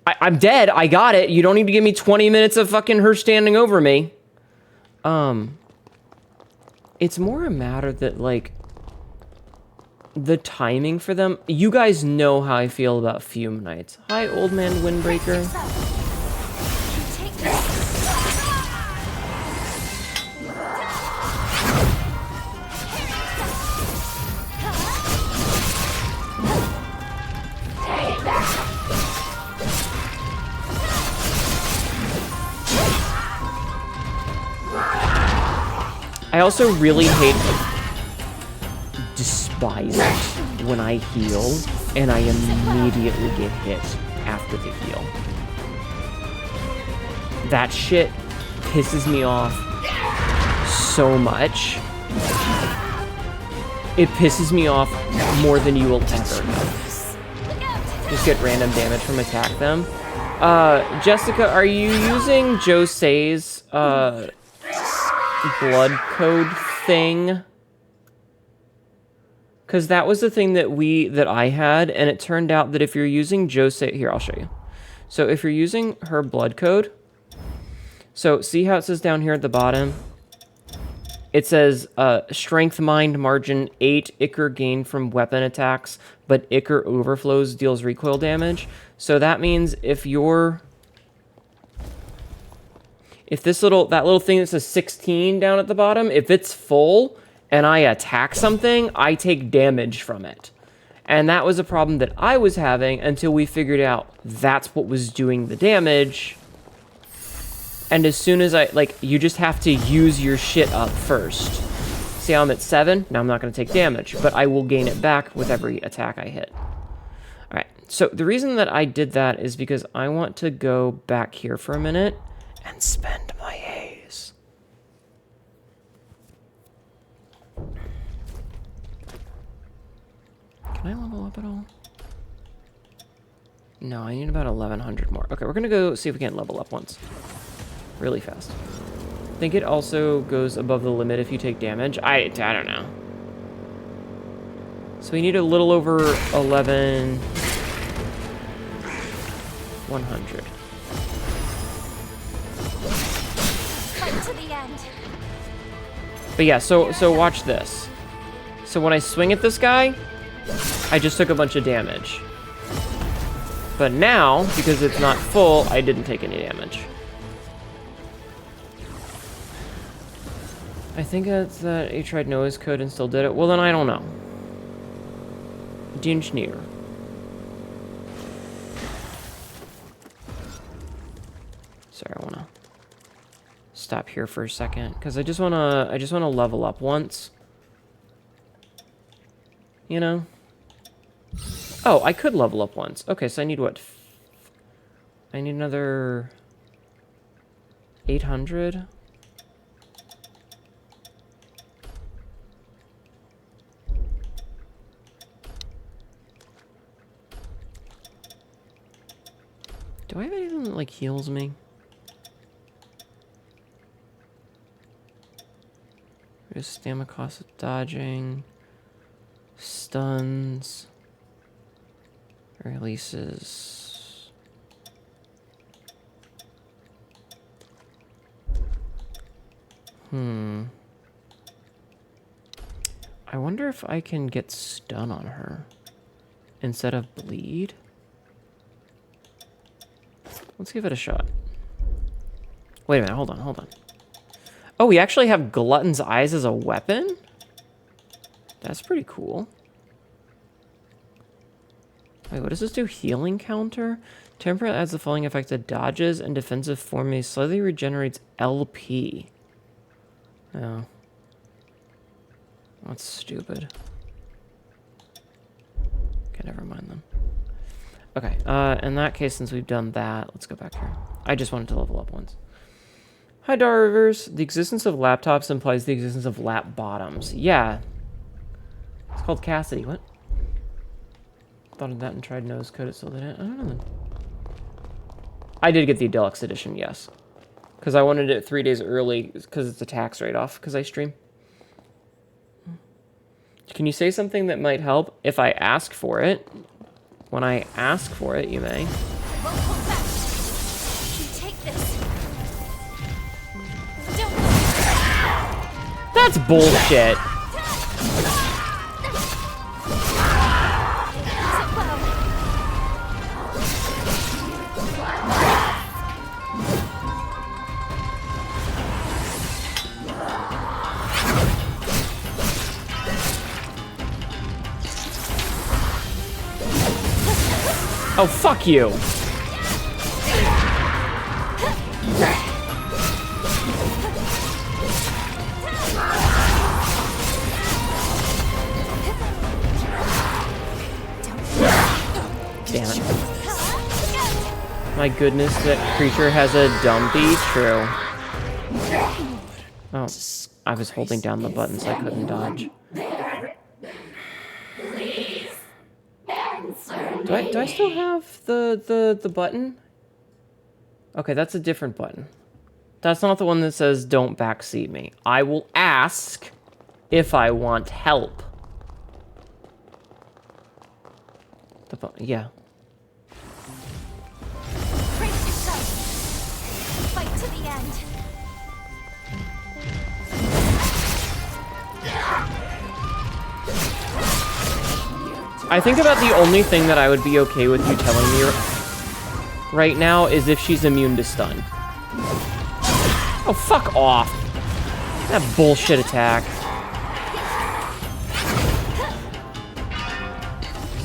I'm dead. I got it. You don't need to give me 20 minutes of fucking her standing over me. It's more a matter that, like, the timing for them... You guys know how I feel about Fume Knights. Hi, Old Man Windbreaker. I also really despise it when I heal and I immediately get hit after the heal. That shit pisses me off so much. It pisses me off more than you will ever know. Just get random damage from attack them. Jessica, are you using Jose's blood code thing? Because that was the thing that I had, and it turned out that if you're using Jose... Here, I'll show you. So if you're using her blood code... So see how it says down here at the bottom? It says, Strength Mind Margin 8 Ichor gained from weapon attacks, but Ichor overflows deals recoil damage. So that means if you're... If that little thing that says 16 down at the bottom, if it's full and I attack something, I take damage from it. And that was a problem that I was having until we figured out that's what was doing the damage. And as soon as you just have to use your shit up first. See how I'm at 7? Now I'm not going to take damage, but I will gain it back with every attack I hit. Alright, so the reason that I did that is because I want to go back here for a minute and spend my haze. Can I level up at all? No, I need about 1100 more. Okay, we're gonna go see if we can't level up once. Really fast. I think it also goes above the limit if you take damage. I don't know. So we need a little over 11,100. Fight to the end. But yeah, so watch this. So when I swing at this guy, I just took a bunch of damage. But now, because it's not full, I didn't take any damage. I think that's that he tried Noah's code and still did it. Well, then I don't know. The engineer. Sorry, I wanna stop here for a second because I just wanna level up once. You know? Oh, I could level up once. Okay, so I need what? I need another 800. Do I have anything that, like, heals me? There's stamina cost of dodging. Stuns. Releases. I wonder if I can get stun on her instead of bleed. Let's give it a shot. Wait a minute, hold on. Oh, we actually have Glutton's Eyes as a weapon? That's pretty cool. Wait, what does this do? Healing counter? Temper adds the following effect to dodges and defensive form. Slightly regenerates LP. Oh. That's stupid. Okay, never mind then. Okay, in that case, since we've done that, let's go back here. I just wanted to level up once. Hi, Dar Rivers. The existence of laptops implies the existence of lap bottoms. Yeah. It's called Cassidy. What? Thought of that and tried nose code it, so that I don't know then. I did get the deluxe edition, yes. Because I wanted it 3 days early, because it's a tax write-off, because I stream. Can you say something that might help if I ask for it? When I ask for it, you may. That's bullshit. Oh, fuck you. Damn it. My goodness, that creature has a dumpy. True. Oh, I was holding down the button so I couldn't dodge. Do I still have the button? Okay, that's a different button. That's not the one that says don't backseat me. I will ask if I want help. The button, yeah. Brace yourself. Fight to the end. I think about the only thing that I would be okay with you telling me right now is if she's immune to stun. Oh, fuck off. That bullshit attack.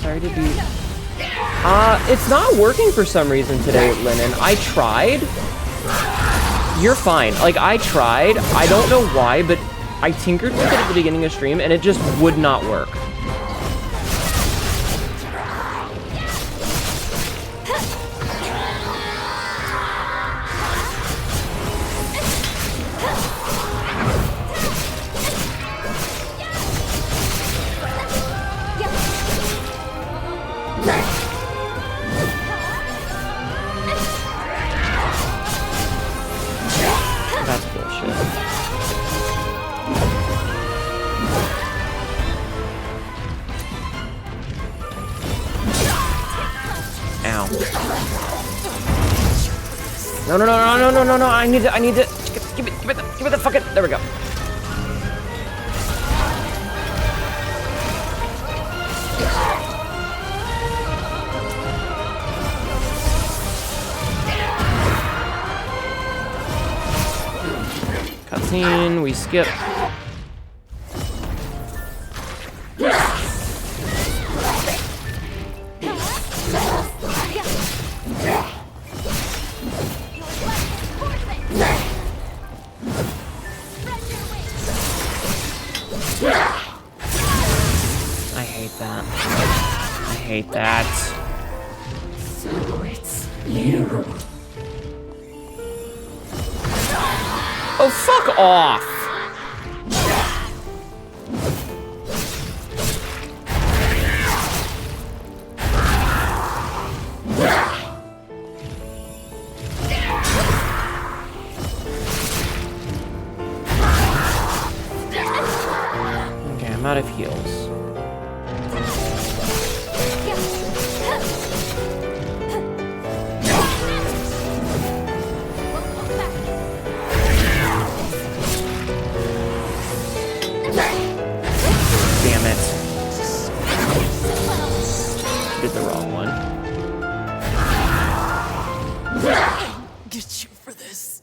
Sorry to be... it's not working for some reason today, Lennon. I tried. You're fine. Like, I tried. I don't know why, but I tinkered with it at the beginning of stream, and it just would not work. That's bullshit. Ow. No, no, no, no, no, no, no, no. I need to, give it the fucking, there we go. Cutscene, we skip. I hate that. I hate that. So it's you. Oh, fuck off! Okay, I'm out of heals. Damn it. Did the wrong one. Get you for this.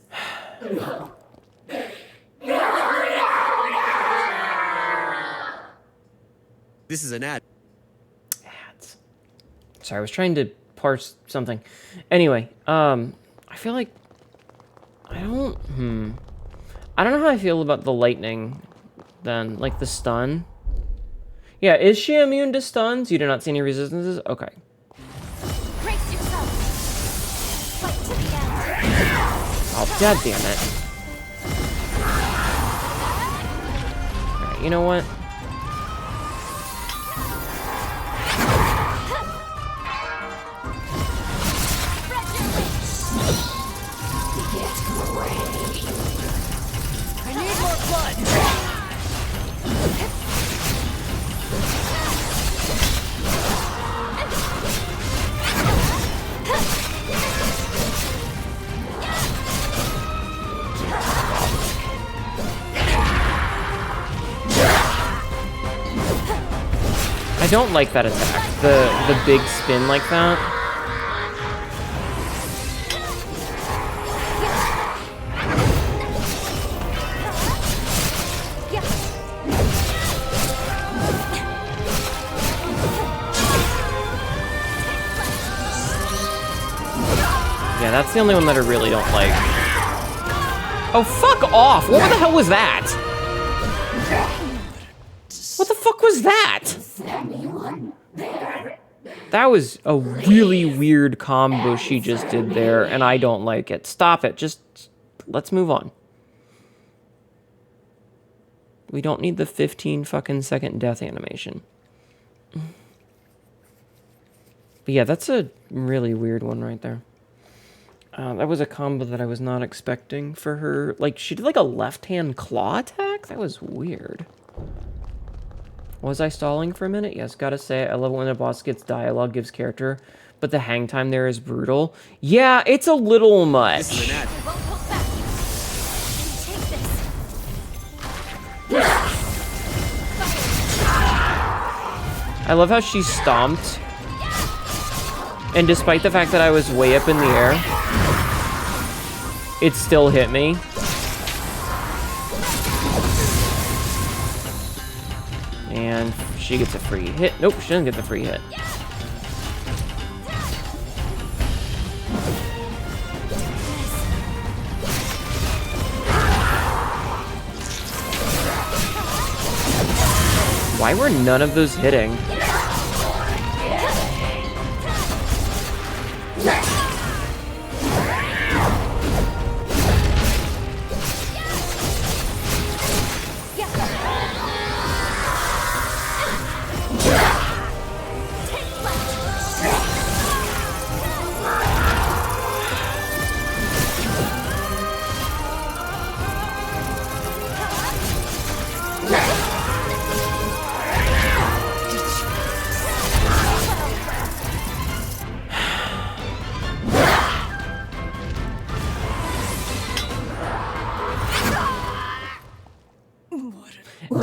This is an ad. Ads. Sorry, I was trying to parse something. Anyway, I feel like I don't know how I feel about the lightning then, like the stun. Yeah, is she immune to stuns? You do not see any resistances? Okay. Brace yourself. Fight to the end. Oh, god damn it. Alright, you know what? I need more blood. I don't like that attack. The big spin like that. Yeah, that's the only one that I really don't like. Oh, fuck off! What the hell was that? What the fuck was that? That was a really weird combo she just did there, and I don't like it. Stop it. Just, let's move on. We don't need the 15 fucking second death animation. But yeah, that's a really weird one right there. That was a combo that I was not expecting for her. Like, she did like a left-hand claw attack? That was weird. Was I stalling for a minute? Yes, gotta say, I love when a boss gets dialogue, gives character, but the hang time there is brutal. Yeah, it's a little much. This is an ad. I won't hold back. Take this. I love how she stomped. And despite the fact that I was way up in the air, it still hit me. And she gets a free hit. Nope, she doesn't get the free hit. Why were none of those hitting?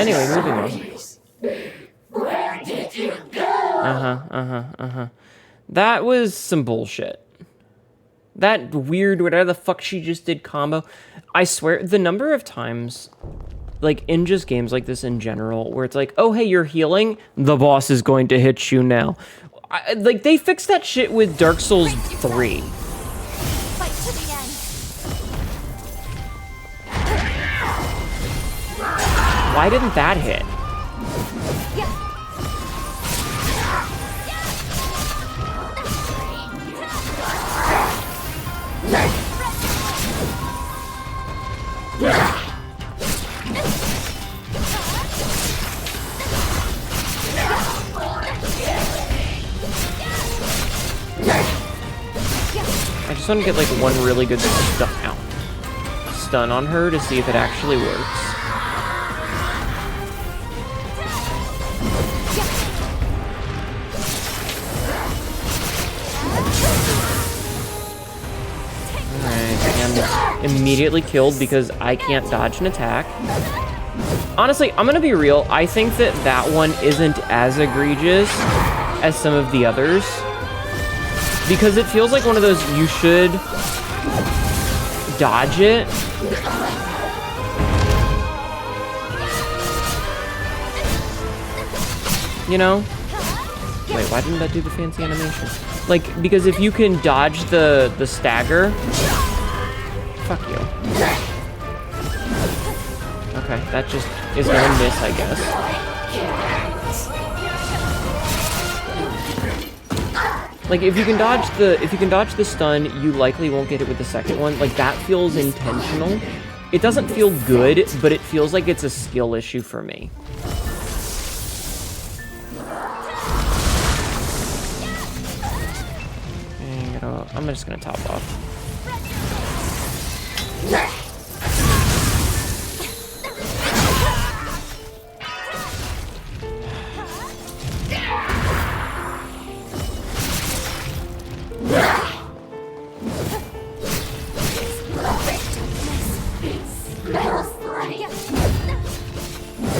Anyway, moving on. Where did you go? That was some bullshit. That weird, whatever the fuck she just did combo. I swear, the number of times, like, in just games like this in general, where it's like, oh, hey, you're healing, the boss is going to hit you now. Like, they fixed that shit with Dark Souls 3. Fight to the end. Why didn't that hit? I just want to get like one really good stun on her to see if it actually works. And immediately killed because I can't dodge an attack. Honestly, I'm gonna be real. I think that that one isn't as egregious as some of the others because it feels like one of those you should dodge it. You know? Wait, why didn't that do the fancy animation? Like, because if you can dodge the stagger... Fuck you. Okay, that just is gonna miss, I guess. Like, if you can dodge the stun, you likely won't get it with the second one. Like, that feels intentional. It doesn't feel good, but it feels like it's a skill issue for me. I'm just gonna top off.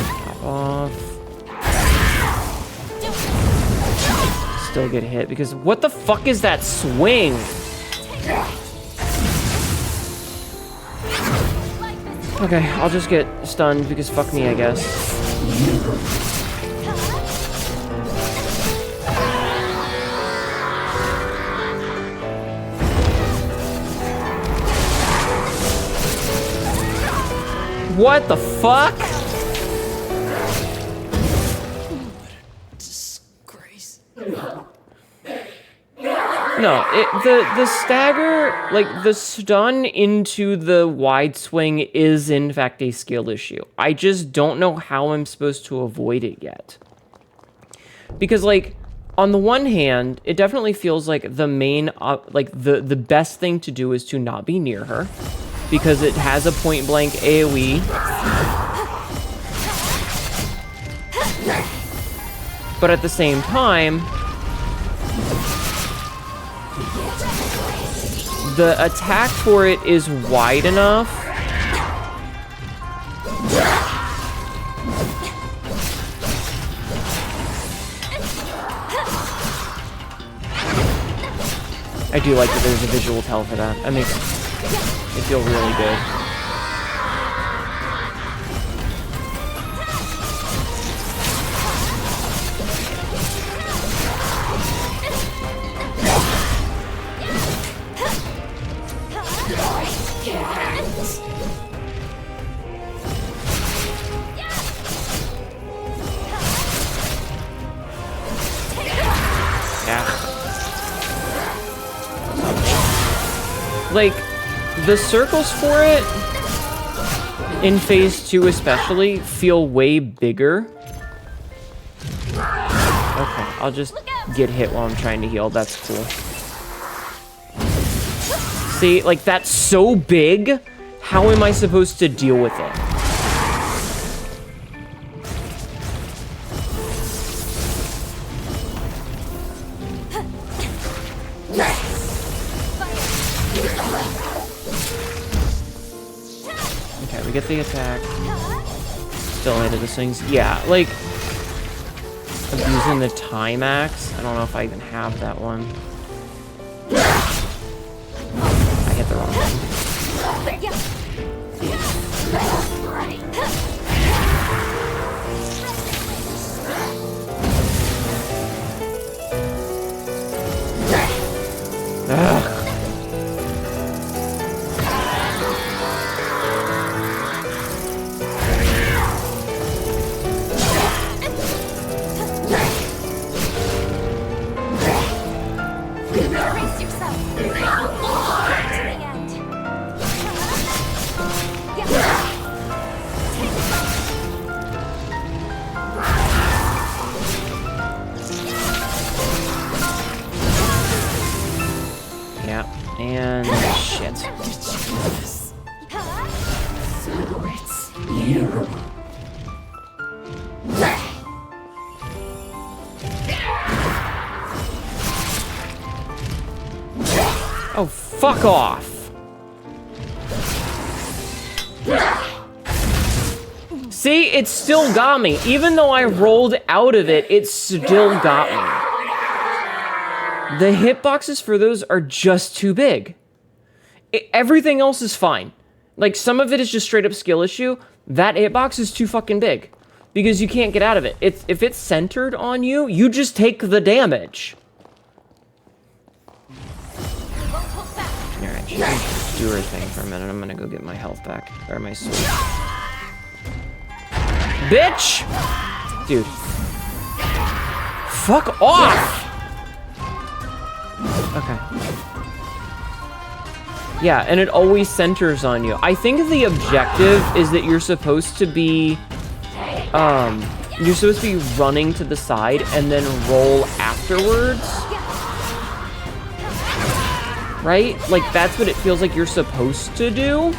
Top off. Still get hit because what the fuck is that swing? Okay, I'll just get stunned because fuck me, I guess. What the fuck? Disgrace. No, the stagger, like, the stun into the wide swing is, in fact, a skill issue. I just don't know how I'm supposed to avoid it yet. Because, like, on the one hand, it definitely feels like the main, like, the best thing to do is to not be near her. Because it has a point-blank AoE. But at the same time... the attack for it is wide enough. I do like that there's a visual tell for that. That makes it feel really good. Like, the circles for it, in Phase 2 especially, feel way bigger. Okay, I'll just get hit while I'm trying to heal. That's cool. See, like, that's so big. How am I supposed to deal with it? Okay, we get the attack. still hated those things. Yeah, like, I'm using the time axe. I don't know if I even have that one. I hit the wrong thing. Ugh. Brace yourself. To the end. Yeah, and shit. So it's you. Oh, fuck off. See, it still got me. Even though I rolled out of it, it still got me. The hitboxes for those are just too big. Everything else is fine. Like, some of it is just straight up skill issue. That hitbox is too fucking big. Because you can't get out of it. If it's centered on you, you just take the damage. Alright, she can do her thing for a minute. I'm gonna go get my health back. Or my sword. Bitch! Dude. Fuck off! Okay. Yeah, and it always centers on you. I think the objective is that you're supposed to be... you're supposed to be running to the side and then roll afterwards. Right? Like, that's what it feels like you're supposed to do.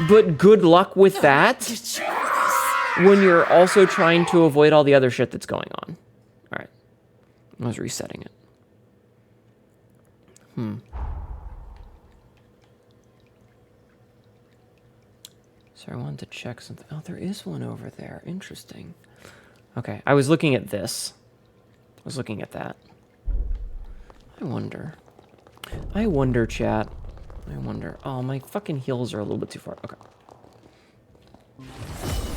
But good luck with that when you're also trying to avoid all the other shit that's going on. Alright. I was resetting it. So I wanted to check something. Oh, there is one over there. Interesting. Okay, I was looking at this. I was looking at that. I wonder, chat. I wonder. Oh, my fucking heels are a little bit too far. Okay.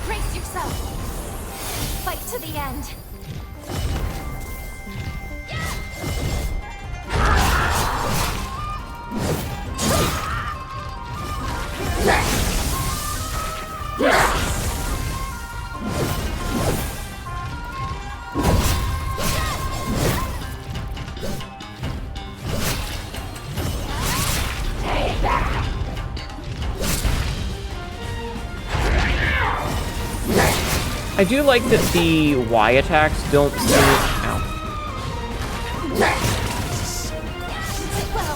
Brace yourself. Fight to the end. I do like that the Y attacks don't seem... Ow.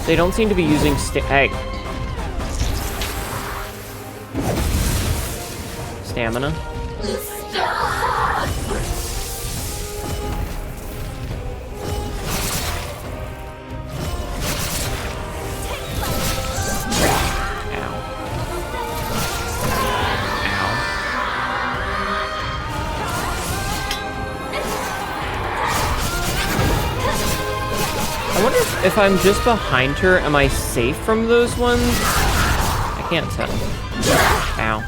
They don't seem to be using... Hey. Stamina. I wonder if I'm just behind her, am I safe from those ones? I can't tell. Ow.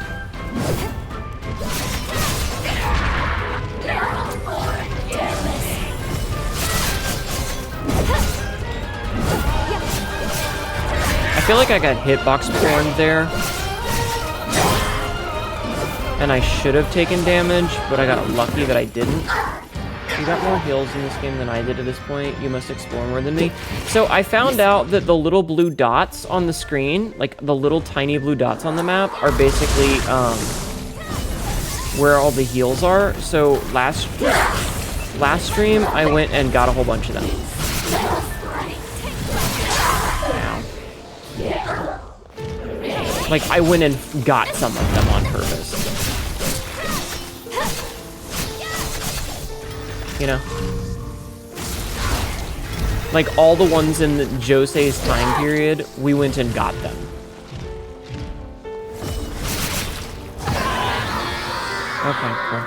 I feel like I got hitbox porn there. And I should have taken damage, but I got lucky that I didn't. You got more heals in this game than I did at this point. You must explore more than me. So I found out that the little blue dots on the screen, like the little tiny blue dots on the map, are basically where all the heals are. So last stream, I went and got a whole bunch of them. Ow. Like, I went and got some of them on purpose. You know? Like, all the ones in Jose's time period, we went and got them. Okay, cool.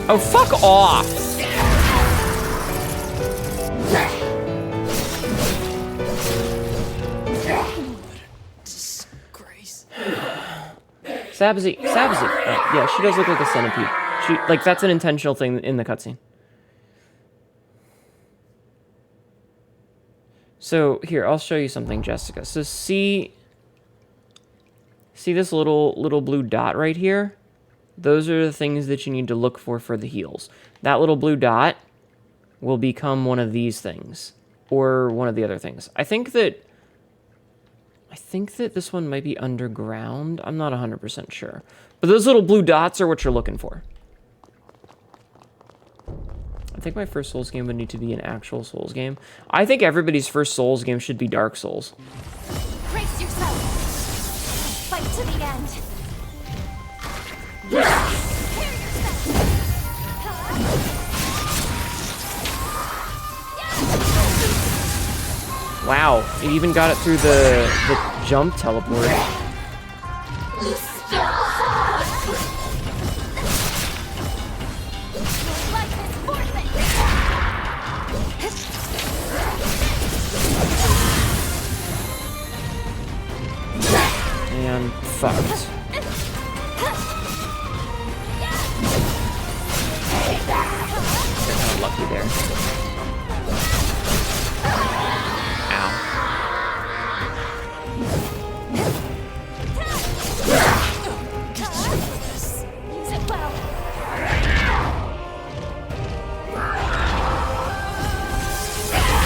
Oh, fuck off! Sabzi. Yeah, she does look like a centipede. Like, that's an intentional thing in the cutscene. So, here, I'll show you something, Jessica. So, see this little blue dot right here? Those are the things that you need to look for the heals. That little blue dot will become one of these things. Or one of the other things. I think that this one might be underground. I'm not 100% sure. But those little blue dots are what you're looking for. I think my first Souls game would need to be an actual Souls game. I think everybody's first Souls game should be Dark Souls. Brace yourself. Fight to the end. Wow, it even got it through the jump teleport. And fucked. Got kind of lucky there.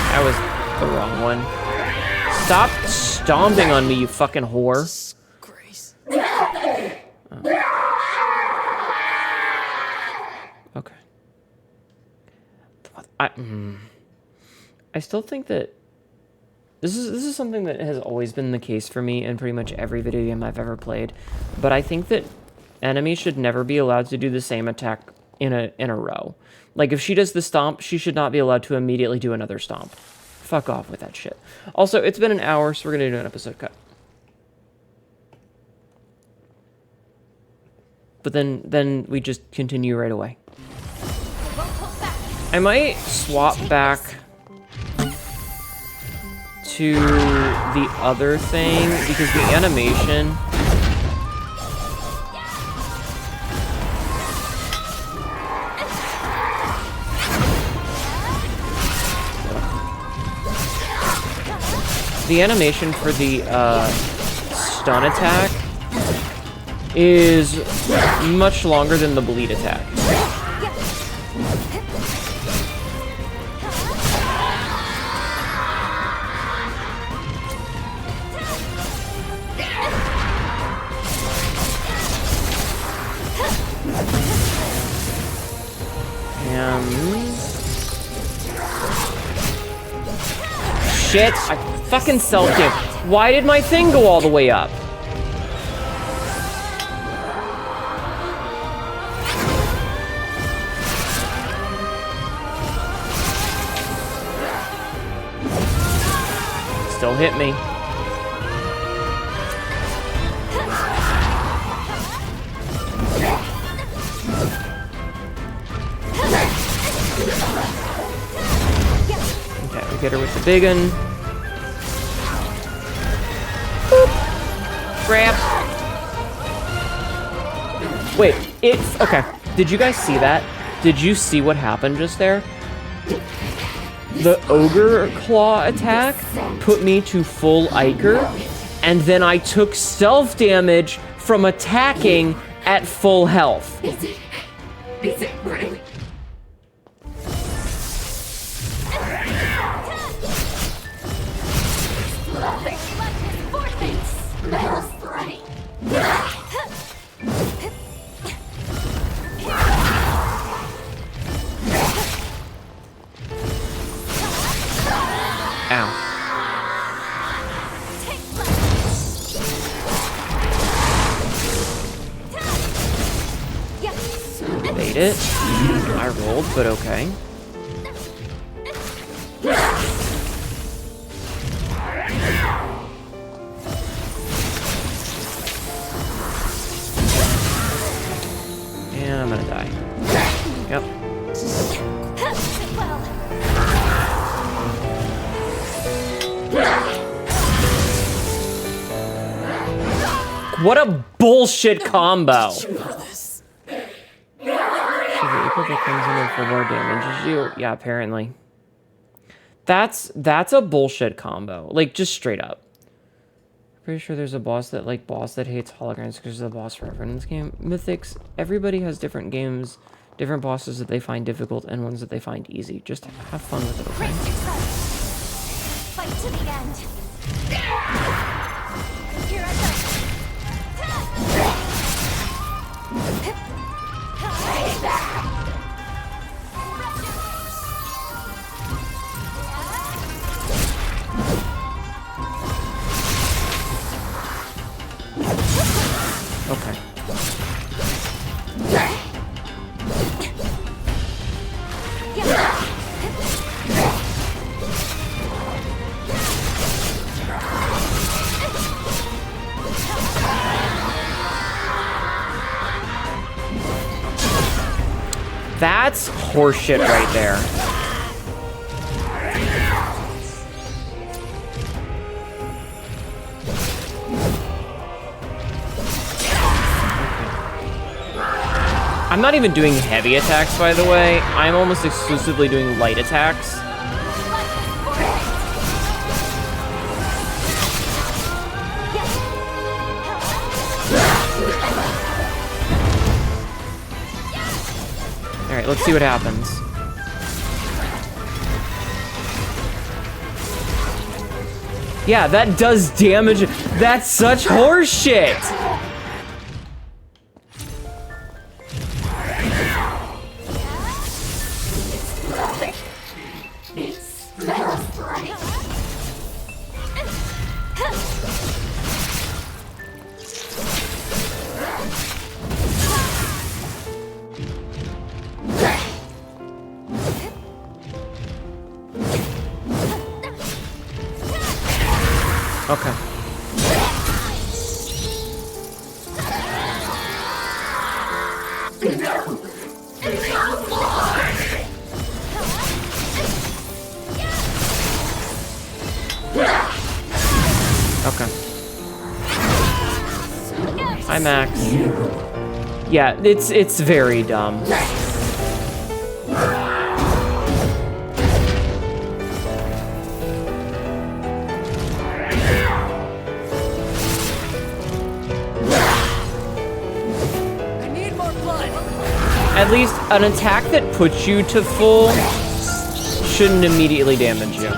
That was the wrong one. Stop stomping on me, you fucking whore. Oh. Okay. I still think that this is something that has always been the case for me in pretty much every video game I've ever played. But I think that enemies should never be allowed to do the same attack in a row. Like, if she does the stomp, she should not be allowed to immediately do another stomp. Fuck off with that shit. Also, it's been an hour, so we're gonna do an episode cut. But then we just continue right away. I might swap back to the other thing, because the animation... The animation for the stun attack is much longer than the bleed attack. Shit, I fucking self-game. Why did my thing go all the way up? Still hit me. Okay, we get her with the big one. Grab. Wait, it's okay. Did you guys see that? Did you see what happened just there? The ogre claw attack put me to full Iker, and then I took self damage from attacking at full health. Is it really? Smells funny. Ow. Baby. beat it. I rolled, but okay. And I'm gonna die. Yep. What a bullshit combo! Should be equal to Crimson for more damage. You, yeah, apparently. That's a bullshit combo. Like, just straight up. Pretty sure there's a boss that hates holograms because of the boss forever in this game. Mythics, everybody has different games, different bosses that they find difficult and ones that they find easy. Just have fun with it, okay? Fight to the end. Here I Okay. That's horseshit right there. I'm not even doing heavy attacks, by the way. I'm almost exclusively doing light attacks. Alright, let's see what happens. Yeah, that does damage. That's such horseshit! Okay. Okay. Hi, Max. Yeah, it's very dumb. At least an attack that puts you to full shouldn't immediately damage you.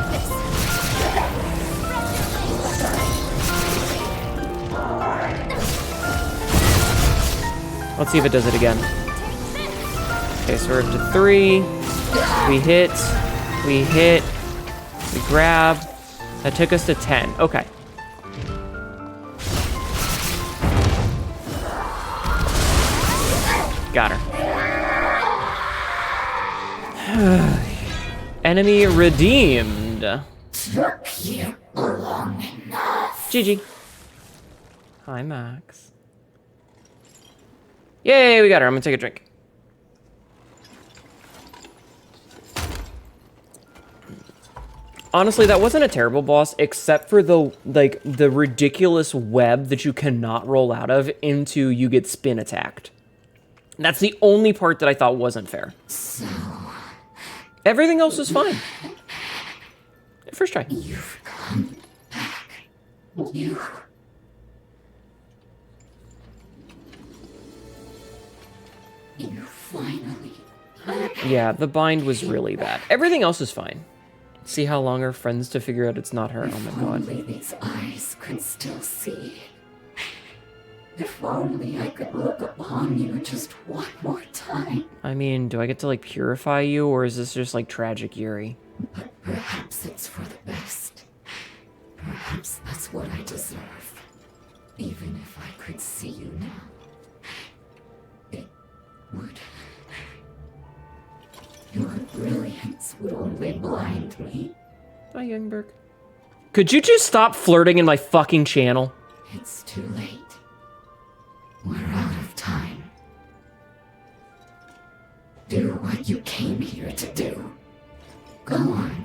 Let's see if it does it again. Okay, so we're up to 3. We hit. We hit. We grab. That took us to 10. Okay. Got her. Enemy redeemed. Took you long enough. GG. Hi, Max. Yay, we got her. I'm gonna take a drink. Honestly, that wasn't a terrible boss, except for the ridiculous web that you cannot roll out of into you get spin attacked. That's the only part that I thought wasn't fair. So, everything else was fine. First try. you've come back. You finally. Yeah, the bind was really bad. Everything else is fine. See how long our friends to figure out it's not her. Oh my god. Only these eyes could still see. If only I could look upon you just one more time. I mean, do I get to like purify you, or is this just like tragic Yuri? But perhaps it's for the best. Perhaps that's what I deserve. Even if I could see you now, it would would only blind me. Hi, Youngberg. Could you just stop flirting in my fucking channel? It's too late. We're out of time. Do what you came here to do. Go on.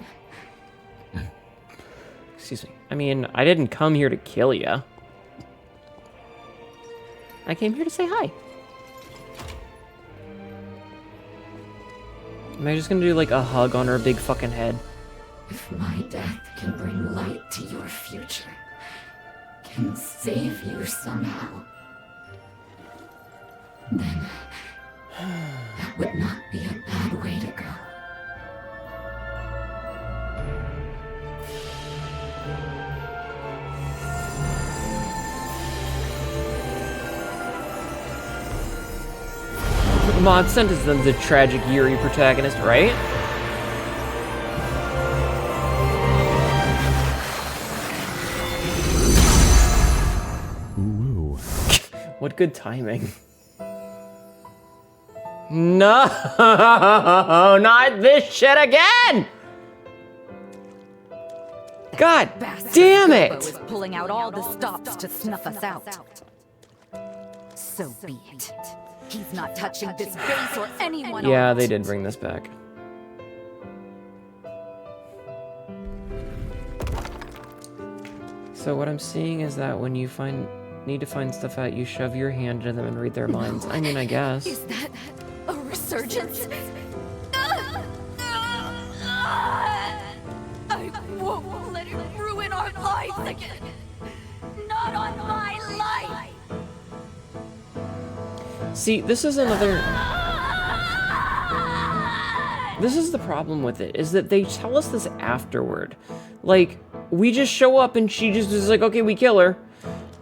Excuse me. I mean, I didn't come here to kill ya. I came here to say hi. Am I just gonna do like a hug on her big fucking head? If my death can bring light to your future, can save you somehow, then that would not be a bad way to go. Mod sentenced them the tragic Yuri protagonist, right? Ooh. What good timing. No, not this shit again! God damn Turbo it! is pulling out all the stops to snuff us out. So be it. He's not touching this base or anyone. Yeah, they did bring this back. So what I'm seeing is that when you need to find stuff out, you shove your hand into them and read their minds. I mean, I guess. Is that a resurgence? I won't let it ruin our lives again. Not on my life. See, this is another... This is the problem with it, is that they tell us this afterward. Like, we just show up and she just is like, okay, we kill her.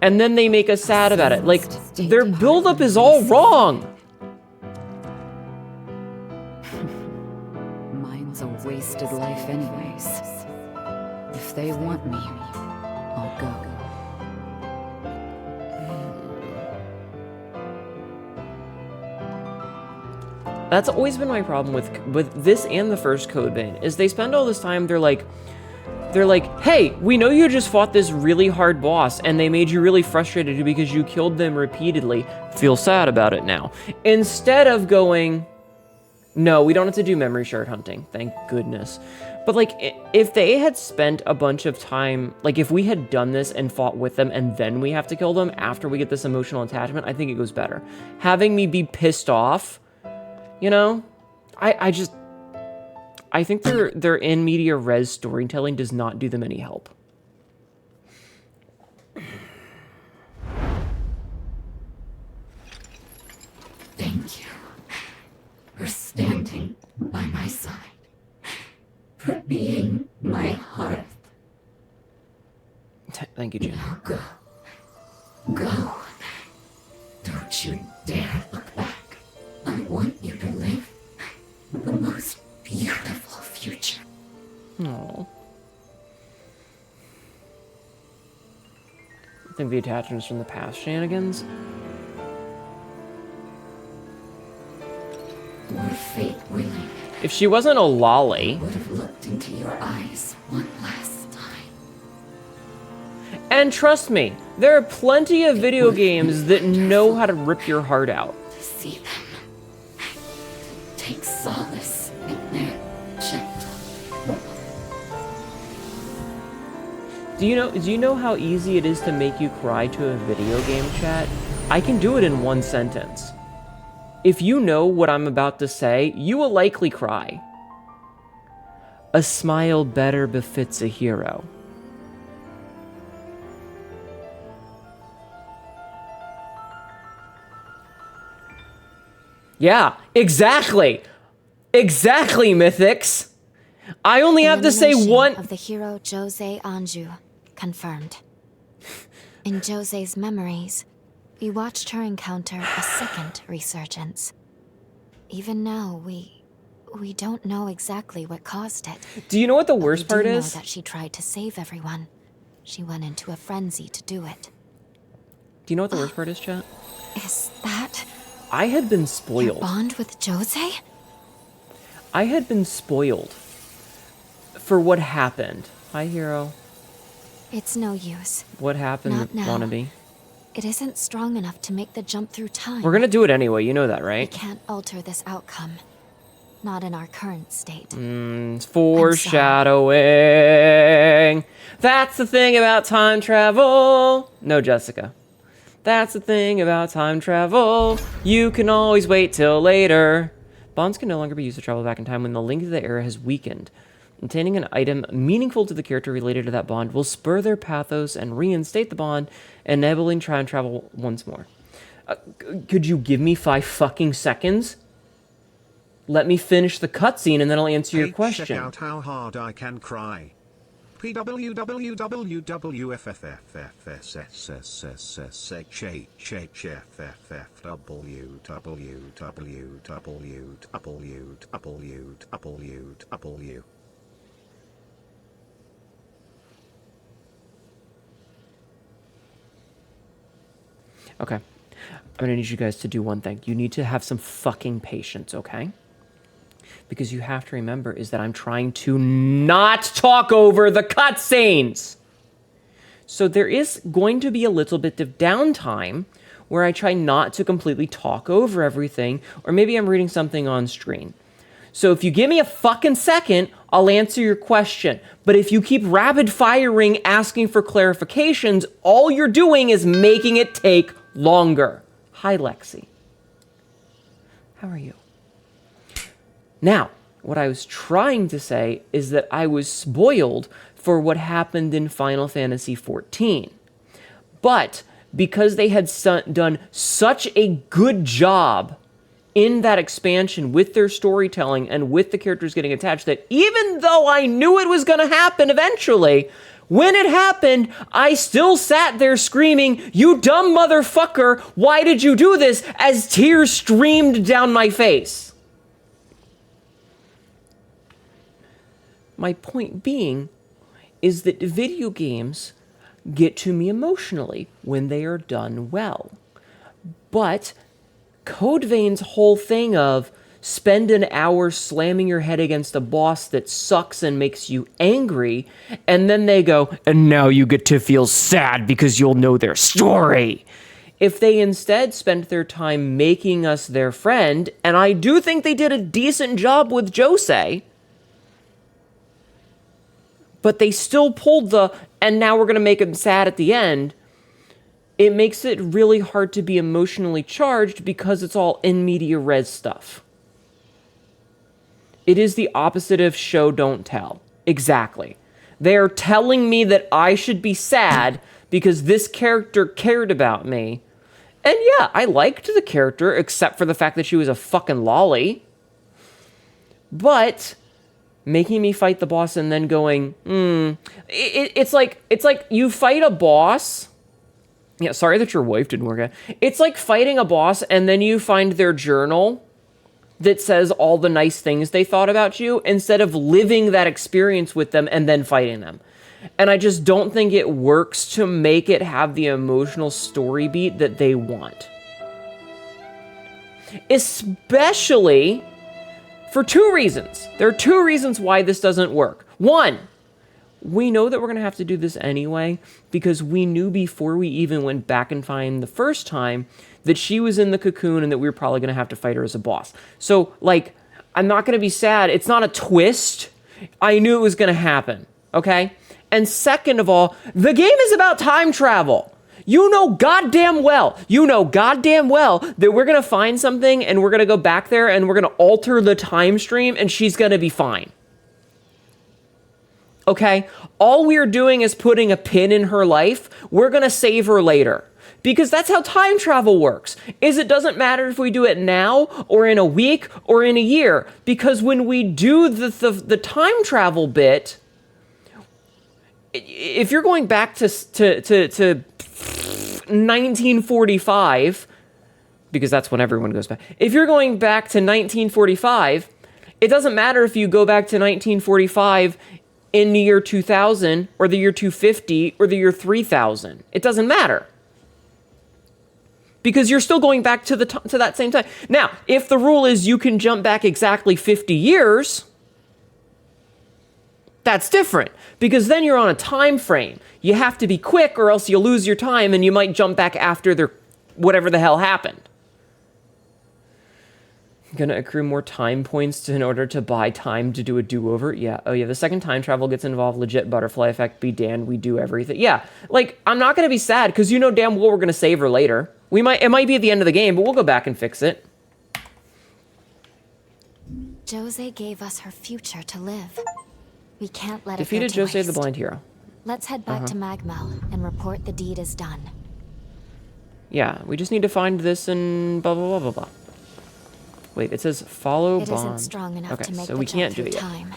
And then they make us sad about it. Like, their buildup is all wrong. Mine's a wasted life anyways. If they want me, I'll go. That's always been my problem with this and the first Code Vein, is they spend all this time, they're like, hey, we know you just fought this really hard boss and they made you really frustrated because you killed them repeatedly. Feel sad about it now. Instead of going, no, we don't have to do memory shard hunting, thank goodness. But like, if they had spent a bunch of time, like if we had done this and fought with them and then we have to kill them after we get this emotional attachment, I think it goes better. Having me be pissed off, you know, I think their in media res storytelling does not do them any help. Thank you for standing by my side, for being my hearth. Thank you, Jim. Now go. Go. Don't you dare look back. I want you to live the most beautiful future. Aww. I think the attachment's from the past shenanigans. Were fate willing, If she wasn't a lolly... I would have looked into your eyes one last time. And trust me, there are plenty of video games that know how to rip your heart out. To see them. Take solace in their gentle. Do you know how easy it is to make you cry to a video game, chat? I can do it in one sentence. If you know what I'm about to say, you will likely cry. A smile better befits a hero. Yeah, exactly. Exactly, Mythics. I only have to say one... of the hero Jose Anju, confirmed. In Jose's memories, we watched her encounter a second resurgence. Even now, we don't know exactly what caused it. Do you know what the worst part is? We do know that she tried to save everyone. She went into a frenzy to do it. Do you know what the worst part is, chat? Is that... I had been your spoiled. bond with Jose? I had been spoiled for what happened. Hi, hero. It's no use. What happened, Not now. wannabe? It isn't strong enough to make the jump through time. We're gonna do it anyway, you know that, We right? can't alter this outcome. Not in our current state. Foreshadowing. That's the thing about time travel. No, Jessica. That's the thing about time travel. You can always wait till later. Bonds can no longer be used to travel back in time when the link to the era has weakened. Obtaining an item meaningful to the character related to that bond will spur their pathos and reinstate the bond, enabling time travel once more. Could you give me 5 fucking seconds? Let me finish the cutscene and then I'll answer your question. Check out how hard I can cry. PWWWFFFSSSSHHFFFWWWWWW. Okay. I'm gonna need you guys to do one thing. You need to have some fucking patience, okay? Because you have to remember is that I'm trying to not talk over the cutscenes. So there is going to be a little bit of downtime where I try not to completely talk over everything, or maybe I'm reading something on screen. So if you give me a fucking second, I'll answer your question. But if you keep rapid firing asking for clarifications, all you're doing is making it take longer. Hi, Lexi. How are you? Now, what I was trying to say is that I was spoiled for what happened in Final Fantasy XIV. But because they had done such a good job in that expansion with their storytelling and with the characters getting attached, that even though I knew it was going to happen eventually, when it happened, I still sat there screaming, "You dumb motherfucker, why did you do this?" as tears streamed down my face. My point being is that video games get to me emotionally when they are done well. But Code Vein's whole thing of spend an hour slamming your head against a boss that sucks and makes you angry, and then they go, and now you get to feel sad because you'll know their story. If they instead spent their time making us their friend, and I do think they did a decent job with Jose, but they still pulled the, and now we're going to make him sad at the end, it makes it really hard to be emotionally charged because it's all in media res stuff. It is the opposite of show, don't tell. Exactly. They're telling me that I should be sad because this character cared about me. And yeah, I liked the character, except for the fact that she was a fucking lolly. But making me fight the boss and then going, it's like you fight a boss. Yeah, sorry that your wife didn't work out. It's like fighting a boss and then you find their journal that says all the nice things they thought about you instead of living that experience with them and then fighting them. And I just don't think it works to make it have the emotional story beat that they want. Especially for 2 reasons. There are 2 reasons why this doesn't work. 1, we know that we're going to have to do this anyway because we knew before we even went back in time the first time that she was in the cocoon and that we were probably going to have to fight her as a boss. So, like, I'm not going to be sad. It's not a twist. I knew it was going to happen, okay? And second of all, the game is about time travel. You know goddamn well that we're going to find something and we're going to go back there and we're going to alter the time stream and she's going to be fine. Okay? All we're doing is putting a pin in her life. We're going to save her later. Because that's how time travel works. It doesn't matter if we do it now or in a week or in a year. Because when we do the time travel bit, if you're going back to 1945, because that's when everyone goes back. If you're going back to 1945, it doesn't matter if you go back to 1945 in the year 2000 or the year 250 or the year 3000. It doesn't matter. Because you're still going back to that same time. Now, if the rule is you can jump back exactly 50 years, That's different, because then you're on a time frame. You have to be quick or else you'll lose your time and you might jump back after their whatever the hell happened. Gonna accrue more time points in order to buy time to do a do-over? Yeah. Oh yeah, the second time travel gets involved, legit butterfly effect, be damned, we do everything. Yeah, like, I'm not gonna be sad, because you know damn well we're gonna save her later. It might be at the end of the game, but we'll go back and fix it. Jose gave us her future to live. We can't let Defeated it go to Jose the waste. blind hero. Let's head back to Magmel and report the deed is done. Yeah, we just need to find this and blah, blah, blah, blah, blah. Wait, it says follow It bond. isn't strong enough Okay, to make so the we jump can't do through it yet. time.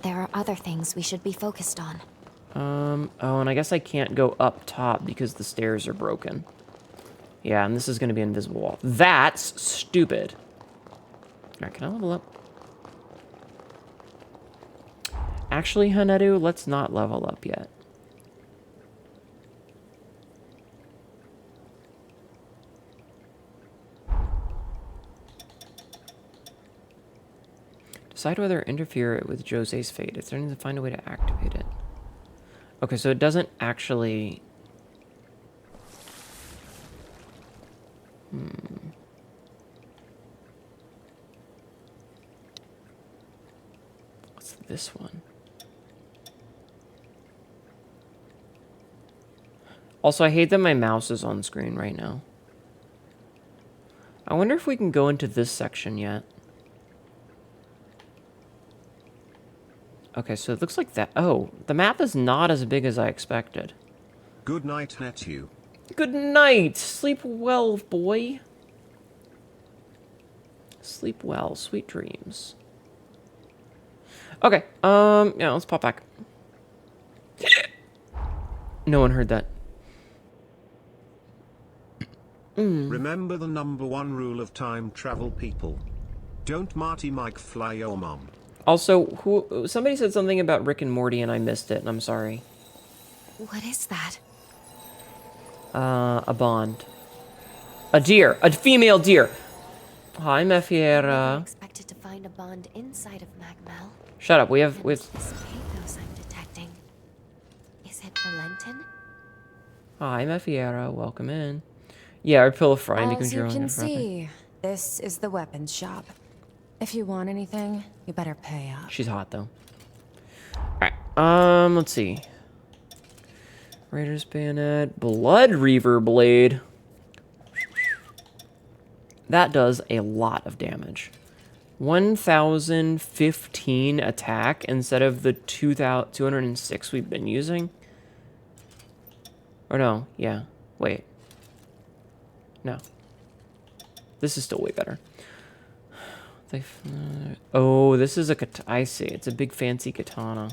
There are other things we should be focused on. Oh, and I guess I can't go up top because the stairs are broken. Yeah, and this is going to be an invisible wall. That's stupid. Alright, can I level up? Actually, Hnetu, let's not level up yet. Decide whether to interfere with Jose's fate. It's starting to find a way to activate it. Okay, so it doesn't actually... What's this one? Also, I hate that my mouse is on screen right now. I wonder if we can go into this section yet. Okay, so it looks like that. Oh, the map is not as big as I expected. Good night, Hnetu. Good night. Sleep well, boy. Sleep well. Sweet dreams. Okay, yeah, let's pop back. No one heard that. Remember the #1 rule of time travel, people. Don't Marty Mike fly your mom. Also, somebody said something about Rick and Morty and I missed it, and I'm sorry. What is that? A bond. A deer. A female deer. Hi, I never Mefiera. expected to find a bond inside of Magmel. Shut up. We have... This pathos I'm detecting. Is it Valentin? Hi, Mefiera. Welcome in. Yeah, our pillow frying As becomes you your own can everything. see, this is the weapons shop. If you want anything, you better pay up. She's hot, though. Alright, let's see. Raider's Bayonet. Blood Reaver Blade. That does a lot of damage. 1,015 attack instead of the 206 we've been using. Or no, yeah. Wait. No. This is still way better. Oh, this is a katana. I see. It's a big fancy katana.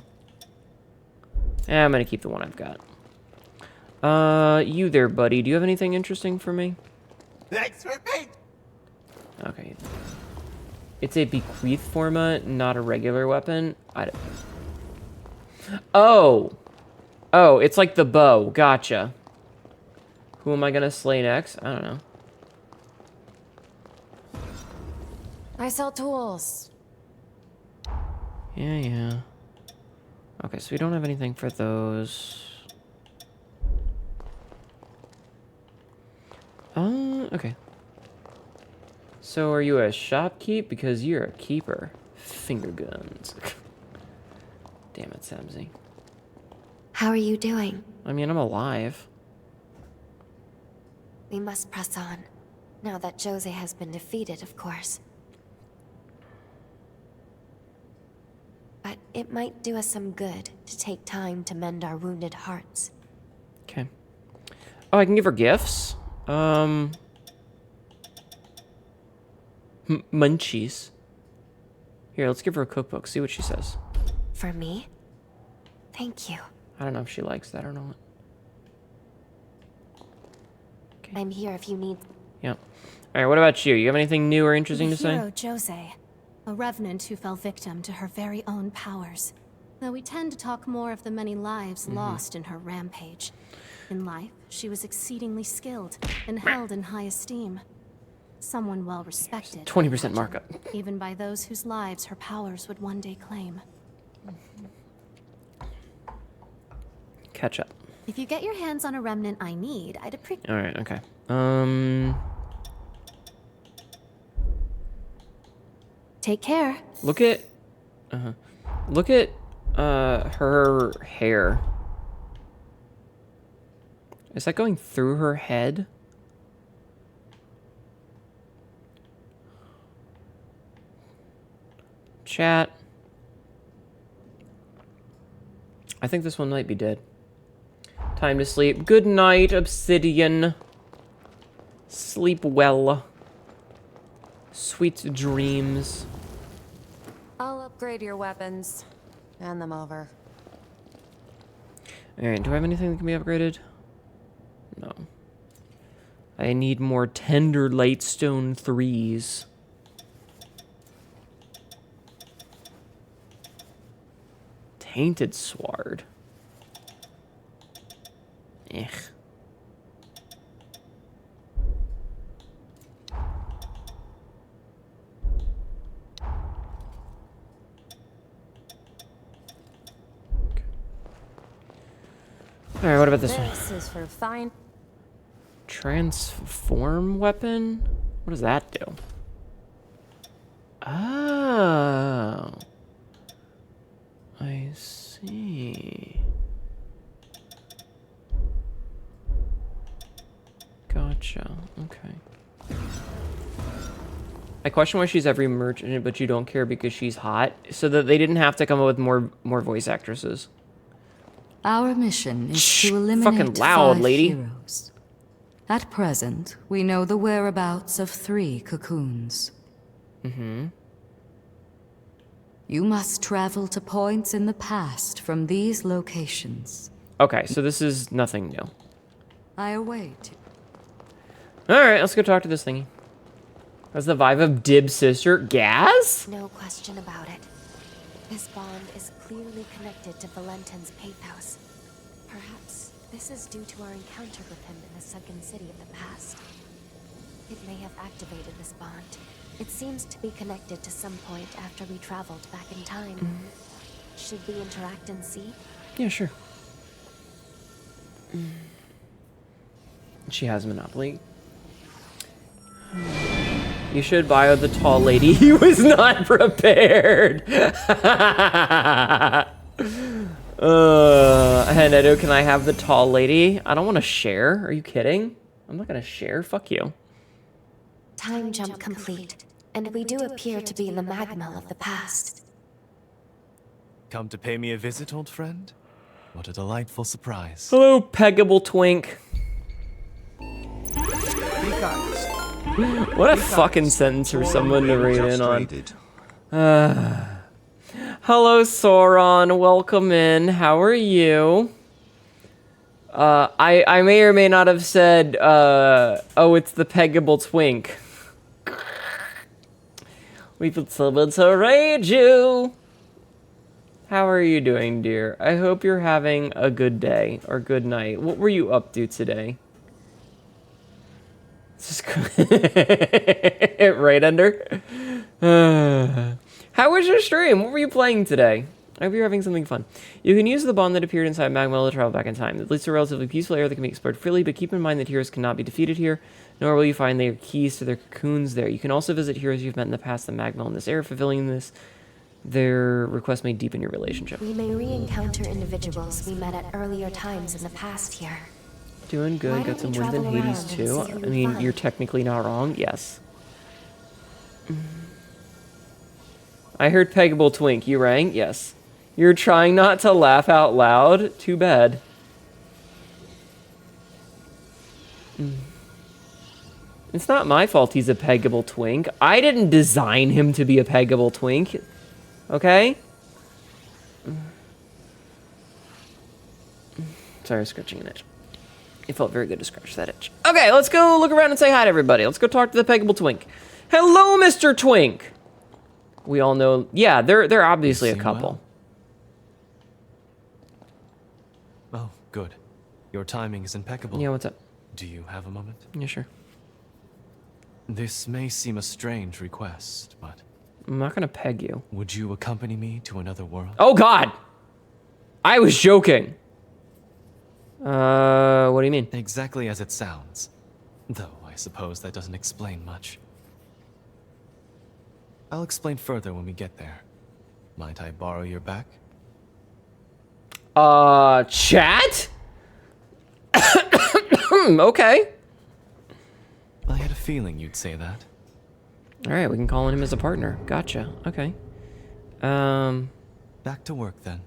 I'm gonna keep the one I've got. You there, buddy. Do you have anything interesting for me? Thanks for me. Okay. It's a bequeath forma, not a regular weapon. Oh! Oh, it's like the bow. Gotcha. Who am I gonna slay next? I don't know. I sell tools. Yeah. Okay, so we don't have anything for those. Okay. So are you a shopkeep? Because you're a keeper. Finger guns. Damn it, Samsy. How are you doing? I mean, I'm alive. We must press on. Now that Jose has been defeated, of course. But it might do us some good to take time to mend our wounded hearts. Okay. Oh, I can give her gifts? Munchies. Here, let's give her a cookbook. See what she says. For me? Thank you. I don't know if she likes that or not. I'm here if you need... Yeah. Alright, what about you? You have anything new or interesting to The hero, say? Jose. A revenant who fell victim to her very own powers. Though we tend to talk more of the many lives lost in her rampage. In life, she was exceedingly skilled and held in high esteem. Someone well respected. 20% markup. Even by those whose lives her powers would one day claim. catch up. If you get your hands on a remnant I need, I'd appreciate. All right, okay. Take care. Look at her hair. Is that going through her head? Chat. I think this one might be dead. Time to sleep. Good night, Obsidian. Sleep well. Sweet dreams. I'll upgrade your weapons. Hand them over. Alright, do I have anything that can be upgraded? No. I need more tender lightstone 3s. Tainted sword. Ugh. Alright, what about this one? This is for fine. Transform weapon? What does that do? Oh. I see. Gotcha. Okay. I question why she's every merchant, but you don't care because she's hot, so that they didn't have to come up with more voice actresses. Our mission is to eliminate fucking loud, 5 lady. heroes. At present, we know the whereabouts of 3 cocoons. Mm-hmm. You must travel to points in the past from these locations. Okay, so this is nothing new. I await. Alright, let's go talk to this thingy. That's the vibe of Dib's sister. Gaz? No question about it. This bond is clearly connected to Valentin's pathos. Perhaps this is due to our encounter with him in the sunken city of the past. It may have activated this bond. It seems to be connected to some point after we traveled back in time. Should we interact and see? Yeah, sure. She has Monopoly. You should bio the tall lady. He was not prepared. Hnetu, can I have the tall lady? I don't want to share. Are you kidding? I'm not going to share. Fuck you. Time jump complete, and we do appear to be in the magma of the past. Come to pay me a visit, old friend? What a delightful surprise. Hello, Peggable Twink. What a fucking sentence for someone to read in on. Hello, Sauron. Welcome in. How are you? I may or may not have said, oh, it's the Peggable Twink. We put someone to raid you. How are you doing, dear? I hope you're having a good day or good night. What were you up to today? Just right under. How was your stream? What were you playing today? I hope you're having something fun. You can use the bond that appeared inside Magma to travel back in time. It leads to a relatively peaceful area that can be explored freely, but keep in mind that heroes cannot be defeated here, nor will you find their keys to their cocoons there. You can also visit heroes you've met in the past in Magma in this area. Fulfilling this, their request may deepen your relationship. We may re-encounter individuals we met at earlier times in the past here. Doing good. Got some wins in Hades too. I mean, you're technically not wrong. Yes. I heard Peggable Twink. You rang? Yes. You're trying not to laugh out loud? Too bad. It's not my fault he's a Peggable Twink. I didn't design him to be a Peggable Twink. Okay? Sorry, scratching an itch. It felt very good to scratch that itch. Okay, let's go look around and say hi to everybody. Let's go talk to the Peggable Twink. Hello, Mr. Twink! We all know... Yeah, they're obviously a couple. Well. Oh, good. Your timing is impeccable. Yeah, what's up? Do you have a moment? Yeah, sure. This may seem a strange request, but... I'm not gonna peg you. Would you accompany me to another world? Oh, God! I was joking. What do you mean? Exactly as it sounds. Though I suppose that doesn't explain much. I'll explain further when we get there. Might I borrow your back? Chat? Okay. I had a feeling you'd say that. Alright, we can call on him as a partner. Gotcha. Okay. Back to work then.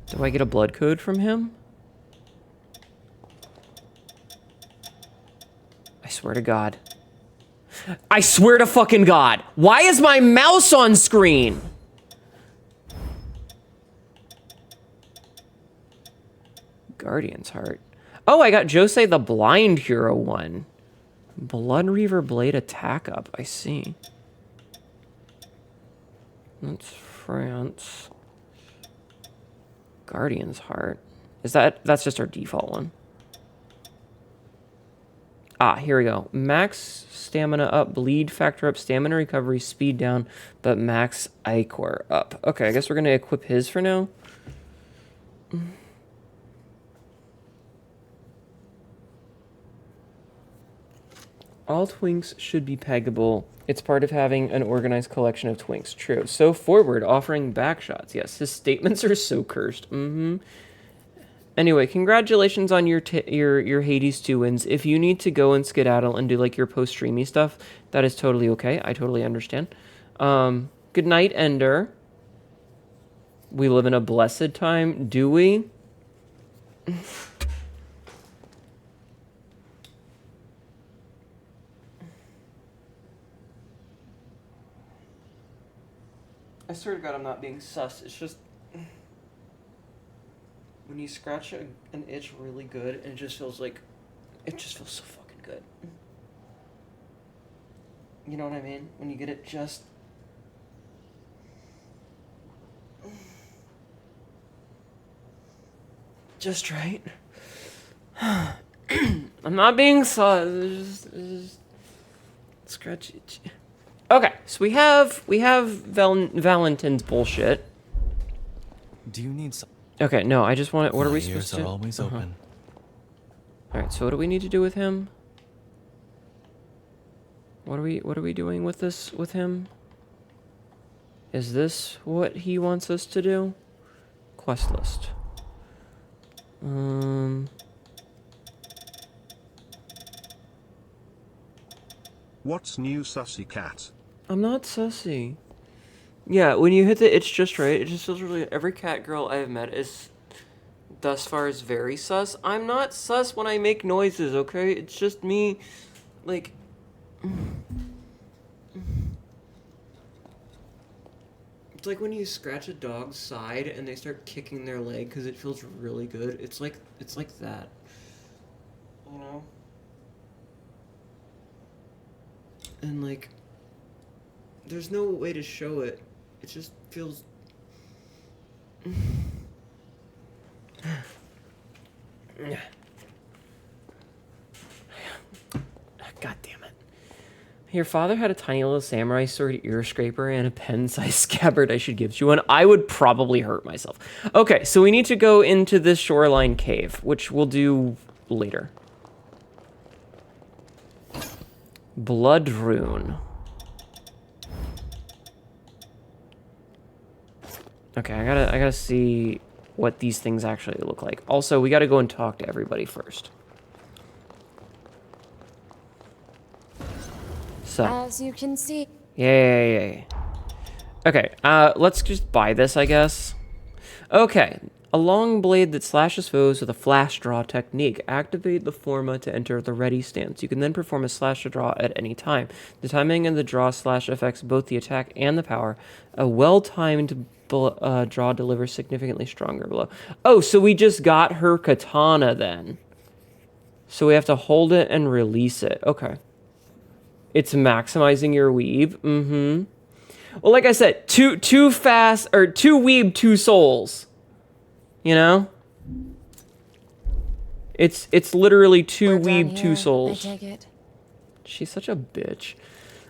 Do I get a blood code from him? I swear to God. I swear to fucking God. Why is my mouse on screen? Guardian's Heart. Oh, I got Jose the Blind Hero one. Blood Reaver Blade attack up. I see. That's France. Guardian's Heart. That's just our default one. Ah, here we go. Max stamina up, bleed factor up, stamina recovery, speed down, but max Ichor up. Okay, I guess we're gonna equip his for now. All twinks should be peggable. It's part of having an organized collection of twinks. True. So forward, offering backshots. Yes, his statements are so cursed. Anyway, congratulations on your Hades 2 wins. If you need to go and skedaddle and do like your post-streamy stuff, that is totally okay. I totally understand. Good night, Ender. We live in a blessed time, do we? I swear to God, I'm not being sus. It's just when you scratch an itch really good, and it just feels so fucking good. You know what I mean? When you get it just right. I'm not being sus. It's just scratch itch. Okay, so we have Valentin's bullshit. Do you need some? Okay, no, I just want. What are we supposed to? My ears are always open. All right, so what do we need to do with him? What are we doing with this with him? Is this what he wants us to do? Quest list. What's new, sussy cat? I'm not sussy. Yeah, when you hit the itch just right, it just feels really... Every cat girl I have met is... thus far is very sus. I'm not sus when I make noises, okay? It's just me, like... It's like when you scratch a dog's side and they start kicking their leg because it feels really good. It's like that. You know? And like... There's no way to show it. It just feels... God damn it. Your father had a tiny little samurai sword ear scraper and a pen-sized scabbard I should give to you, and I would probably hurt myself. Okay, so we need to go into this shoreline cave, which we'll do later. Blood rune. Okay, I gotta see what these things actually look like. Also, we gotta go and talk to everybody first. So. As you can see. Yeah. Okay, let's just buy this, I guess. Okay, a long blade that slashes foes with a flash draw technique. Activate the forma to enter the ready stance. You can then perform a slash to draw at any time. The timing of the draw slash affects both the attack and the power. A well-timed draw delivers significantly stronger blow. Oh, so we just got her katana then. So we have to hold it and release it. Okay. It's maximizing your weeb. Well, like I said, too fast, or two weeb, two souls. You know? It's literally two weeb, two souls. I take it. She's such a bitch.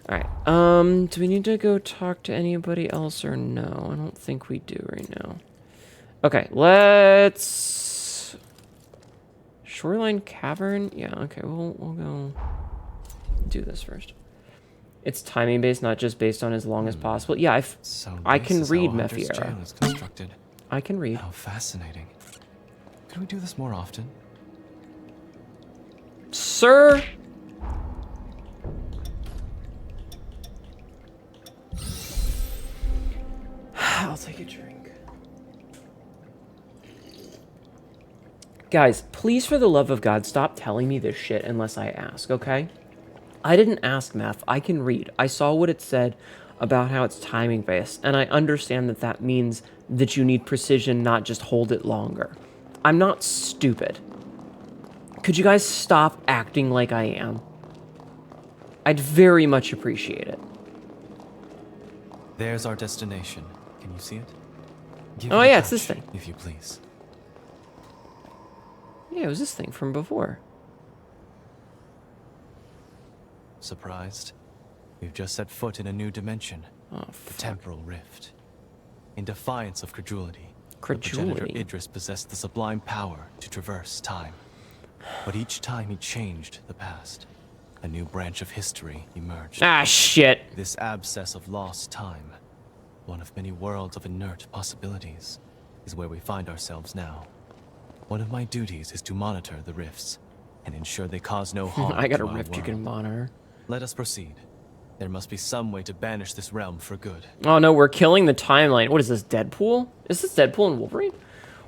Alright, do we need to go talk to anybody else or no? I don't think we do right now. Okay, let's... Shoreline Cavern? Yeah, okay, we'll go do this first. It's timing based, not just based on as long as possible. Yeah, I can read Mephiera. I can read. How fascinating. Could we do this more often? Sir? I'll take a drink. Guys, please, for the love of God, stop telling me this shit unless I ask, okay? I didn't ask Meph. I can read. I saw what it said about how it's timing based, and I understand that that means that you need precision, not just hold it longer. I'm not stupid. Could you guys stop acting like I am? I'd very much appreciate it. There's our destination. Can you see it? Give Oh it a yeah, it's touch, this thing. if you please. Yeah, it was this thing from before. Surprised? We've just set foot in a new dimension. Oh, the temporal rift. In defiance of credulity, Credulity? the progenitor Idris possessed the sublime power to traverse time. But each time he changed the past, a new branch of history emerged. Ah, shit. This abscess of lost time, one of many worlds of inert possibilities, is where we find ourselves now. One of my duties is to monitor the rifts and ensure they cause no harm. I got a to our rift you world. can monitor. Let us proceed. There must be some way to banish this realm for good. Oh no, we're killing the timeline. What is this, Deadpool? Is this Deadpool and Wolverine?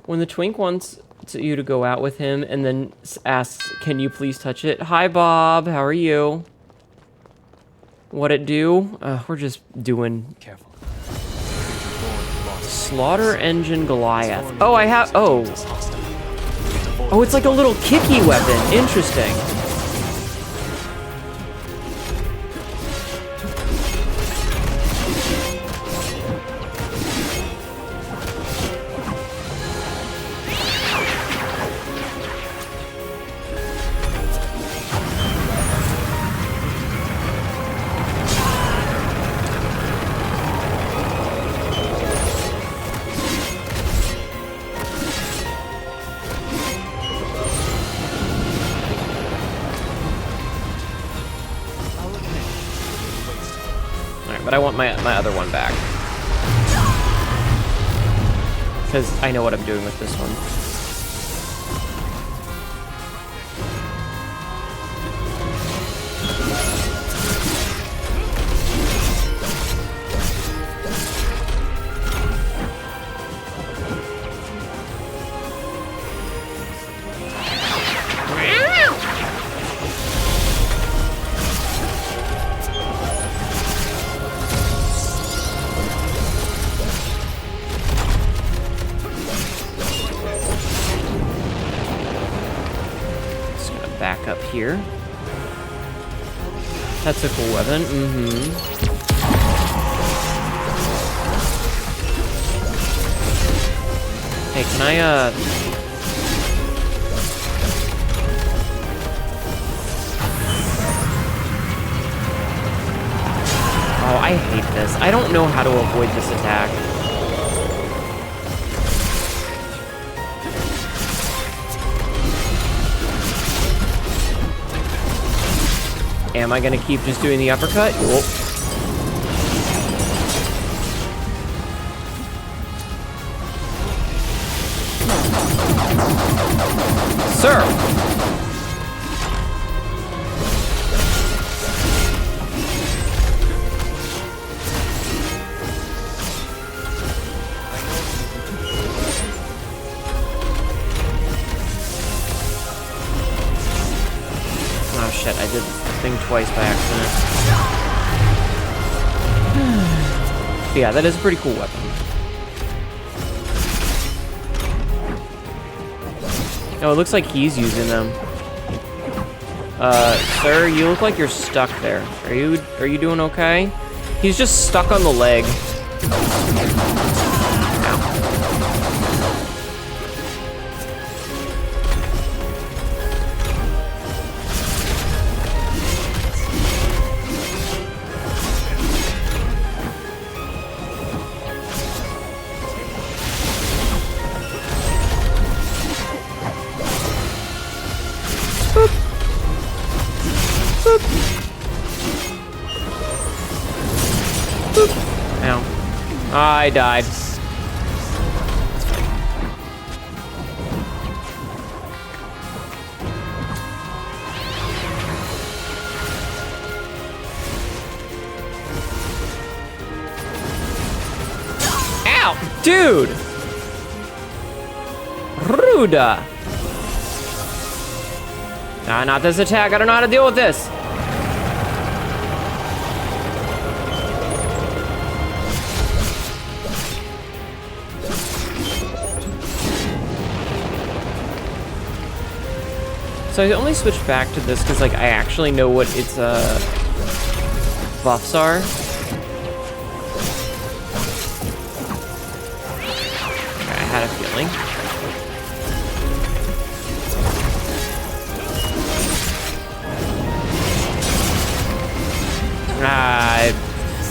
When the twink wants you to go out with him and then asks, can you please touch it? Hi, Bob. How are you? What it do? We're just doing... Careful. Slaughter Engine Goliath. Oh, I have... Oh. Oh, it's like a little kicky weapon. Interesting. But I want my other one back. Because I know what I'm doing with this one. Back up here. That's a cool weapon. Hey, can I, Oh, I hate this. I don't know how to avoid this attack. Am I gonna keep just doing the uppercut? Whoop. Sir! Oh shit, I did the thing twice by accident. Yeah, that is a pretty cool weapon. Oh, it looks like he's using them. Sir, you look like you're stuck there. Are you doing okay? He's just stuck on the leg. I died. Ow! Dude! Ruda! Nah, not this attack. I don't know how to deal with this. So I only switched back to this because, like, I actually know what its buffs are. Okay, I had a feeling.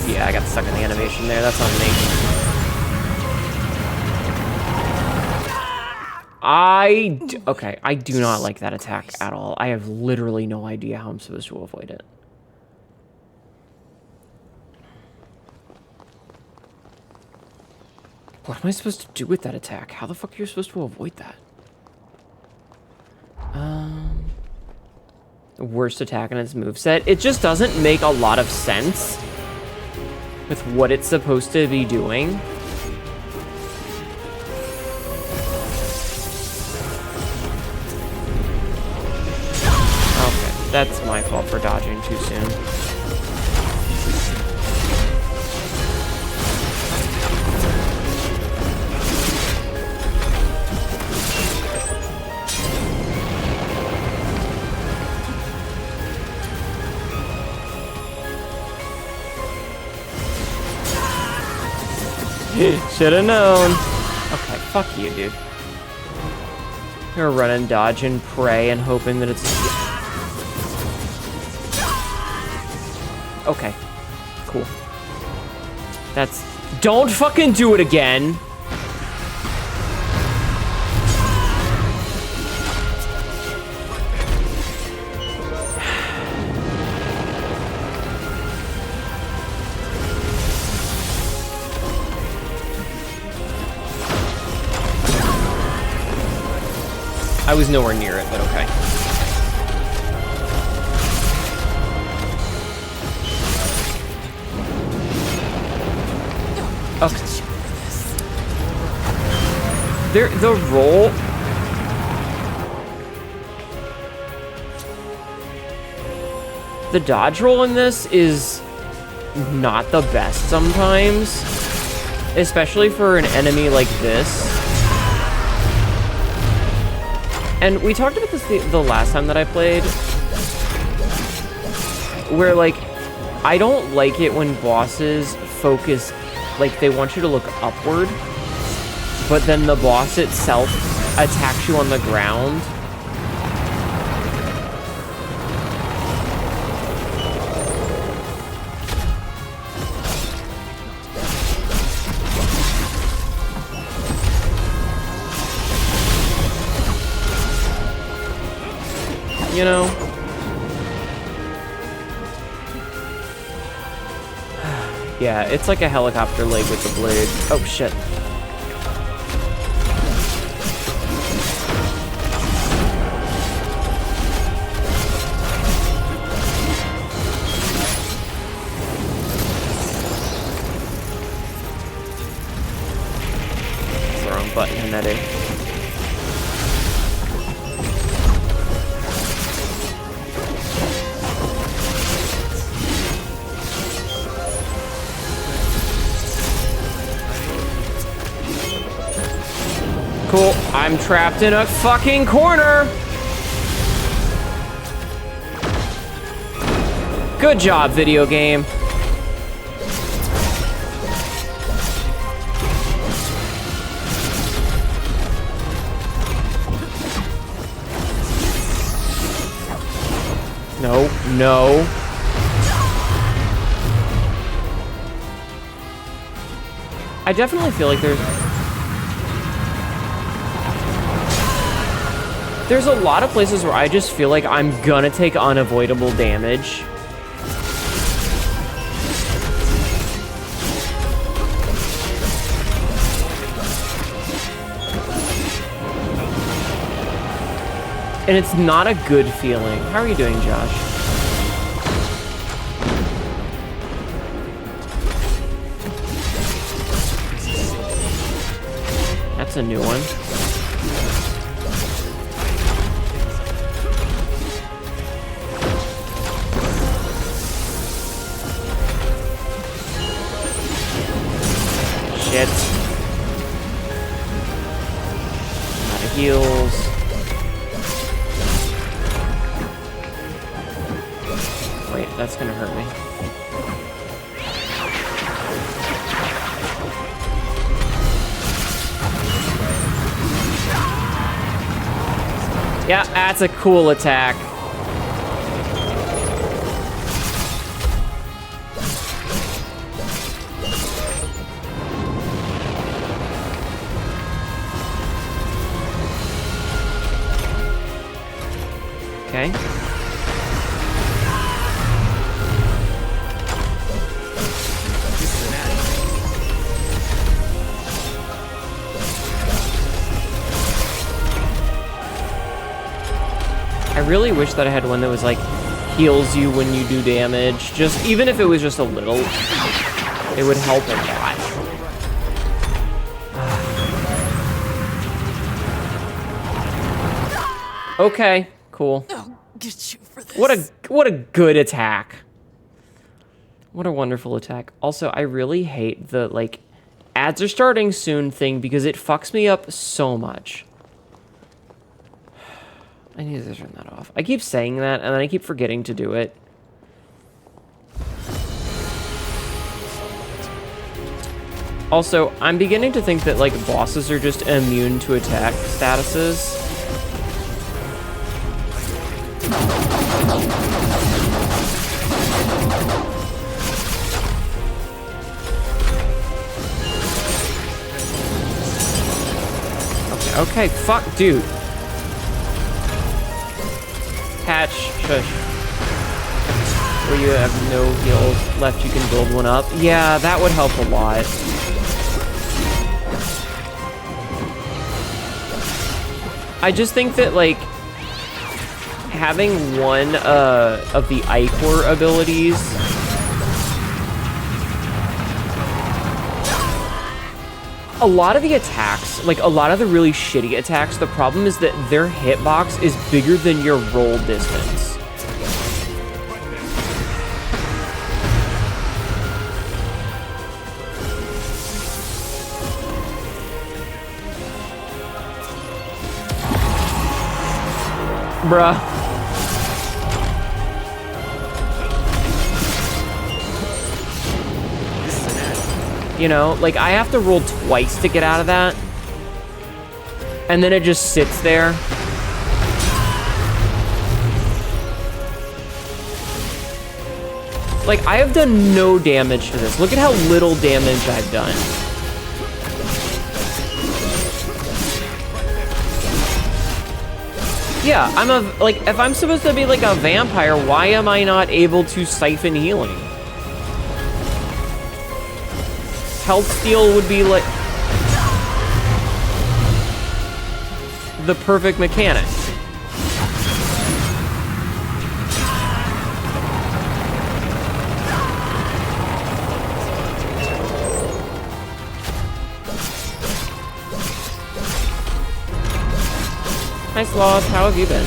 Yeah, I got stuck in the animation there. That's on me. Okay, I do not like that attack at all. I have literally no idea how I'm supposed to avoid it. What am I supposed to do with that attack? How the fuck are you supposed to avoid that? The worst attack in its moveset. It just doesn't make a lot of sense with what it's supposed to be doing. Okay, that's my fault for dodging too soon. Should've known. Okay, fuck you, dude. You're running, dodge, and pray and hoping that it's... Okay. Cool. That's... Don't fucking do it again! I was nowhere near it, but okay. Okay. The roll... The dodge roll in this is not the best sometimes. Especially for an enemy like this. And we talked about this the last time that I played, where, like, I don't like it when bosses focus, like, they want you to look upward, but then the boss itself attacks you on the ground. You know? Yeah, it's like a helicopter leg with the blade. Oh, shit. That's the wrong button, Hnetu. Cool, I'm trapped in a fucking corner! Good job, video game. No, no. I definitely feel like there's a lot of places where I just feel like I'm gonna take unavoidable damage. And it's not a good feeling. How are you doing, Josh? That's a new one. Shit. Out of heals. Wait, that's gonna hurt me. Yeah, that's a cool attack. Okay. I really wish that I had one that was like heals you when you do damage. Just even if it was just a little, it would help a lot. Okay, cool. What a good attack. What a wonderful attack. Also, I really hate the like ads are starting soon thing because it fucks me up so much. I need to turn that off. I keep saying that, and then I keep forgetting to do it. Also, I'm beginning to think that, like, bosses are just immune to attack statuses. Okay, fuck, dude. Patch, shush. Where you have no heals left, you can build one up. Yeah, that would help a lot. I just think that, like, having one of the Ichor abilities a lot of the attacks, like a lot of the really shitty attacks, the problem is that their hitbox is bigger than your roll distance. Bruh. You know, like, I have to roll twice to get out of that. And then it just sits there. Like, I have done no damage to this. Look at how little damage I've done. Yeah, I'm a, like, if I'm supposed to be like a vampire, why am I not able to siphon healing? Health steal would be like the perfect mechanic. Hi Sloth, how have you been?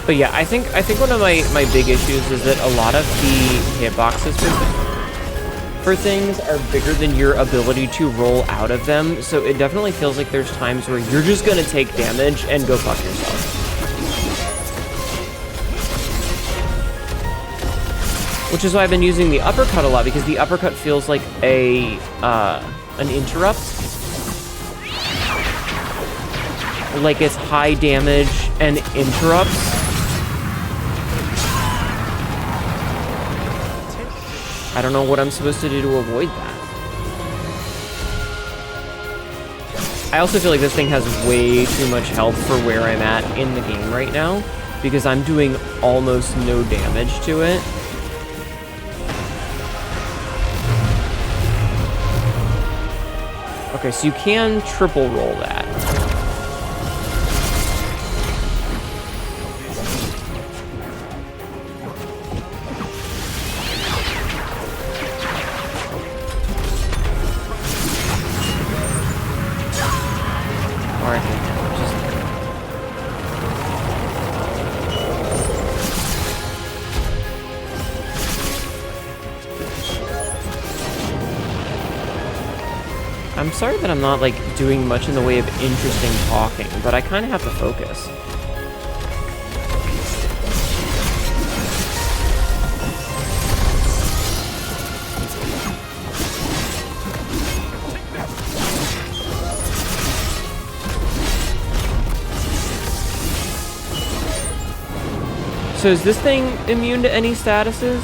But yeah, I think one of my big issues is that a lot of the hitboxes for things are bigger than your ability to roll out of them. So it definitely feels like there's times where you're just gonna take damage and go fuck yourself. Which is why I've been using the uppercut a lot, because the uppercut feels like an interrupt. Like it's high damage and interrupts. I don't know what I'm supposed to do to avoid that. I also feel like this thing has way too much health for where I'm at in the game right now, because I'm doing almost no damage to it. Okay, so you can triple roll that. I'm sorry that I'm not, like, doing much in the way of interesting talking, but I kind of have to focus. So is this thing immune to any statuses?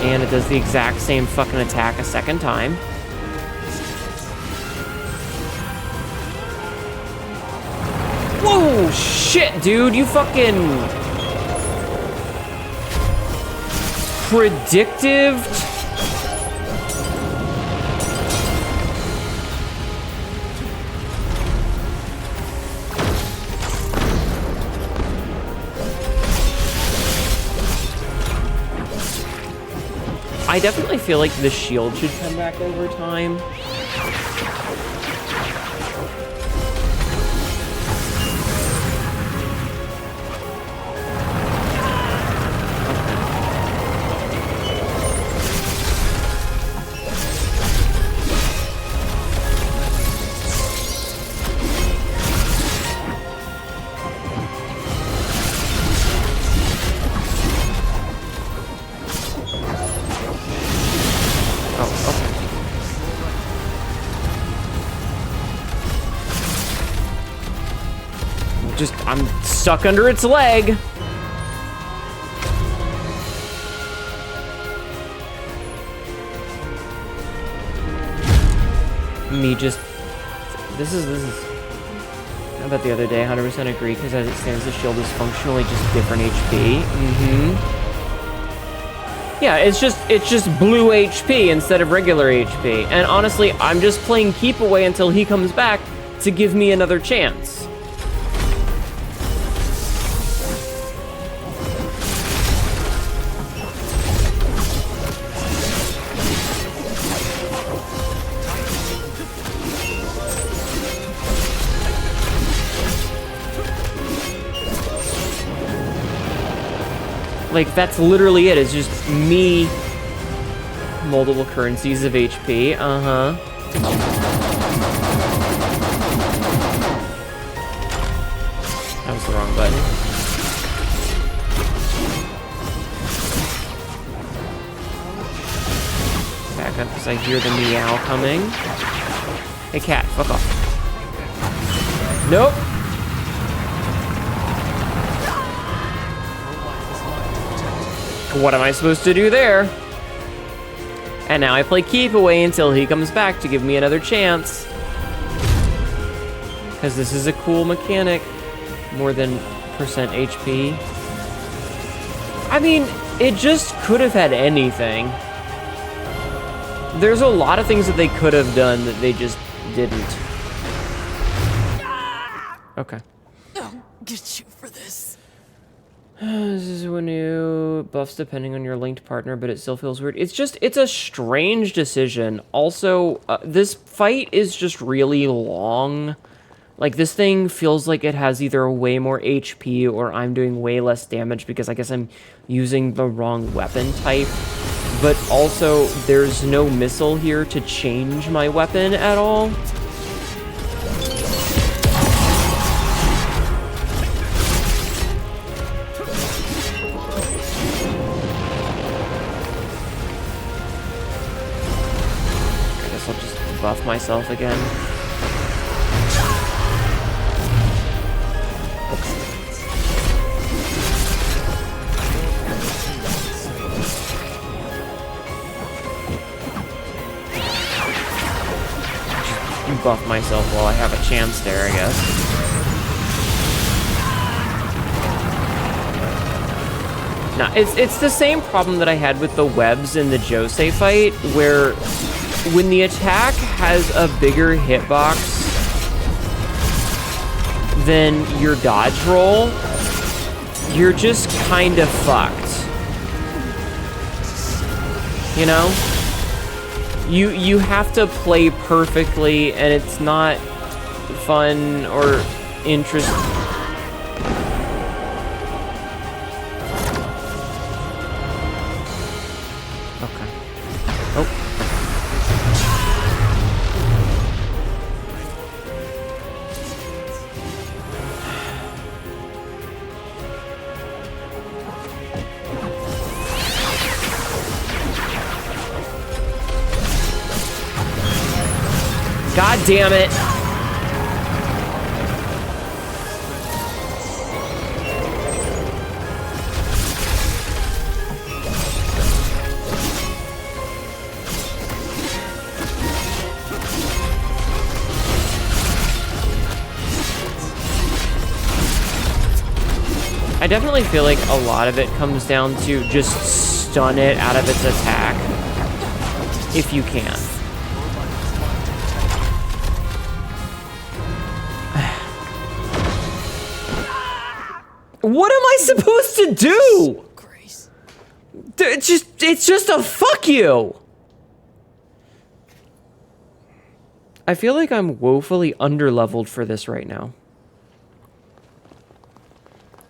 And it does the exact same fucking attack a second time. Whoa, shit, dude, you fucking... Predictive... I definitely feel like the shield should come back over time. I'm stuck under its leg. Me just... This is... I bet the other day, 100% agree, because as it stands, the shield is functionally just different HP. Yeah, it's just blue HP instead of regular HP. And honestly, I'm just playing keep away until he comes back to give me another chance. Like, that's literally it. It's just me. Multiple currencies of HP. Uh-huh. That was the wrong button. Back up because I hear the meow coming. Hey, cat, fuck off. Nope. What am I supposed to do there? And now I play keep away until he comes back to give me another chance. Because this is a cool mechanic. More than percent HP. I mean, it just could have had anything. There's a lot of things that they could have done that they just didn't. Okay. I'll get you for this. This is when new buffs depending on your linked partner, but it still feels weird. It's a strange decision. Also, this fight is just really long. Like, this thing feels like it has either way more HP or I'm doing way less damage because I guess I'm using the wrong weapon type. But also, there's no missile here to change my weapon at all. buff myself again. Just buff myself while I have a chance there, I guess. Now, it's the same problem that I had with the webs in the Jose fight, where when the attack has a bigger hitbox than your dodge roll, you're just kind of fucked. You know? You have to play perfectly, and it's not fun or interesting. God damn it. I definitely feel like a lot of it comes down to just stun it out of its attack if you can. What am I supposed to do? It's just a fuck you. I feel like I'm woefully underleveled for this right now.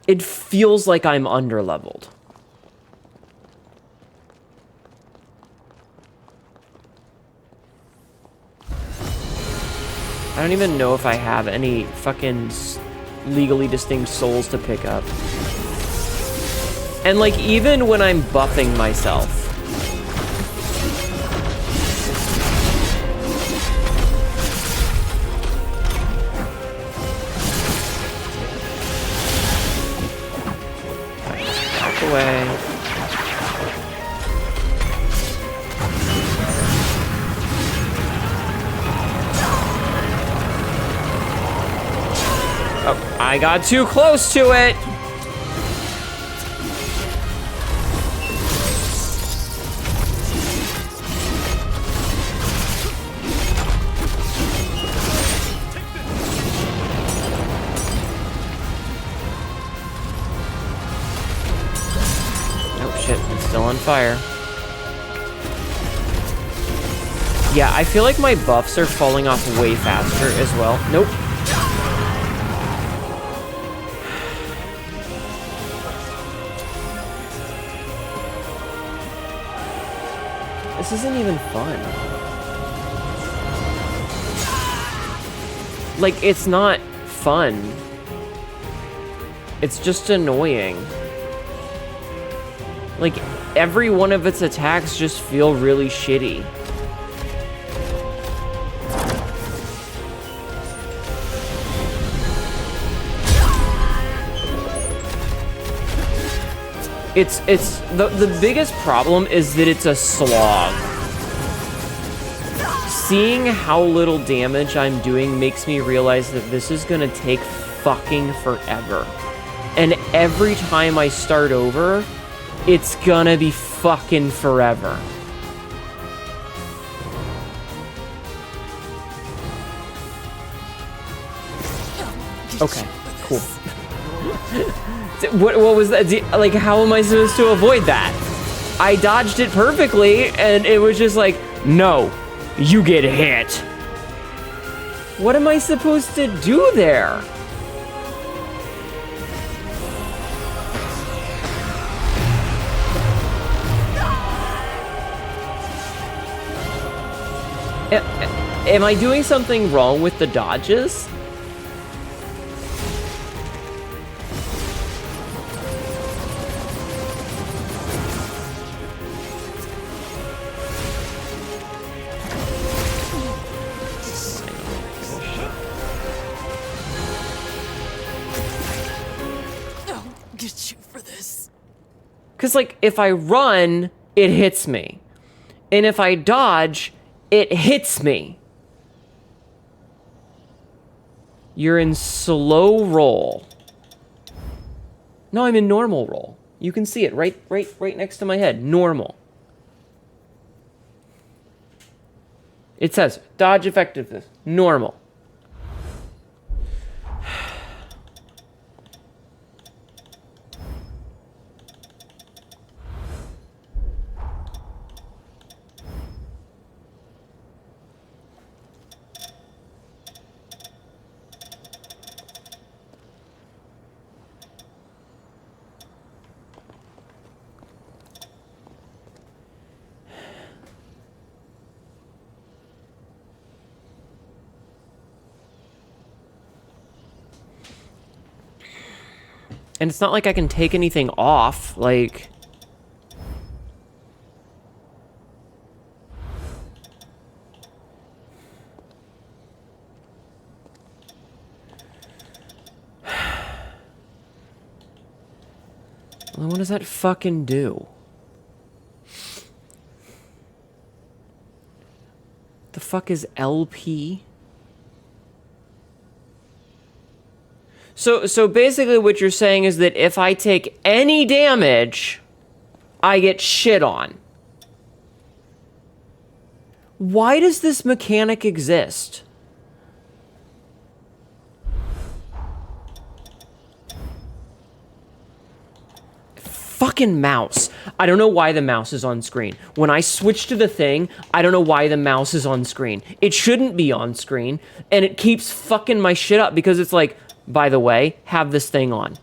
It feels like I'm underleveled. I don't even know if I have any fucking legally distinct souls to pick up. And like, even when I'm buffing myself, back away. Oh, I got too close to it. Oh shit, it's still on fire. Yeah, I feel like my buffs are falling off way faster as well. Nope. This isn't even fun. Like, it's not fun. It's just annoying. Like, every one of its attacks just feel really shitty. It's the biggest problem is that it's a slog. Seeing how little damage I'm doing makes me realize that this is gonna take fucking forever. And every time I start over, it's gonna be fucking forever. Okay, cool. What was that? Like, how am I supposed to avoid that? I dodged it perfectly, and it was just like, no, you get hit. What am I supposed to do there? Am I doing something wrong with the dodges? get you for this. Because, like, if I run, it hits me. And if I dodge, it hits me. You're in slow roll. No, I'm in normal roll. You can see it right next to my head. Normal. It says, dodge effectiveness. Normal. And it's not like I can take anything off, like... Well, what does that fucking do? The fuck is LP? So basically what you're saying is that if I take any damage, I get shit on. Why does this mechanic exist? Fucking mouse. I don't know why the mouse is on screen. When I switch to the thing, I don't know why the mouse is on screen. It shouldn't be on screen, and it keeps fucking my shit up because it's like, by the way, have this thing on.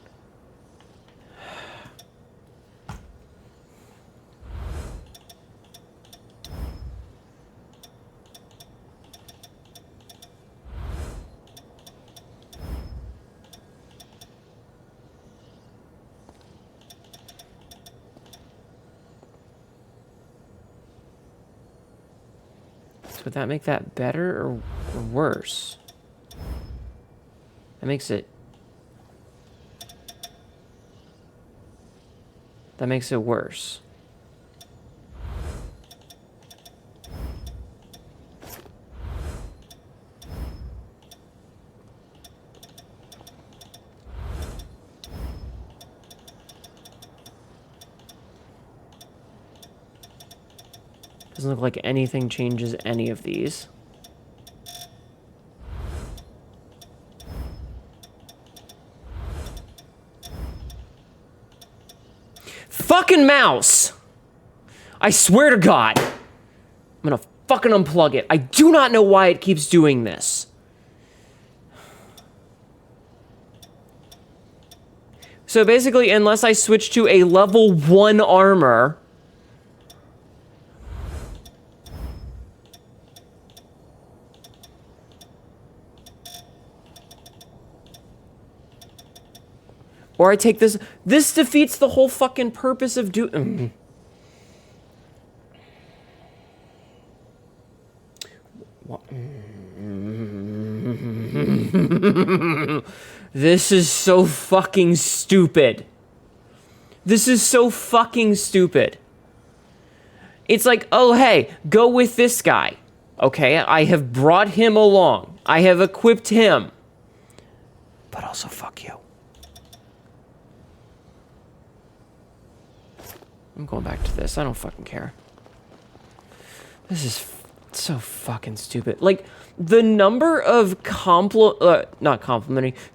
Would that make that better or worse? That makes it... That makes it worse. Doesn't look like anything changes any of these. Fucking mouse! I swear to God. I'm gonna fucking unplug it. I do not know why it keeps doing this. So basically, unless I switch to a level 1 armor... Or I take this... This defeats the whole fucking purpose of This is so fucking stupid. This is so fucking stupid. It's like, oh, hey, go with this guy. Okay, I have brought him along. I have equipped him. But also, fuck you. I'm going back to this. I don't fucking care. This is so fucking stupid. Like, the number of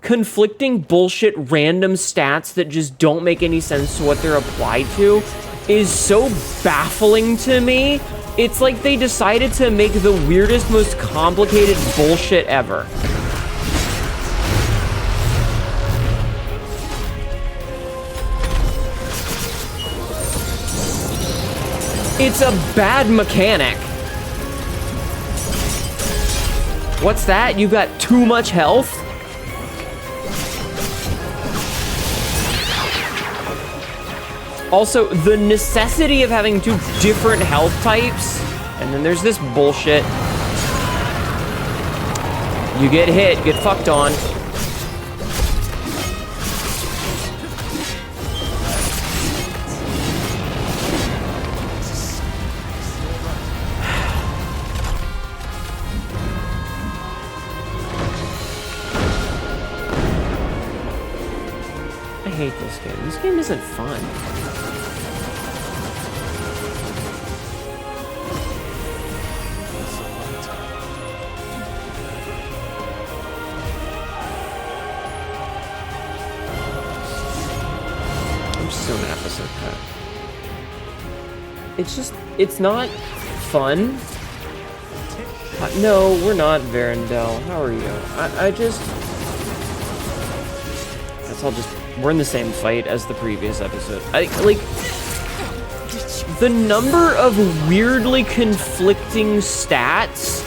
conflicting bullshit random stats that just don't make any sense to what they're applied to is so baffling to me. It's like they decided to make the weirdest, most complicated bullshit ever. It's a bad mechanic. What's that? You got too much health? Also, the necessity of having 2 different health types. And then there's this bullshit. You get hit, get fucked on. hate this game. This game isn't fun. I'm so mad at this cut. It's just, it's not fun. No, we're not Verendel. How are you? I just... Guess I'll just... We're in the same fight as the previous episode. Like... The number of weirdly conflicting stats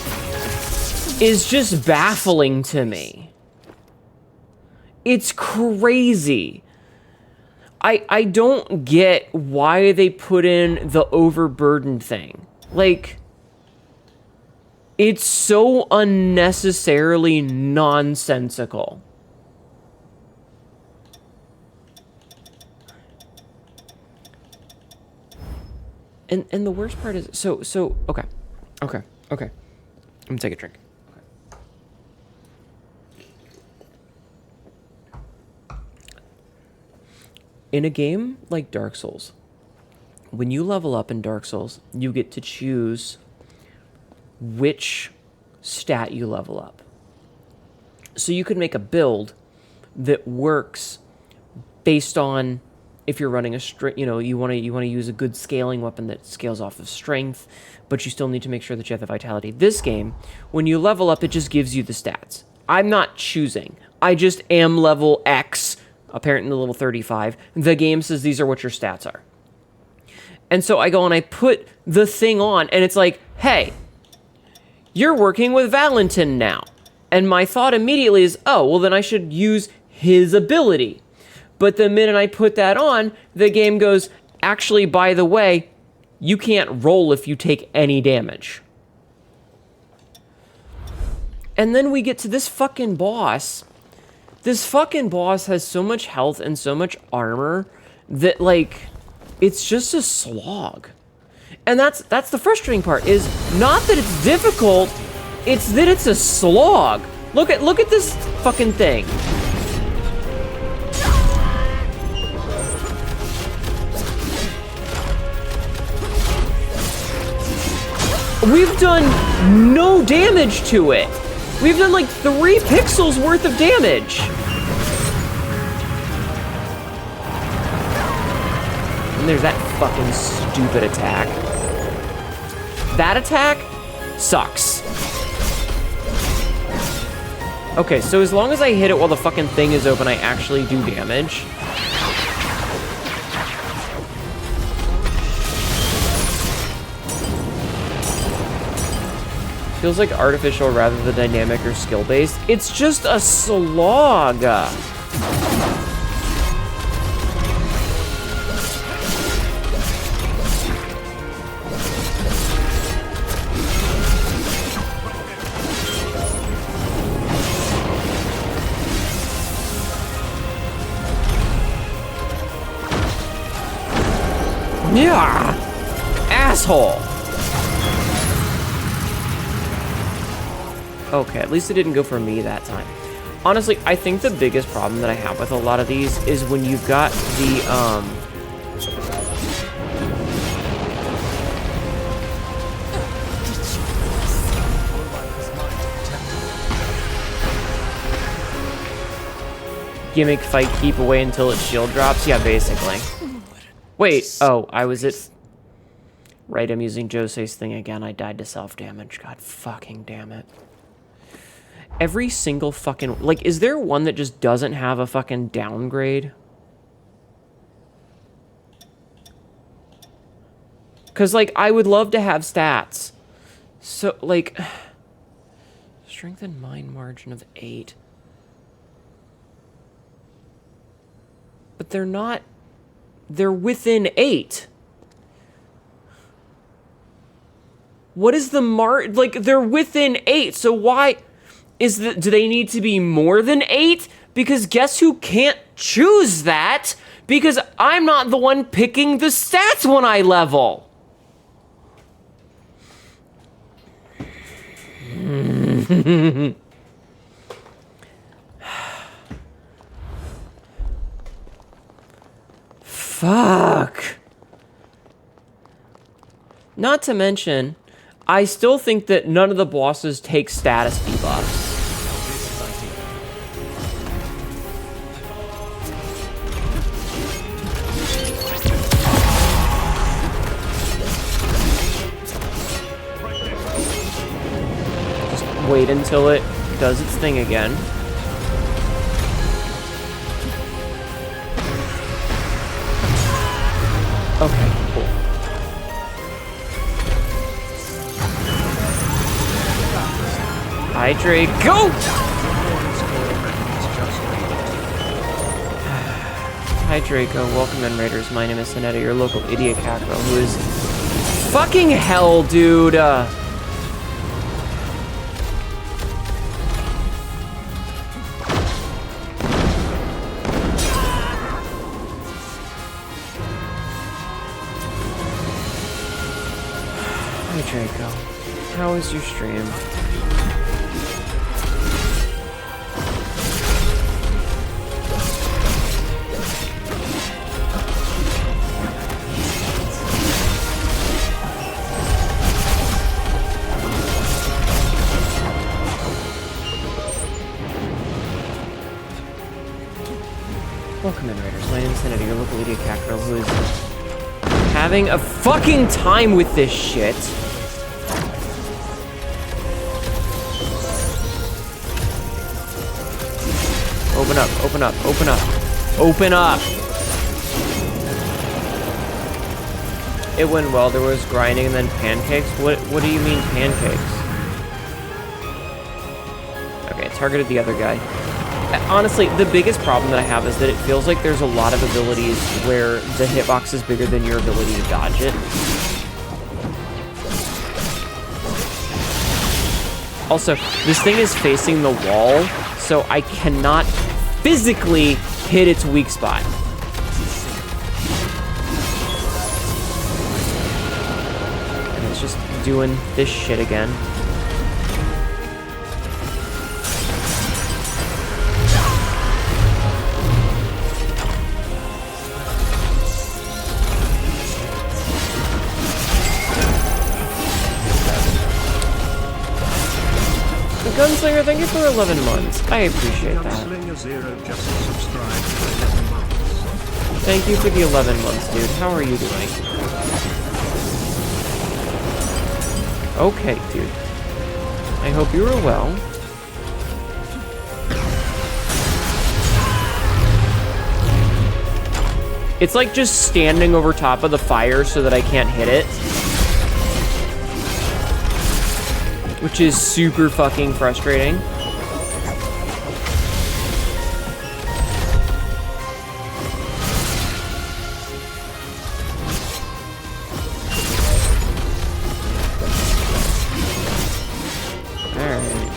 is just baffling to me. It's crazy. I don't get why they put in the overburdened thing. Like... It's so unnecessarily nonsensical. And the worst part is, so, okay. I'm gonna take a drink. Okay. In a game like Dark Souls, when you level up in Dark Souls, you get to choose which stat you level up. So you could make a build that works based on if you're running a you want to use a good scaling weapon that scales off of strength, but you still need to make sure that you have the vitality. This game, when you level up, it just gives you the stats. I'm not choosing. I just am level X, apparently level 35. The game says these are what your stats are. And so I go and I put the thing on, and it's like, hey, you're working with Valentin now. And my thought immediately is, oh, well then I should use his ability. But the minute I put that on, the game goes, actually, by the way, you can't roll if you take any damage. And then we get to this fucking boss. This fucking boss has so much health and so much armor that, like, it's just a slog. And that's the frustrating part, is not that it's difficult, it's that it's a slog. Look at this fucking thing. We've done no damage to it. We've done like 3 pixels worth of damage. And there's that fucking stupid attack. That attack sucks. Okay, so as long as I hit it while the fucking thing is open, I actually do damage. Feels like artificial rather than dynamic or skill-based. It's just a slog. Yeah, asshole. Okay, at least it didn't go for me that time. Honestly, I think the biggest problem that I have with a lot of these is when you've got the, gimmick fight, keep away until its shield drops. Yeah, basically. Wait, oh, I was at... Right, I'm using Jose's thing again. I died to self-damage. God fucking damn it. Every single fucking... Like, is there one that just doesn't have a fucking downgrade? Because, like, I would love to have stats. So, like... Strength and mind margin of 8. But they're not... They're within 8. What is the like, they're within 8, so why... do they need to be more than 8? Because guess who can't choose that? Because I'm not the one picking the stats when I level. Fuck. Not to mention, I still think that none of the bosses take status debuffs. Just wait until it does its thing again. Okay, cool. Hydrate, go! Hi Draco, welcome in Raiders. My name is Hnetu, your local idiot cackerel who is fucking hell, dude. Hi Draco, how was your stream? Welcome in, Raiders. My name is Hnetu, your local idiot cackerel who is having a fucking time with this shit. Open up, open up, open up. Open up! It went well. There was grinding and then pancakes. What do you mean pancakes? Okay, targeted the other guy. Honestly, the biggest problem that I have is that it feels like there's a lot of abilities where the hitbox is bigger than your ability to dodge it. Also, this thing is facing the wall, so I cannot physically hit its weak spot. And it's just doing this shit again. Gunslinger, thank you for 11 months. I appreciate that. Gunslinger Zero just subscribed for 11 months. Thank you for the 11 months, dude. How are you doing? Okay, dude. I hope you are well. It's like just standing over top of the fire so that I can't hit it. Which is super fucking frustrating. Alright.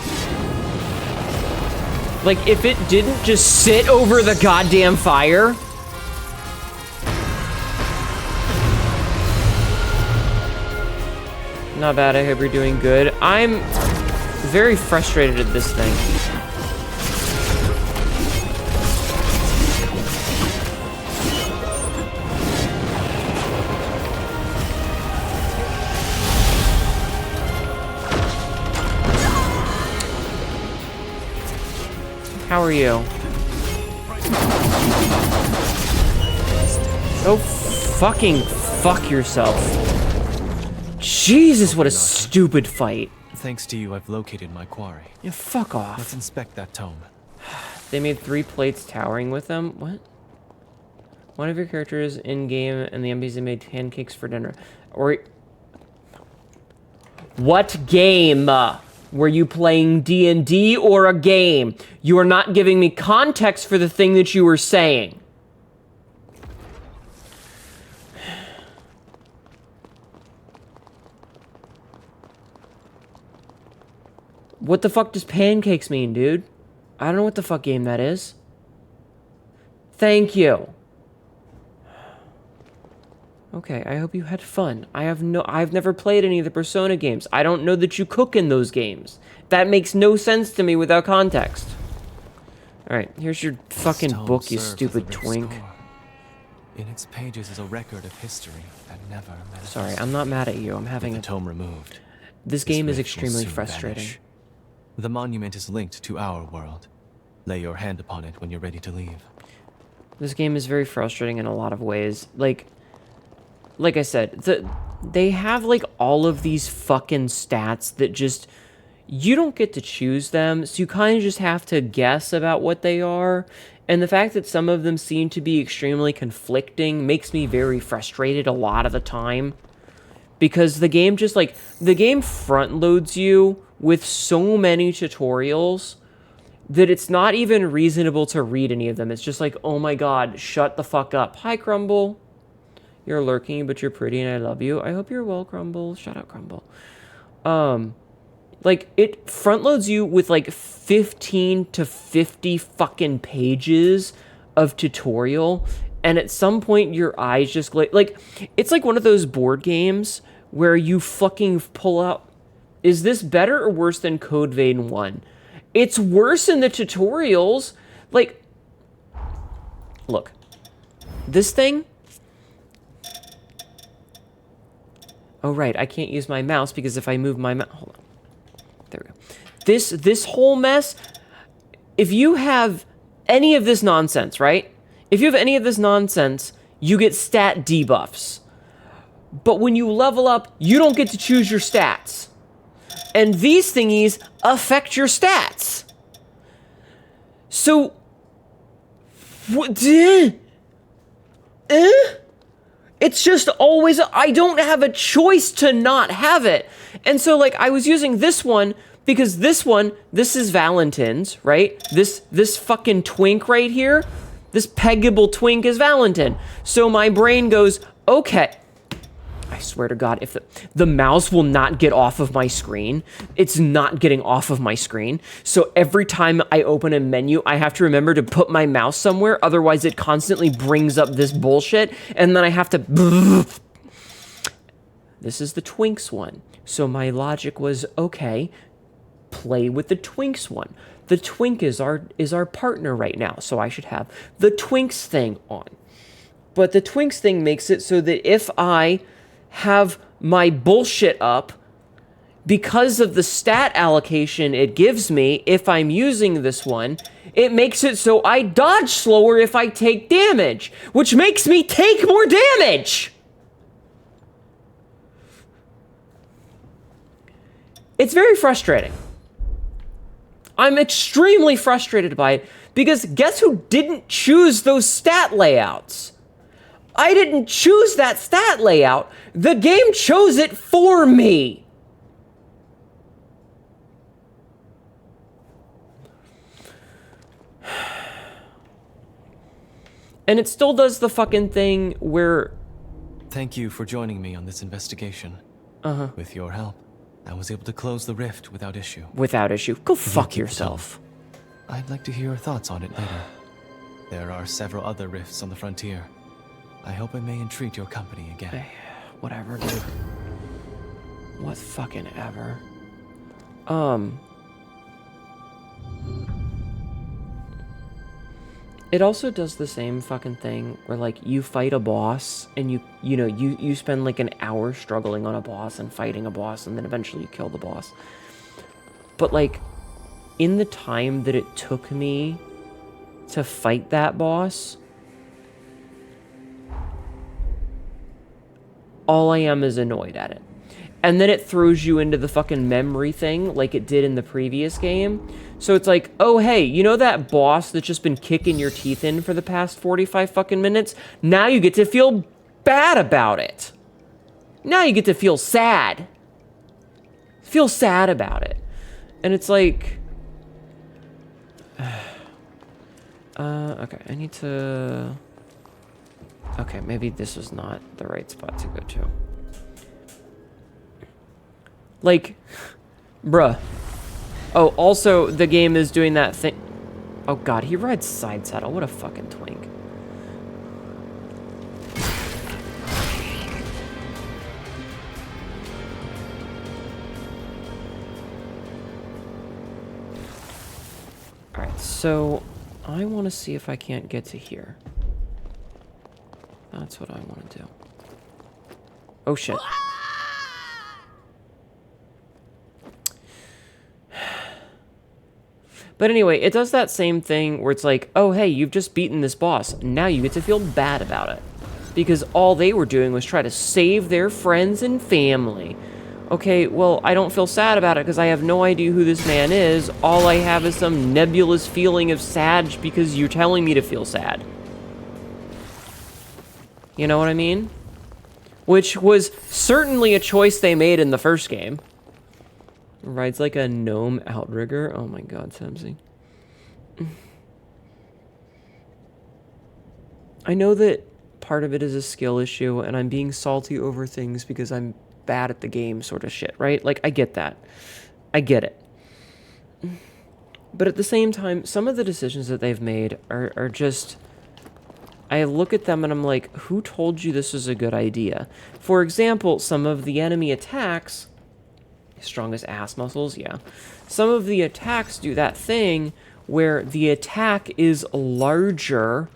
Like, if it didn't just sit over the goddamn fire... Not bad, I hope you're doing good. I'm very frustrated at this thing. How are you? Go fucking fuck yourself. Jesus, what a stupid fight. Thanks to you, I've located my quarry. Yeah, fuck off. Let's inspect that tome. They made 3 plates towering with them? What? One of your characters in-game and the NPC made pancakes for dinner. Or... What game? Were you playing D&D or a game? You are not giving me context for the thing that you were saying. What the fuck does pancakes mean, dude? I don't know what the fuck game that is. Thank you. Okay, I hope you had fun. I've never played any of the Persona games. I don't know that you cook in those games. That makes no sense to me without context. Alright, here's your fucking book, you stupid twink. In its pages is a record of history that never manifested. Sorry, I'm not mad at you. I'm having With the tome removed. This game is rift will extremely soon frustrating. vanish. The monument is linked to our world. Lay your hand upon it when you're ready to leave. This game is very frustrating in a lot of ways. Like I said, they have like all of these fucking stats that just, you don't get to choose them, so you kind of just have to guess about what they are. And the fact that some of them seem to be extremely conflicting makes me very frustrated a lot of the time. Because the game just like, the game front loads you with so many tutorials that it's not even reasonable to read any of them. It's just like, oh my god, shut the fuck up. Hi, Crumble. You're lurking, but you're pretty and I love you. I hope you're well, Crumble. Shout out, Crumble. Like, it front loads you with like 15 to 50 fucking pages of tutorial. And at some point, your eyes just like, it's like one of those board games where you fucking pull out, is this better or worse than Code Vein 1? It's worse in the tutorials. Like, look, this thing. Oh, right, I can't use my mouse because if I move my mouse, hold on. There we go. This whole mess, if you have any of this nonsense, right? If you have any of this nonsense, you get stat debuffs. But when you level up, you don't get to choose your stats. And these thingies affect your stats. So, what? It's just always, I don't have a choice to not have it. And so, like, I was using this one because this is Valentin's, right? This fucking twink right here, this peggable twink is Valentin. So my brain goes, okay. I swear to God, if the mouse will not get off of my screen, it's not getting off of my screen. So every time I open a menu, I have to remember to put my mouse somewhere. Otherwise, it constantly brings up this bullshit. And then I have to... This is the Twinks one. So my logic was, okay, play with the Twinks one. The Twink is our partner right now. So I should have the Twinks thing on. But the Twinks thing makes it so that if I have my bullshit up, because of the stat allocation it gives me, if I'm using this one, it makes it so I dodge slower if I take damage, which makes me take more damage! It's very frustrating. I'm extremely frustrated by it, because guess who didn't choose those stat layouts? I didn't choose that stat layout. The game chose it for me. And it still does the fucking thing where... Thank you for joining me on this investigation. Uh-huh. With your help, I was able to close the rift without issue. Without issue? Go fuck yourself. I'd like to hear your thoughts on it later. There are several other rifts on the frontier. I hope I may entreat your company again. Whatever, dude. What fucking ever. It also does the same fucking thing where, like, you fight a boss and you spend like an hour struggling on a boss and fighting a boss and then eventually you kill the boss. But, like, in the time that it took me to fight that boss, all I am is annoyed at it. And then it throws you into the fucking memory thing like it did in the previous game. So it's like, oh, hey, you know that boss that's just been kicking your teeth in for the past 45 fucking minutes? Now you get to feel bad about it. Now you get to feel sad. Feel sad about it. And it's like... okay, I need to... Okay, maybe this was not the right spot to go to. Like, bruh. Oh, also, the game is doing that thing. Oh god, he rides side saddle. What a fucking twink. Alright, so I want to see if I can't get to here. That's what I want to do. Oh, shit. But anyway, it does that same thing where it's like, oh, hey, you've just beaten this boss. Now you get to feel bad about it. Because all they were doing was try to save their friends and family. Okay, well, I don't feel sad about it because I have no idea who this man is. All I have is some nebulous feeling of sad because you're telling me to feel sad. You know what I mean? Which was certainly a choice they made in the first game. Rides like a gnome outrigger. Oh my god, Samsy. I know that part of it is a skill issue, and I'm being salty over things because I'm bad at the game sort of shit, right? Like, I get that. I get it. But at the same time, some of the decisions that they've made are just... I look at them and I'm like, who told you this is a good idea? For example, some of the enemy attacks... Strongest ass muscles, yeah. Some of the attacks do that thing where the attack is larger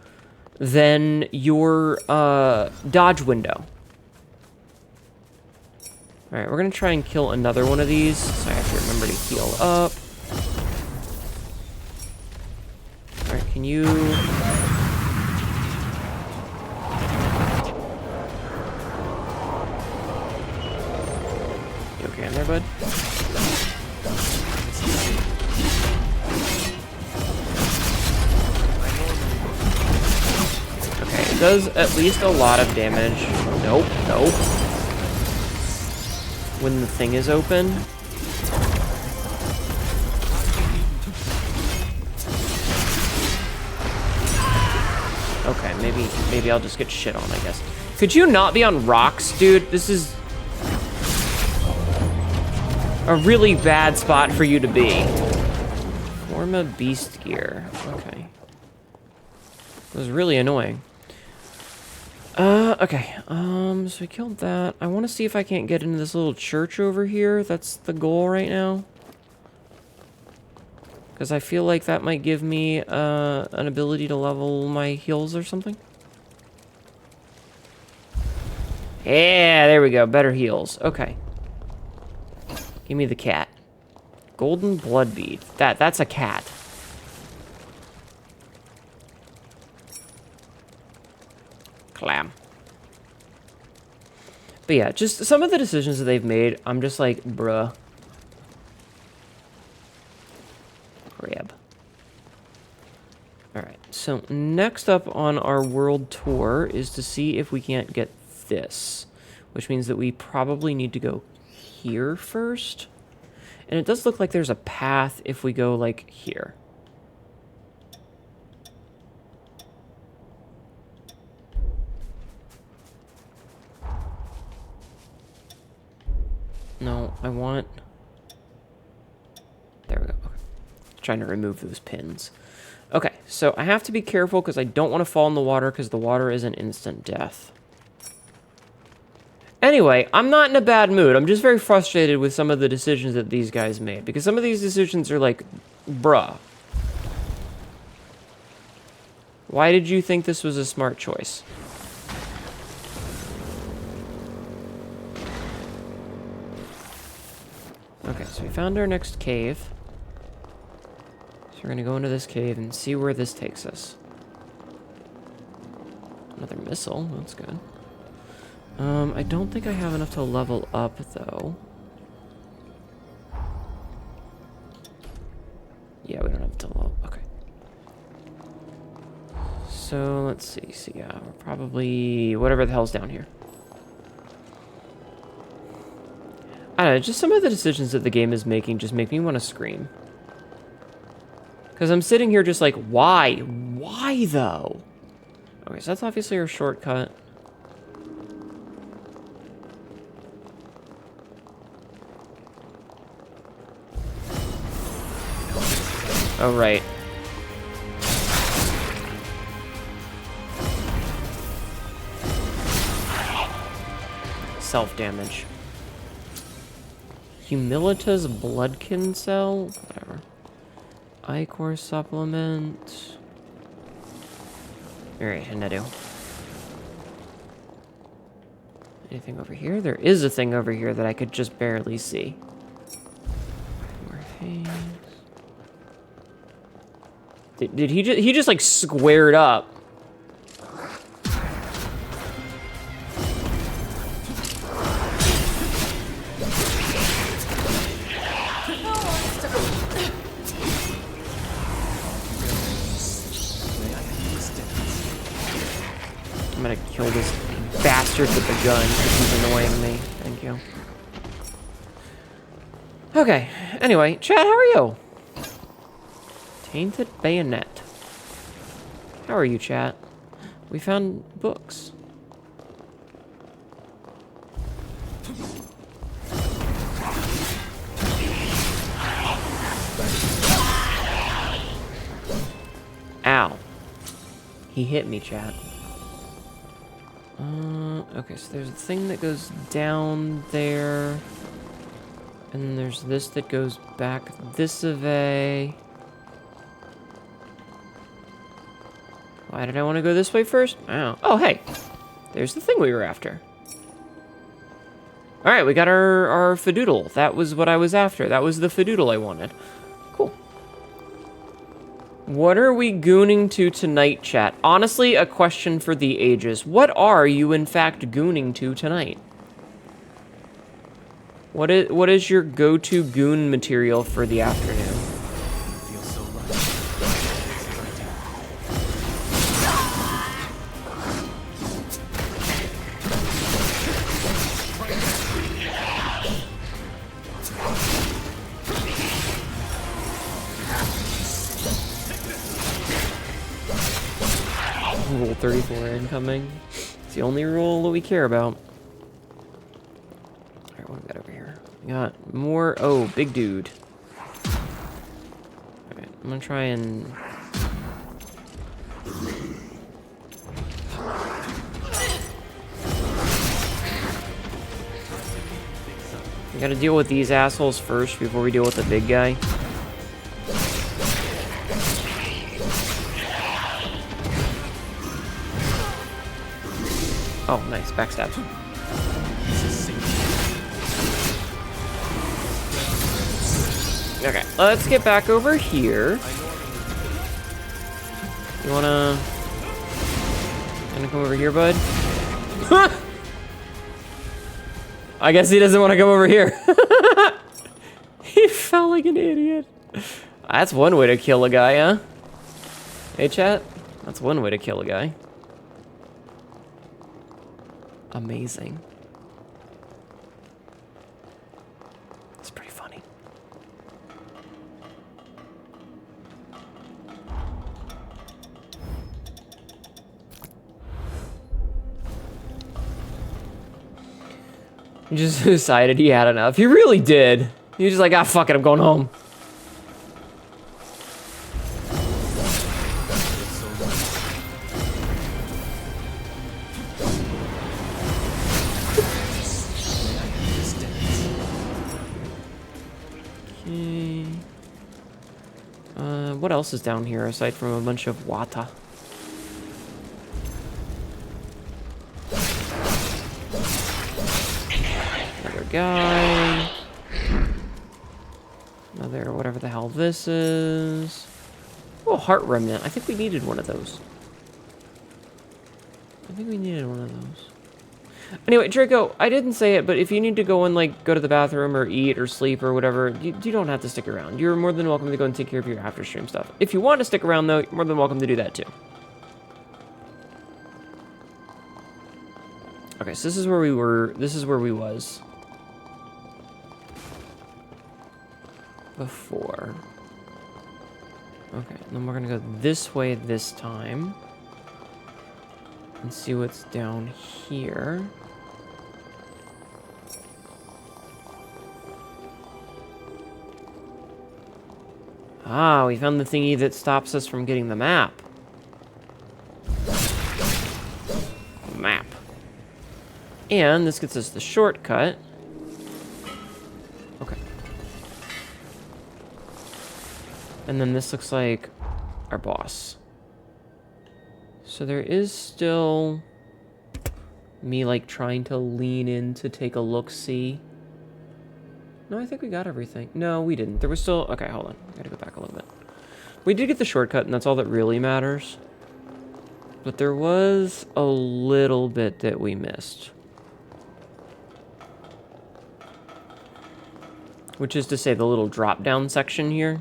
than your dodge window. Alright, we're gonna try and kill another one of these, so I have to remember to heal up. Alright, can you... You okay in there, bud? Okay, it does at least a lot of damage. Nope, nope. When the thing is open. Okay, maybe I'll just get shit on, I guess. Could you not be on rocks, dude? This is a really bad spot for you to be. Form of beast gear. Okay. It was really annoying. Okay. So we killed that. I want to see if I can't get into this little church over here. That's the goal right now. Because I feel like that might give me, an ability to level my heals or something. Yeah, there we go. Better heals. Okay. Give me the cat. Golden blood bead. That's a cat. Clam. But yeah, just some of the decisions that they've made, I'm just like, bruh. Grab. Alright, so next up on our world tour is to see if we can't get this. Which means that we probably need to go here first. And it does look like there's a path if we go, like, here. No, I want... There we go. Okay. Trying to remove those pins. Okay, so I have to be careful because I don't want to fall in the water because the water is an instant death. Anyway, I'm not in a bad mood. I'm just very frustrated with some of the decisions that these guys made. Because some of these decisions are like, bruh. Why did you think this was a smart choice? Okay, so we found our next cave. So we're gonna go into this cave and see where this takes us. Another missile, that's good. I don't think I have enough to level up, though. Yeah, we don't have to level up. Okay. So, let's see. So, yeah, we're probably... whatever the hell's down here. I don't know, just some of the decisions that the game is making just make me want to scream. Because I'm sitting here just like, why? Why, though? Okay, so that's obviously our shortcut. Oh, right. Self-damage. Humilitas Bloodkin Cell? Whatever. Ichor Supplement. Alright, Hnetu. Anything over here? There is a thing over here that I could just barely see. More things. Did he just like squared up? I'm gonna kill this bastard with the gun because he's annoying me. Thank you. Okay, anyway, chat, how are you? Tainted Bayonet. How are you, chat? We found books. Ow. He hit me, chat. Okay, so there's a thing that goes down there. And there's this that goes back this way. Why did I want to go this way first? Oh. Oh, hey. There's the thing we were after. Alright, we got our Fadoodle. That was what I was after. That was the Fadoodle I wanted. Cool. What are we gooning to tonight, chat? Honestly, a question for the ages. What are you, in fact, gooning to tonight? What is your go-to goon material for the afternoon? Rule 34 incoming. It's the only rule that we care about. Alright, what do we got over here? We got more... Oh, big dude. Alright, I'm gonna try and... We gotta deal with these assholes first before we deal with the big guy. Oh, nice. Backstab. Okay, let's get back over here. You wanna come over here, bud? I guess he doesn't want to come over here. He fell like an idiot. That's one way to kill a guy, huh? Hey, chat? That's one way to kill a guy. Amazing. It's pretty funny. He just decided he had enough. He really did. He was just like, ah, fuck it, I'm going home. What else is down here aside from a bunch of wata? Another guy. Another whatever the hell this is. Oh, heart remnant. I think we needed one of those. Anyway, Draco, I didn't say it, but if you need to go and, like, go to the bathroom or eat or sleep or whatever, you don't have to stick around. You're more than welcome to go and take care of your after-stream stuff. If you want to stick around, though, you're more than welcome to do that, too. Okay, so this is where we were. This is where we was before. Okay, then we're gonna go this way this time and see what's down here. Ah, we found the thingy that stops us from getting the map. Map. And this gets us the shortcut. Okay. And then this looks like our boss. So there is still Me, like, trying to lean in to take a look-see. No, I think we got everything. No, we didn't. There was still... Okay, hold on. I gotta go back a little bit. We did get the shortcut, and that's all that really matters. But there was a little bit that we missed. Which is to say the little drop-down section here.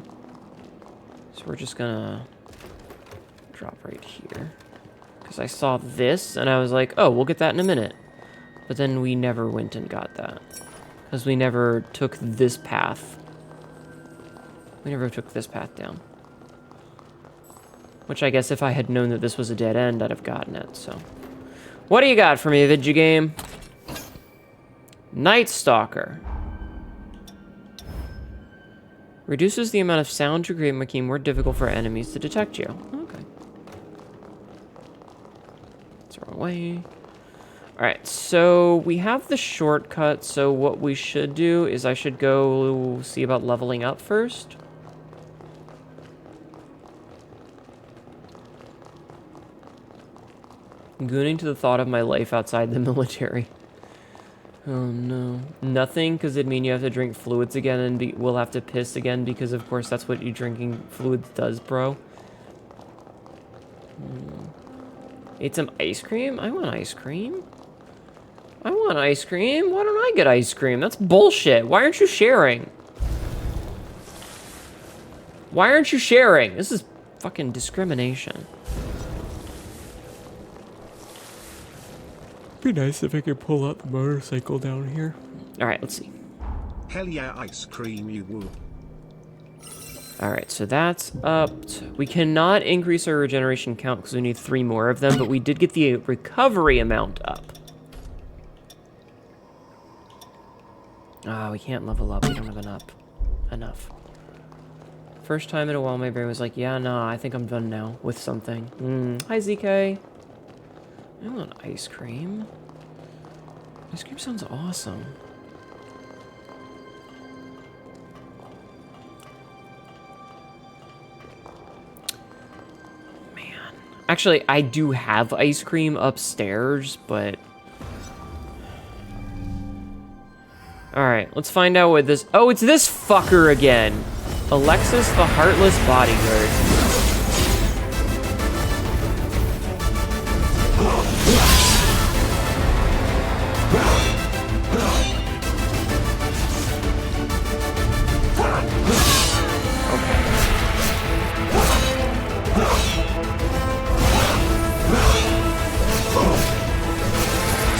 So we're just gonna drop right here. Because I saw this, and I was like, oh, we'll get that in a minute. But then we never went and got that. Because we never took this path. We never took this path down. Which I guess if I had known that this was a dead end, I'd have gotten it, so. What do you got for me, video game? Night Stalker. Reduces the amount of sound to create, making it more difficult for enemies to detect you. Okay. That's the wrong way. Alright, so we have the shortcut, so what we should do is I should go see about leveling up first. Gooning to the thought of my life outside the military. Oh no. Nothing, because it'd mean you have to drink fluids again and we'll have to piss again because of course that's what you drinking fluids does, bro. Eat some ice cream? I want ice cream. I want ice cream. Why don't I get ice cream? That's bullshit. Why aren't you sharing? Why aren't you sharing? This is fucking discrimination. Be nice if I could pull out the motorcycle down here. Alright, let's see. Hell yeah, ice cream, you woo. Alright, so that's upped. We cannot increase our regeneration count because we need 3 more of them, but we did get the recovery amount up. Ah, we can't level up. We don't have enough. First time in a while, my brain was like, yeah, nah, I think I'm done now with something. Hi, ZK. I want ice cream. Ice cream sounds awesome. Man. Actually, I do have ice cream upstairs, but... Alright, let's find out what this... Oh, it's this fucker again! Alexis the Heartless Bodyguard.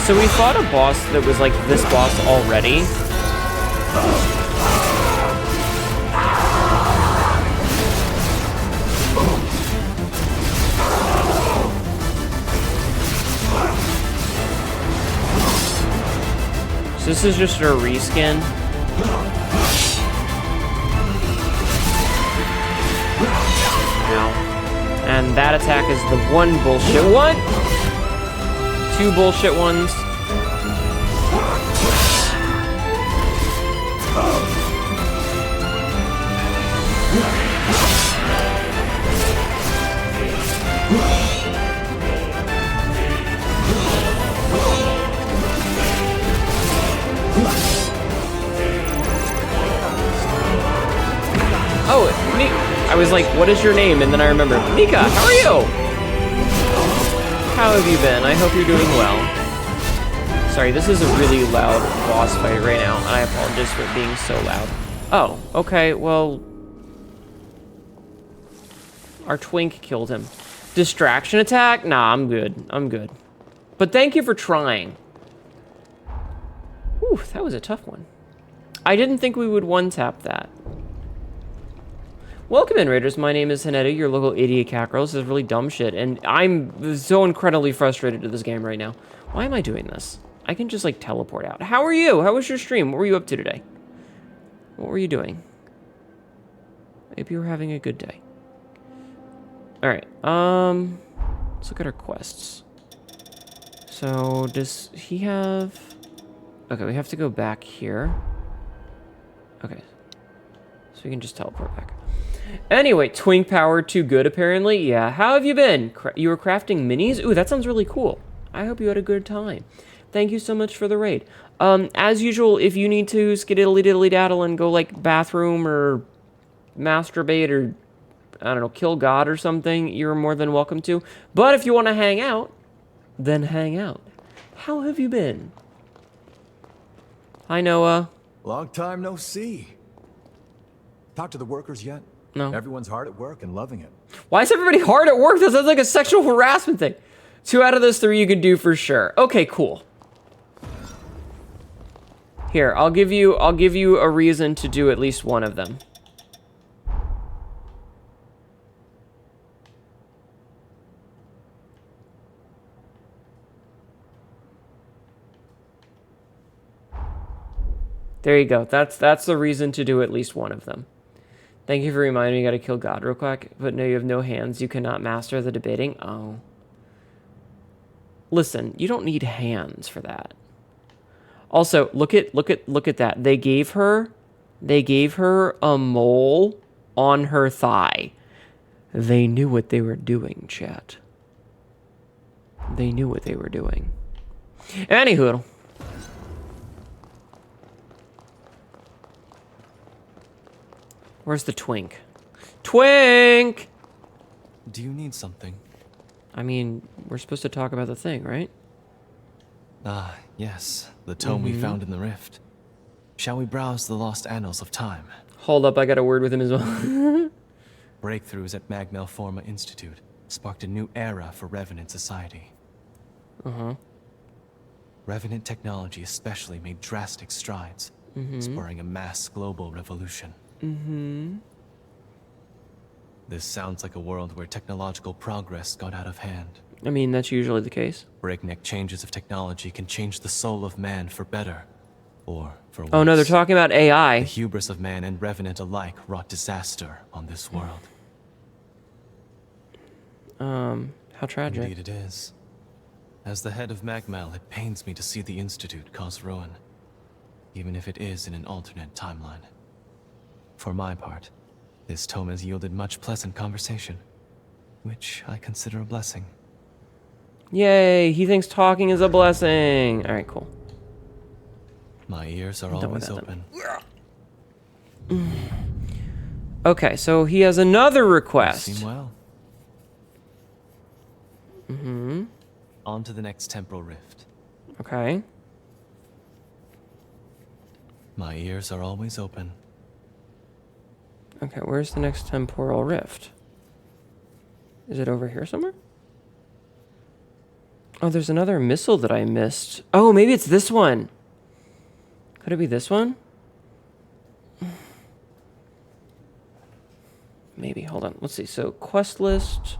So we fought a boss that was like this boss already. So this is just a reskin. Ow. And that attack is the one bullshit one. 2 bullshit ones. Oh, I was like, what is your name? And then I remembered, Mika, how are you? How have you been? I hope you're doing well. Sorry, this is a really loud boss fight right now, and I apologize for it being so loud. Oh, okay, well... Our twink killed him. Distraction attack? Nah, I'm good. I'm good. But thank you for trying. Whew, that was a tough one. I didn't think we would one-tap that. Welcome in, Raiders. My name is Hnetu, your local idiot cackerel. This is really dumb shit, and I'm so incredibly frustrated to this game right now. Why am I doing this? I can just, like, teleport out. How are you? How was your stream? What were you up to today? What were you doing? Maybe you were having a good day. Alright, let's look at our quests. So, does he have... Okay, we have to go back here. Okay. So we can just teleport back. Anyway, twink power too good, apparently. Yeah, how have you been? You were crafting minis? Ooh, that sounds really cool. I hope you had a good time. Thank you so much for the raid. As usual, if you need to skididdly diddly daddle and go like bathroom or masturbate or I don't know, kill God or something, you're more than welcome to. But if you want to hang out, then hang out. How have you been? Hi, Noah. Long time no see. Talk to the workers yet? No. Everyone's hard at work and loving it. Why is everybody hard at work? That sounds like a sexual harassment thing. 2 out of those 3 you could do for sure. Okay, cool. Here, I'll give you a reason to do at least one of them. There you go. That's the reason to do at least one of them. Thank you for reminding me you gotta kill God real quick. But no, you have no hands. You cannot master the debating. Oh. Listen, you don't need hands for that. Also, look at that. They gave her a mole on her thigh. They knew what they were doing, chat. They knew what they were doing. Anywho. Where's the twink? Twink! Do you need something? I mean, we're supposed to talk about the thing, right? Ah, yes. The tome we found in the rift. Shall we browse the lost annals of time? Hold up, I got a word with him as well. Breakthroughs at Mag Malforma Institute sparked a new era for Revenant society. Uh-huh. Revenant technology especially made drastic strides, spurring a mass global revolution. This sounds like a world where technological progress got out of hand. I mean, that's usually the case. Breakneck changes of technology can change the soul of man for better, or for worse. Oh no, they're talking about AI. The hubris of man and Revenant alike wrought disaster on this world. How tragic. Indeed it is. As the head of Magmal, it pains me to see the Institute cause ruin, even if it is in an alternate timeline. For my part, this tome has yielded much pleasant conversation, which I consider a blessing. Yay, he thinks talking is a blessing. Alright, cool. My ears are always open. Okay, so he has another request. You seem well. Mm-hmm. On to the next temporal rift. Okay. My ears are always open. Okay, where's the next temporal rift? Is it over here somewhere? Oh, there's another missile that I missed. Oh, maybe it's this one. Could it be this one? Maybe, hold on. Let's see. So, quest list.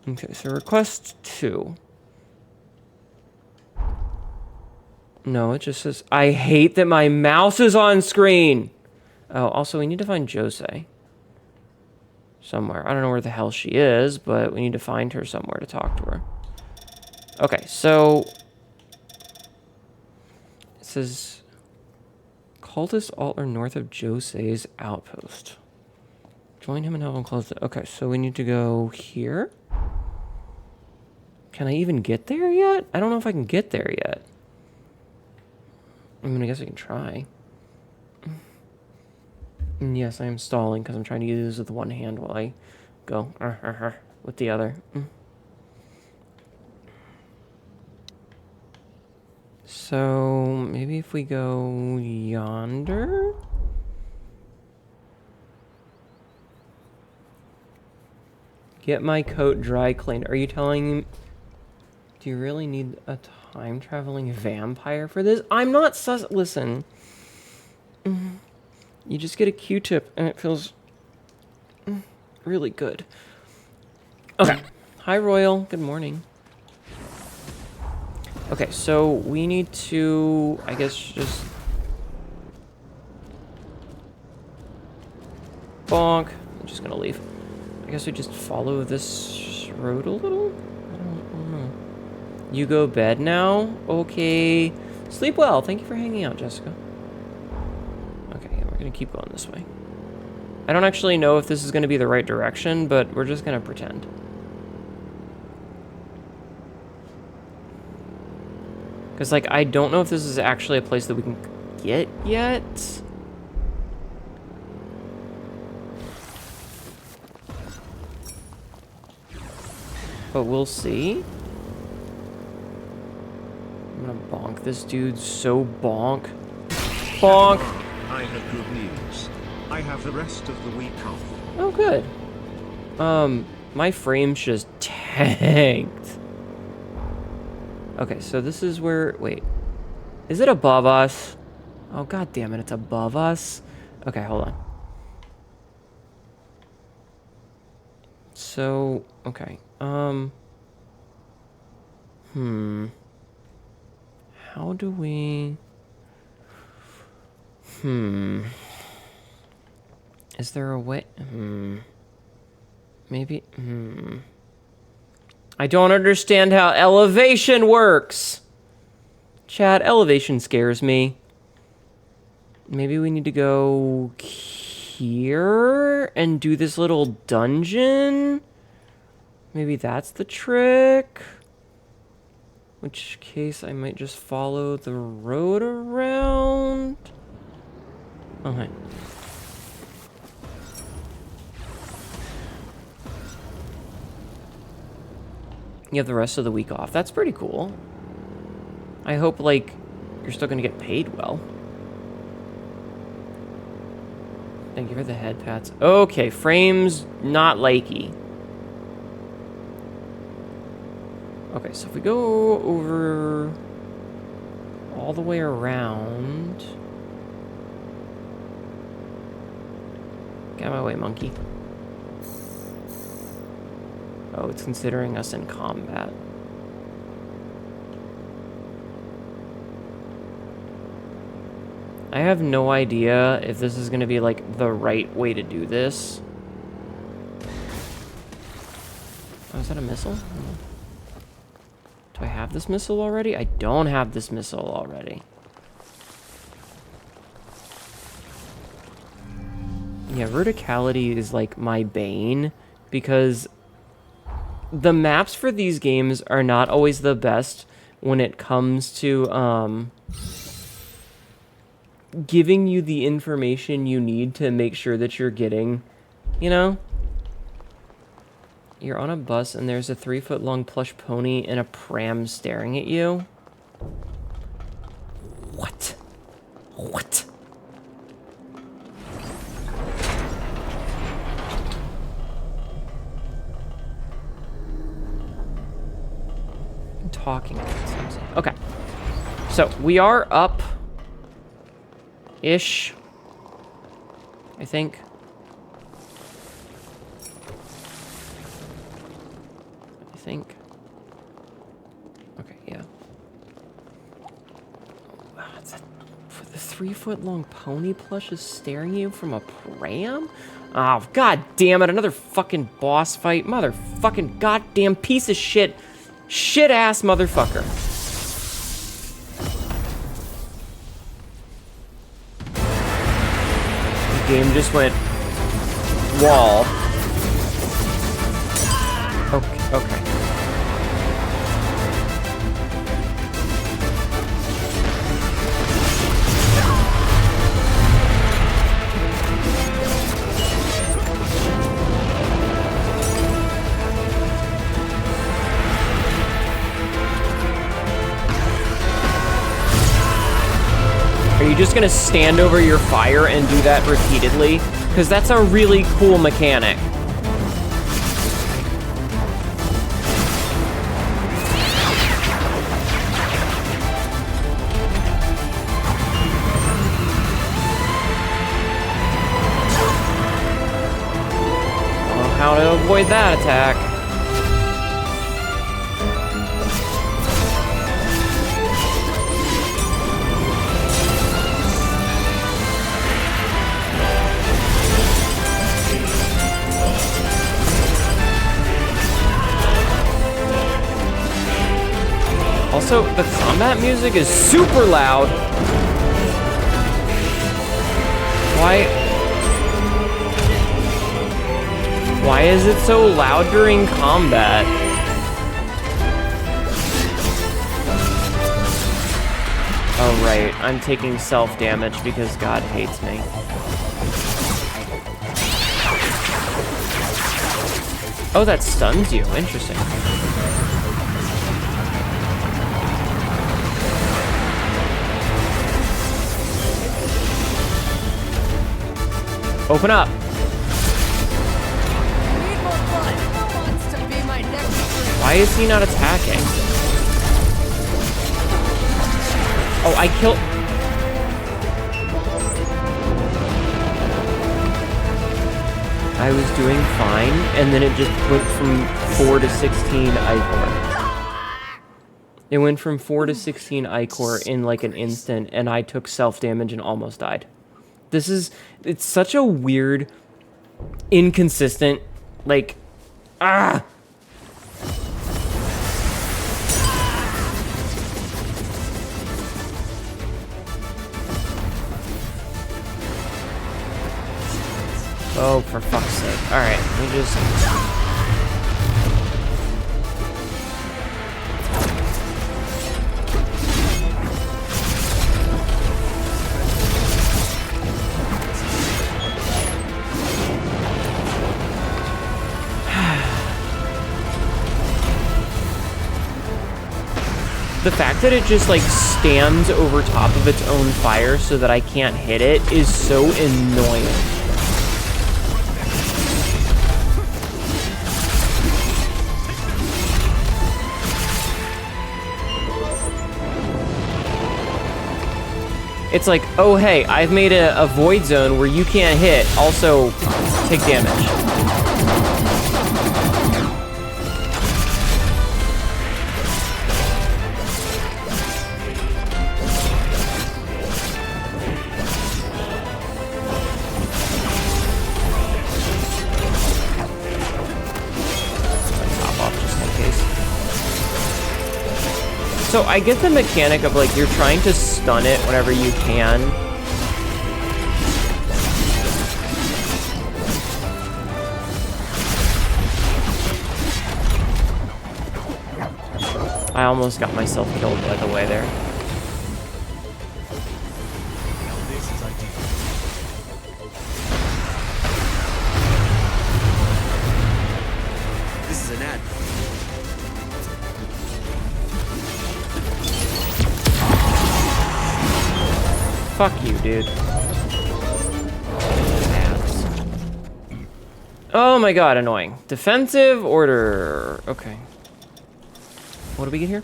Okay, so request 2. No, it just says, I hate that my mouse is on screen. Oh, also, we need to find Jose. Somewhere. I don't know where the hell she is, but we need to find her somewhere to talk to her. Okay, so... It says... Cultist altar north of Jose's outpost. Join him and help him close it. Okay, so we need to go here. Can I even get there yet? I don't know if I can get there yet. I mean, I guess I can try. And yes, I am stalling because I'm trying to use it with one hand while I go with the other. So maybe if we go yonder. Get my coat dry cleaned. Are you telling me? Do you really need a time traveling vampire for this? I'm not sus. Listen. You just get a Q-tip and it feels really good. Okay. Hi, Royal. Good morning. Okay, so we need to, I guess, just... Bonk. I'm just gonna leave. I guess we just follow this road a little? I don't know. You go bed now? Okay. Sleep well. Thank you for hanging out, Jessica. Okay, yeah, we're gonna keep going this way. I don't actually know if this is gonna be the right direction, but we're just gonna pretend. Because, like, I don't know if this is actually a place that we can get yet. But we'll see. I'm gonna bonk this dude so bonk. Bonk! I have good news. I have the rest of the week off. Oh, good. My frame's just tanked. Okay, so this is where... Wait. Is it above us? Oh, god damn it, it's above us? Okay, hold on. So, okay. How do we... Is there a way... Maybe... I don't understand how elevation works! Chat, elevation scares me. Maybe we need to go here and do this little dungeon? Maybe that's the trick? Which case I might just follow the road around? Okay. You have the rest of the week off. That's pretty cool. I hope, like, you're still gonna get paid well. Thank you for the head pats. Okay, frames not likey. Okay, so if we go over all the way around... Get out of my way, monkey. Oh, it's considering us in combat. I have no idea if this is going to be, like, the right way to do this. Oh, is that a missile? Do I have this missile already? I don't have this missile already. Yeah, verticality is, like, my bane, because the maps for these games are not always the best when it comes to, giving you the information you need to make sure that you're getting, you know? You're on a bus and there's a 3-foot-long plush pony and a pram staring at you. What? What? I'm talking about something. Okay. So, we are up... ish, I think. Okay, yeah. Wow, it's a, for the 3-foot-long pony plush is staring at you from a pram? Oh, god damn it, another fucking boss fight. Motherfucking goddamn piece of shit. Shit-ass motherfucker. Game just went wall. Okay, okay. Are you just gonna stand over your fire and do that repeatedly? Because that's a really cool mechanic. Well, how to avoid that attack? Also, the combat music is super loud. Why is it so loud during combat? right. I'm taking self-damage because God hates me. Oh, that stuns you. Interesting. Open up. Why is he not attacking? Oh, I killed... I was doing fine, and then it just went from 4 to 16 Ichor. It went from 4 to 16 Ichor in like an instant, and I took self-damage and almost died. This is... It's such a weird, inconsistent, like... Ah! Oh, for fuck's sake. Alright, we just... The fact that it just, like, stands over top of its own fire so that I can't hit it is so annoying. It's like, oh hey, I've made a void zone where you can't hit, also take damage. So I get the mechanic of like you're trying to stun it whenever you can. I almost got myself killed by the way there. This is an ad. Fuck you, dude. Oh my god, annoying. Defensive order. Okay. What do we get here?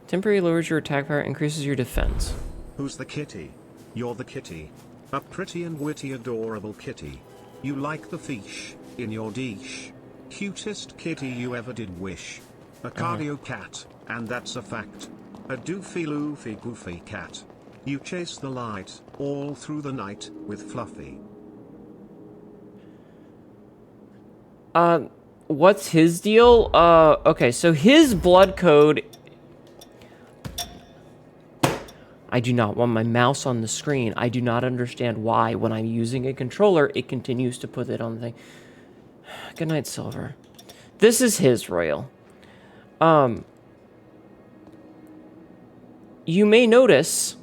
Temporary lowers your attack power, increases your defense. Who's the kitty? You're the kitty. A pretty and witty adorable kitty. You like the fish in your dish. Cutest kitty you ever did wish. A cardio cat, and that's a fact. A doofy loofy goofy cat. You chase the light, all through the night, with Fluffy. What's his deal? Okay, so his blood code... I do not want my mouse on the screen. I do not understand why, when I'm using a controller, it continues to put it on the thing. Good night, Silver. This is his royal. You may notice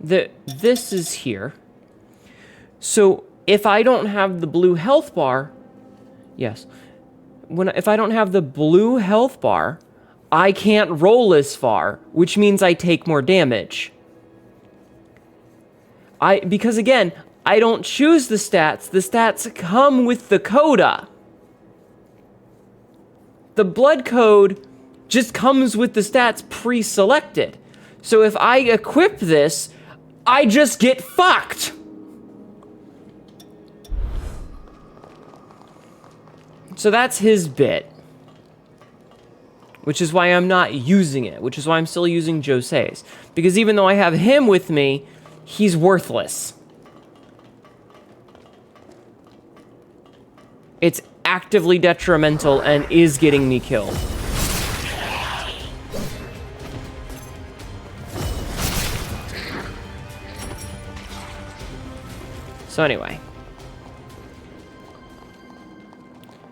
that this is here. So if I don't have the blue health bar, yes, if I don't have the blue health bar, I can't roll as far, which means I take more damage. Because again, I don't choose the stats. The stats come with the coda. The blood code just comes with the stats pre-selected. So if I equip this, I just get fucked. So that's his bit. Which is why I'm not using it. Which is why I'm still using Jose's. Because even though I have him with me, he's worthless. It's actively detrimental and is getting me killed. So anyway.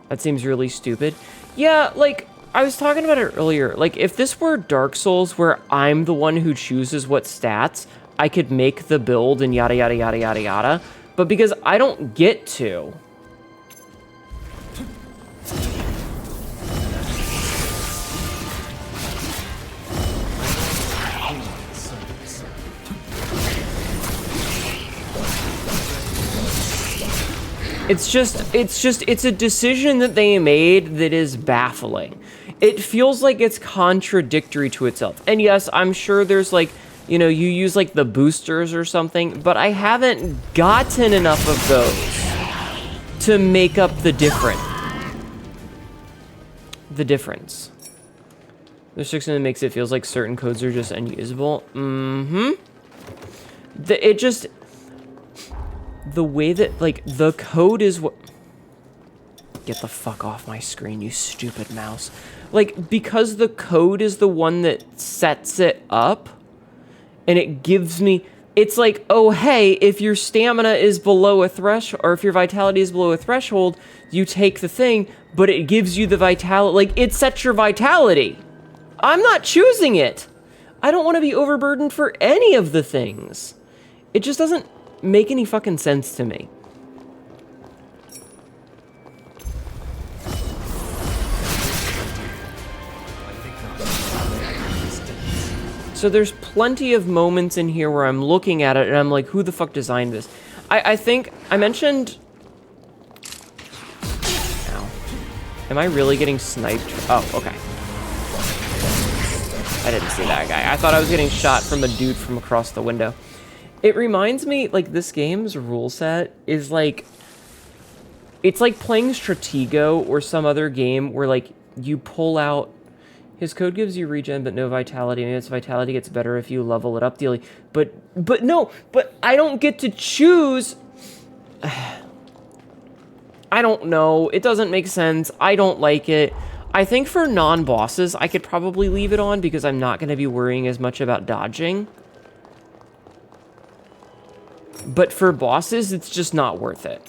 That seems really stupid. Yeah, like, I was talking about it earlier. Like, if this were Dark Souls where I'm the one who chooses what stats, I could make the build and yada, yada, yada, yada, yada. But because I don't get to... It's a decision that they made that is baffling. It feels like it's contradictory to itself. And yes, I'm sure there's like, you know, you use like the boosters or something, but I haven't gotten enough of those to make up the difference. There's something that makes it feels like certain codes are just unusable. The way that, like, the code is what... Get the fuck off my screen, you stupid mouse. Like, because the code is the one that sets it up, and it gives me... It's like, oh, hey, if your stamina is below a threshold, or if your vitality is below a threshold, you take the thing, but it gives you the vitality... Like, it sets your vitality. I'm not choosing it. I don't want to be overburdened for any of the things. It just doesn't make any fucking sense to me. So there's plenty of moments in here where I'm looking at it and I'm like, who the fuck designed this? I think I mentioned... Ow. Am I really getting sniped? Oh, okay. I didn't see that guy. I thought I was getting shot from a dude from across the window. It reminds me, like, this game's rule set is like... It's like playing Stratego or some other game where, like, you pull out... His code gives you regen, but no vitality. Maybe its vitality gets better if you level it up daily. But I don't get to choose... I don't know. It doesn't make sense. I don't like it. I think for non-bosses, I could probably leave it on because I'm not going to be worrying as much about dodging. But for bosses, it's just not worth it.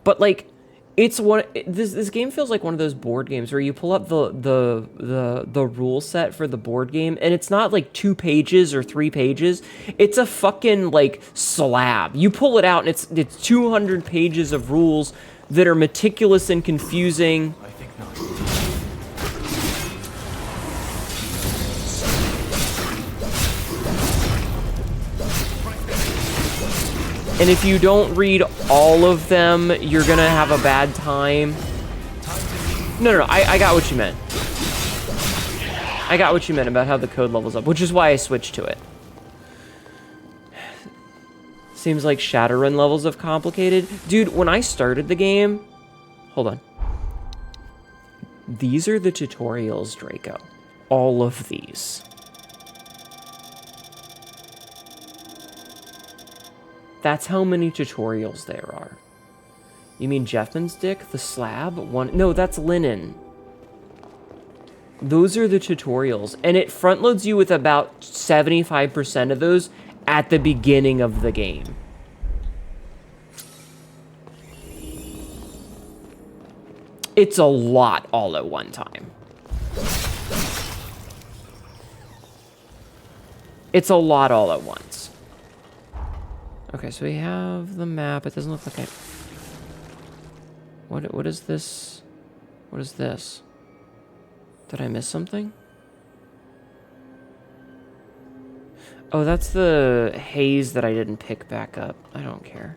But like, it's one. This game feels like one of those board games where you pull up the rule set for the board game, and it's not like 2 pages or 3 pages. It's a fucking like slab. You pull it out, and it's 200 pages of rules that are meticulous and confusing. I think not. And if you don't read all of them, you're gonna have a bad time. No, I got what you meant. I got what you meant about how the code levels up, which is why I switched to it. Seems like Shadowrun levels of complicated. Dude, when I started the game... Hold on. These are the tutorials, Draco. All of these. That's how many tutorials there are. You mean Jeffman's dick? The slab? One? No, that's linen. Those are the tutorials. And it front loads you with about 75% of those at the beginning of the game. It's a lot all at one time. It's a lot all at once. Okay, so we have the map. It doesn't look like it. What is this? What is this? Did I miss something? Oh, that's the haze that I didn't pick back up. I don't care.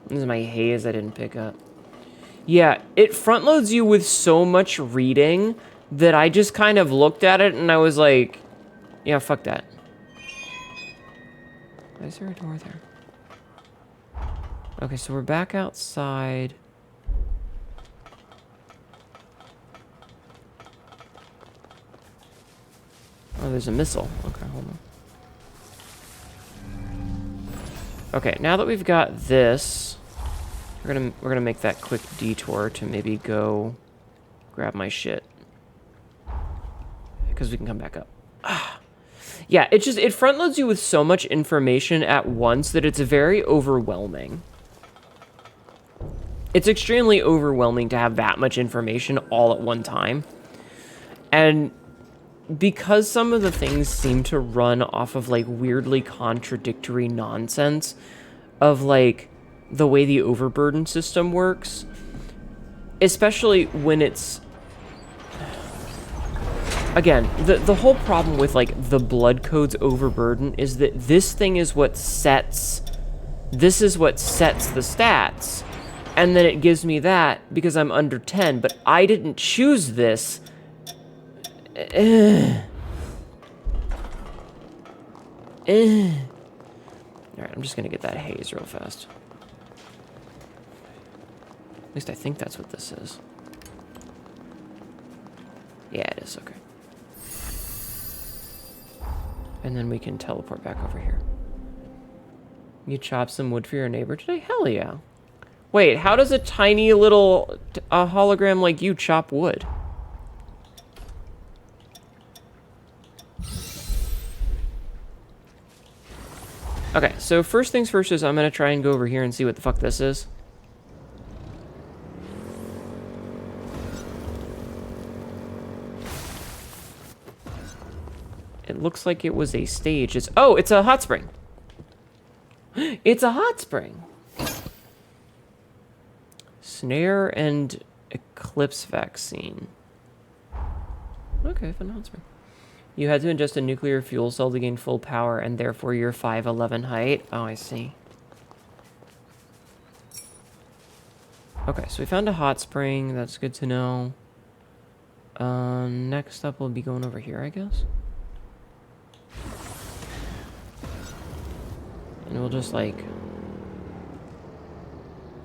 This is my haze I didn't pick up. Yeah, it front loads you with so much reading that I just kind of looked at it and I was like, yeah, fuck that. Why is there a door there? Okay, so we're back outside. Oh, there's a missile. Okay, hold on. Okay, now that we've got this, we're gonna make that quick detour to maybe go grab my shit. Because we can come back up. Ah. Yeah, it front loads you with so much information at once that it's very overwhelming. It's extremely overwhelming to have that much information all at one time. And because some of the things seem to run off of like weirdly contradictory nonsense of like the way the overburden system works, especially when it's, again, the whole problem with like the blood code's overburden is that this thing is what sets, this is what sets the stats, and then it gives me that because I'm under 10, but I didn't choose this. Alright, I'm just gonna get that haze real fast. At least I think that's what this is. Yeah, it is, okay. And then we can teleport back over here. You chop some wood for your neighbor today? Hell yeah. Wait, how does a tiny little hologram like you chop wood? Okay, so first things first is I'm gonna try and go over here and see what the fuck this is. It looks like it was a stage. It's, oh, it's a hot spring. It's a hot spring. Snare and eclipse vaccine. Okay, fun hot spring. You had to ingest a nuclear fuel cell to gain full power, and therefore you're 5'11" height. Oh, I see. Okay, so we found a hot spring. That's good to know. Next up, we'll be going over here, I guess. And we'll just, like,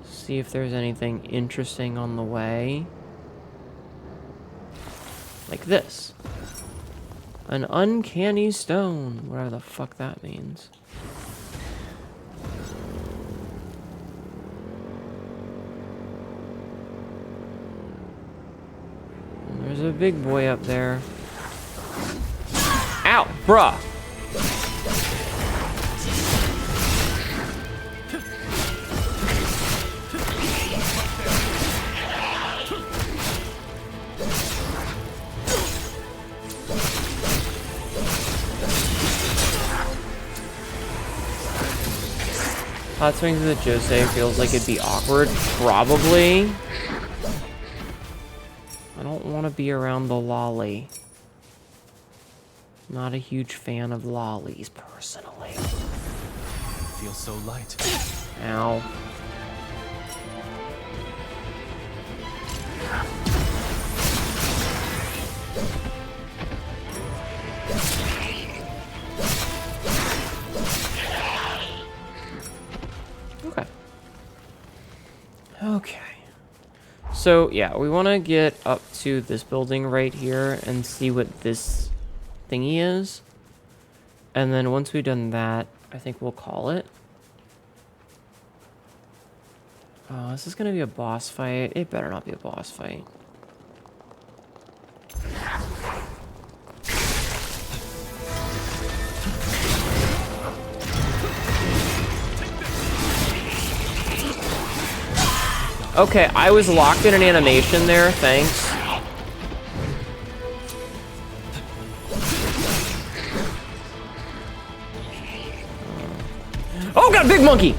see if there's anything interesting on the way. Like this. An uncanny stone, whatever the fuck that means. And there's a big boy up there. Ow, bruh! Hot springs with Jose feels like it'd be awkward. Probably. I don't want to be around the lolly. Not a huge fan of lollies, personally. Feels so light. Ow. Okay. Okay. So, yeah, we want to get up to this building right here and see what this thingy is. And then once we've done that, I think we'll call it. Oh, this is going to be a boss fight. It better not be a boss fight. Okay, I was locked in an animation there, thanks. Oh, got a big monkey!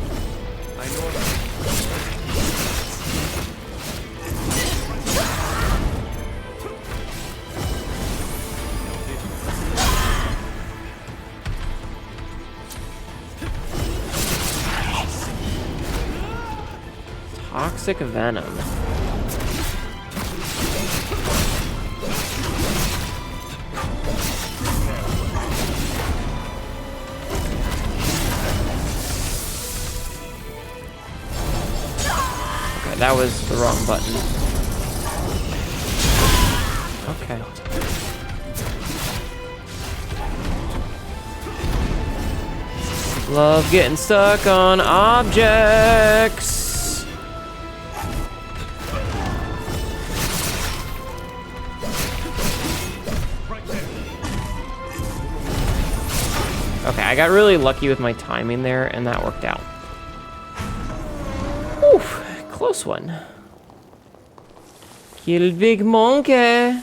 Toxic venom. Okay, that was the wrong button. Okay. Love getting stuck on objects. Okay, I got really lucky with my timing there, and that worked out. Oof, close one. Kill big monkey.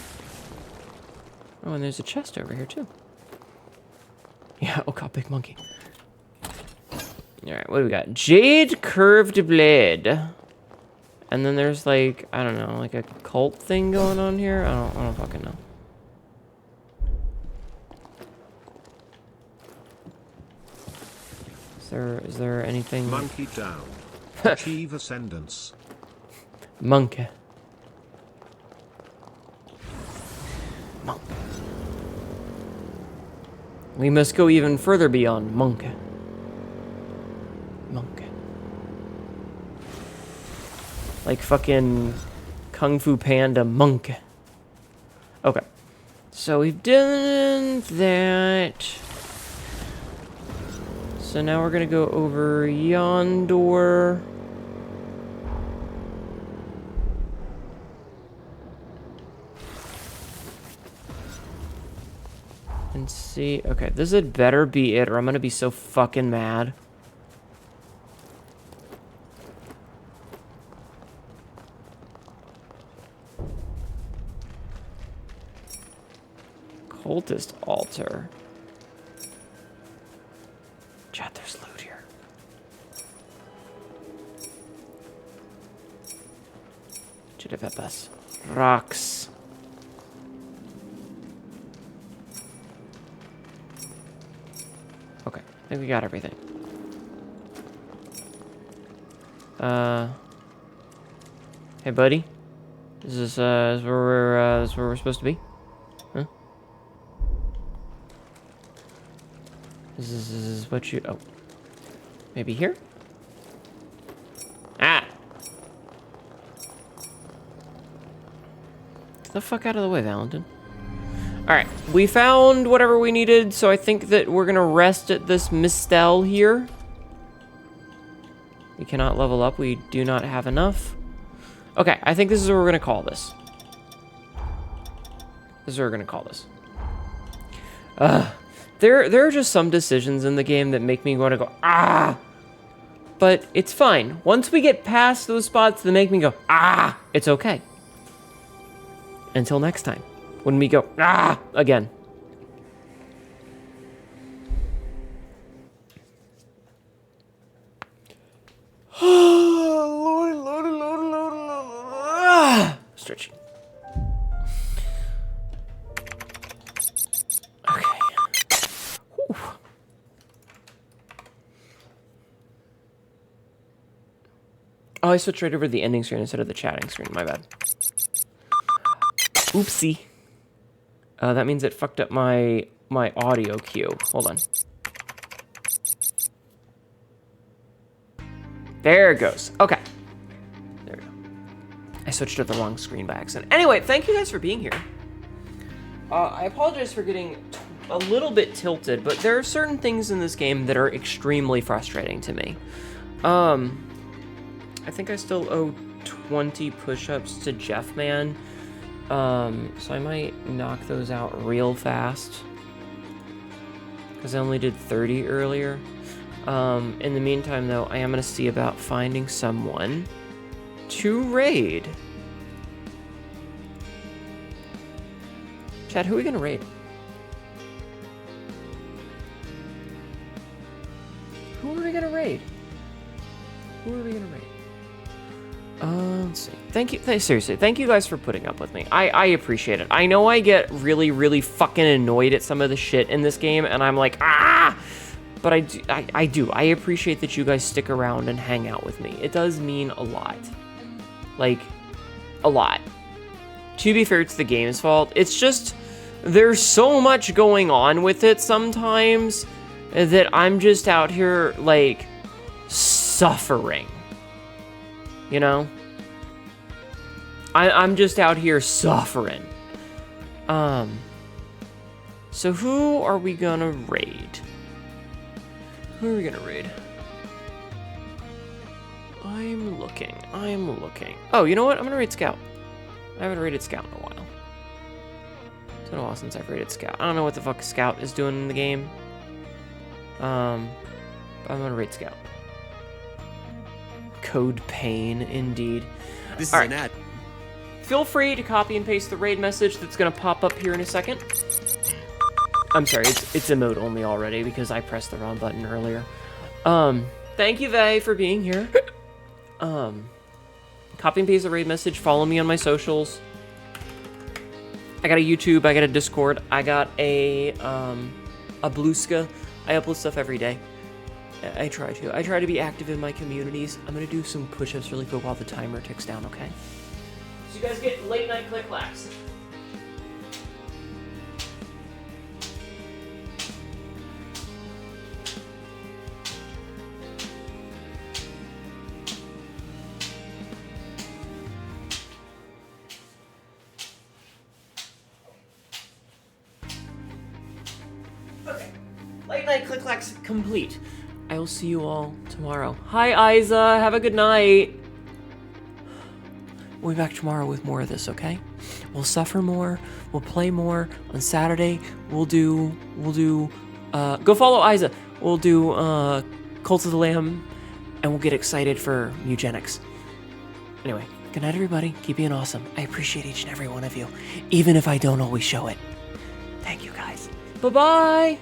Oh, and there's a chest over here too. Yeah, oh god, big monkey. Alright, what do we got? Jade curved blade. And then there's like, I don't know, like a cult thing going on here. I don't fucking know. Is there anything? Monkey down. Achieve ascendance. Monkey. Monk. We must go even further beyond monkey. Monkey. Like fucking Kung Fu Panda monkey. Okay. So we've done that. So now we're gonna go over yonder. And see, okay, this had better be it or I'm gonna be so fucking mad. Cultist altar. Chat, there's loot here. Should have had us. Rocks. Okay, I think we got everything. Hey, buddy. Is this is where we're supposed to be? Huh? This is what you... Oh. Maybe here? Ah! Get the fuck out of the way, Valentin. Alright, we found whatever we needed, so I think that we're gonna rest at this Mistel here. We cannot level up, we do not have enough. Okay, I think this is what we're gonna call this. This is what we're gonna call this. There are just some decisions in the game that make me want to go, ah! But it's fine. Once we get past those spots that make me go, ah! It's okay. Until next time. When we go, ah! Again. Stretching. Okay. Whew. Oh, I switched right over to the ending screen instead of the chatting screen. My bad. Oopsie. That means it fucked up my audio cue. Hold on. There it goes. Okay. There we go. I switched to the wrong screen by accident. Anyway, thank you guys for being here. I apologize for getting a little bit tilted, but there are certain things in this game that are extremely frustrating to me. I think I still owe 20 push-ups to Jeff Man. So I might knock those out real fast. Because I only did 30 earlier. In the meantime, though, I am going to see about finding someone to raid. Chad, who are we going to raid? Who are we going to raid? Who are we going to raid? Let's see. Thank you. Seriously, thank you guys for putting up with me. I appreciate it. I know I get really, really fucking annoyed at some of the shit in this game, and I'm like, ah! But I do. I appreciate that you guys stick around and hang out with me. It does mean a lot. Like, a lot. To be fair, it's the game's fault. It's just, there's so much going on with it sometimes that I'm just out here, like, suffering. You know? I'm just out here suffering. So who are we gonna raid? Who are we gonna raid? I'm looking. Oh, you know what? I'm gonna raid Scout. I haven't raided Scout in a while. It's been a while since I've raided Scout. I don't know what the fuck Scout is doing in the game. But I'm gonna raid Scout. Code pain, indeed. This All is an right. ad. Feel free to copy and paste the raid message that's gonna pop up here in a second. I'm sorry, it's emote only already because I pressed the wrong button earlier. Thank you, Vay, for being here. Copy and paste the raid message. Follow me on my socials. I got a YouTube. I got a Discord. I got a Blueska. I upload stuff every day. I try to be active in my communities. I'm gonna do some push-ups really quick while the timer ticks down. Okay. So you guys get late night click-clacks. Okay. Late night click-clacks complete. I will see you all tomorrow. Hi, Isa. Have a good night. We'll be back tomorrow with more of this, okay? We'll suffer more. We'll play more. On Saturday, we'll do, go follow Isa. We'll do, Cult of the Lamb, and we'll get excited for eugenics. Anyway, good night, everybody. Keep being awesome. I appreciate each and every one of you, even if I don't always show it. Thank you, guys. Bye-bye.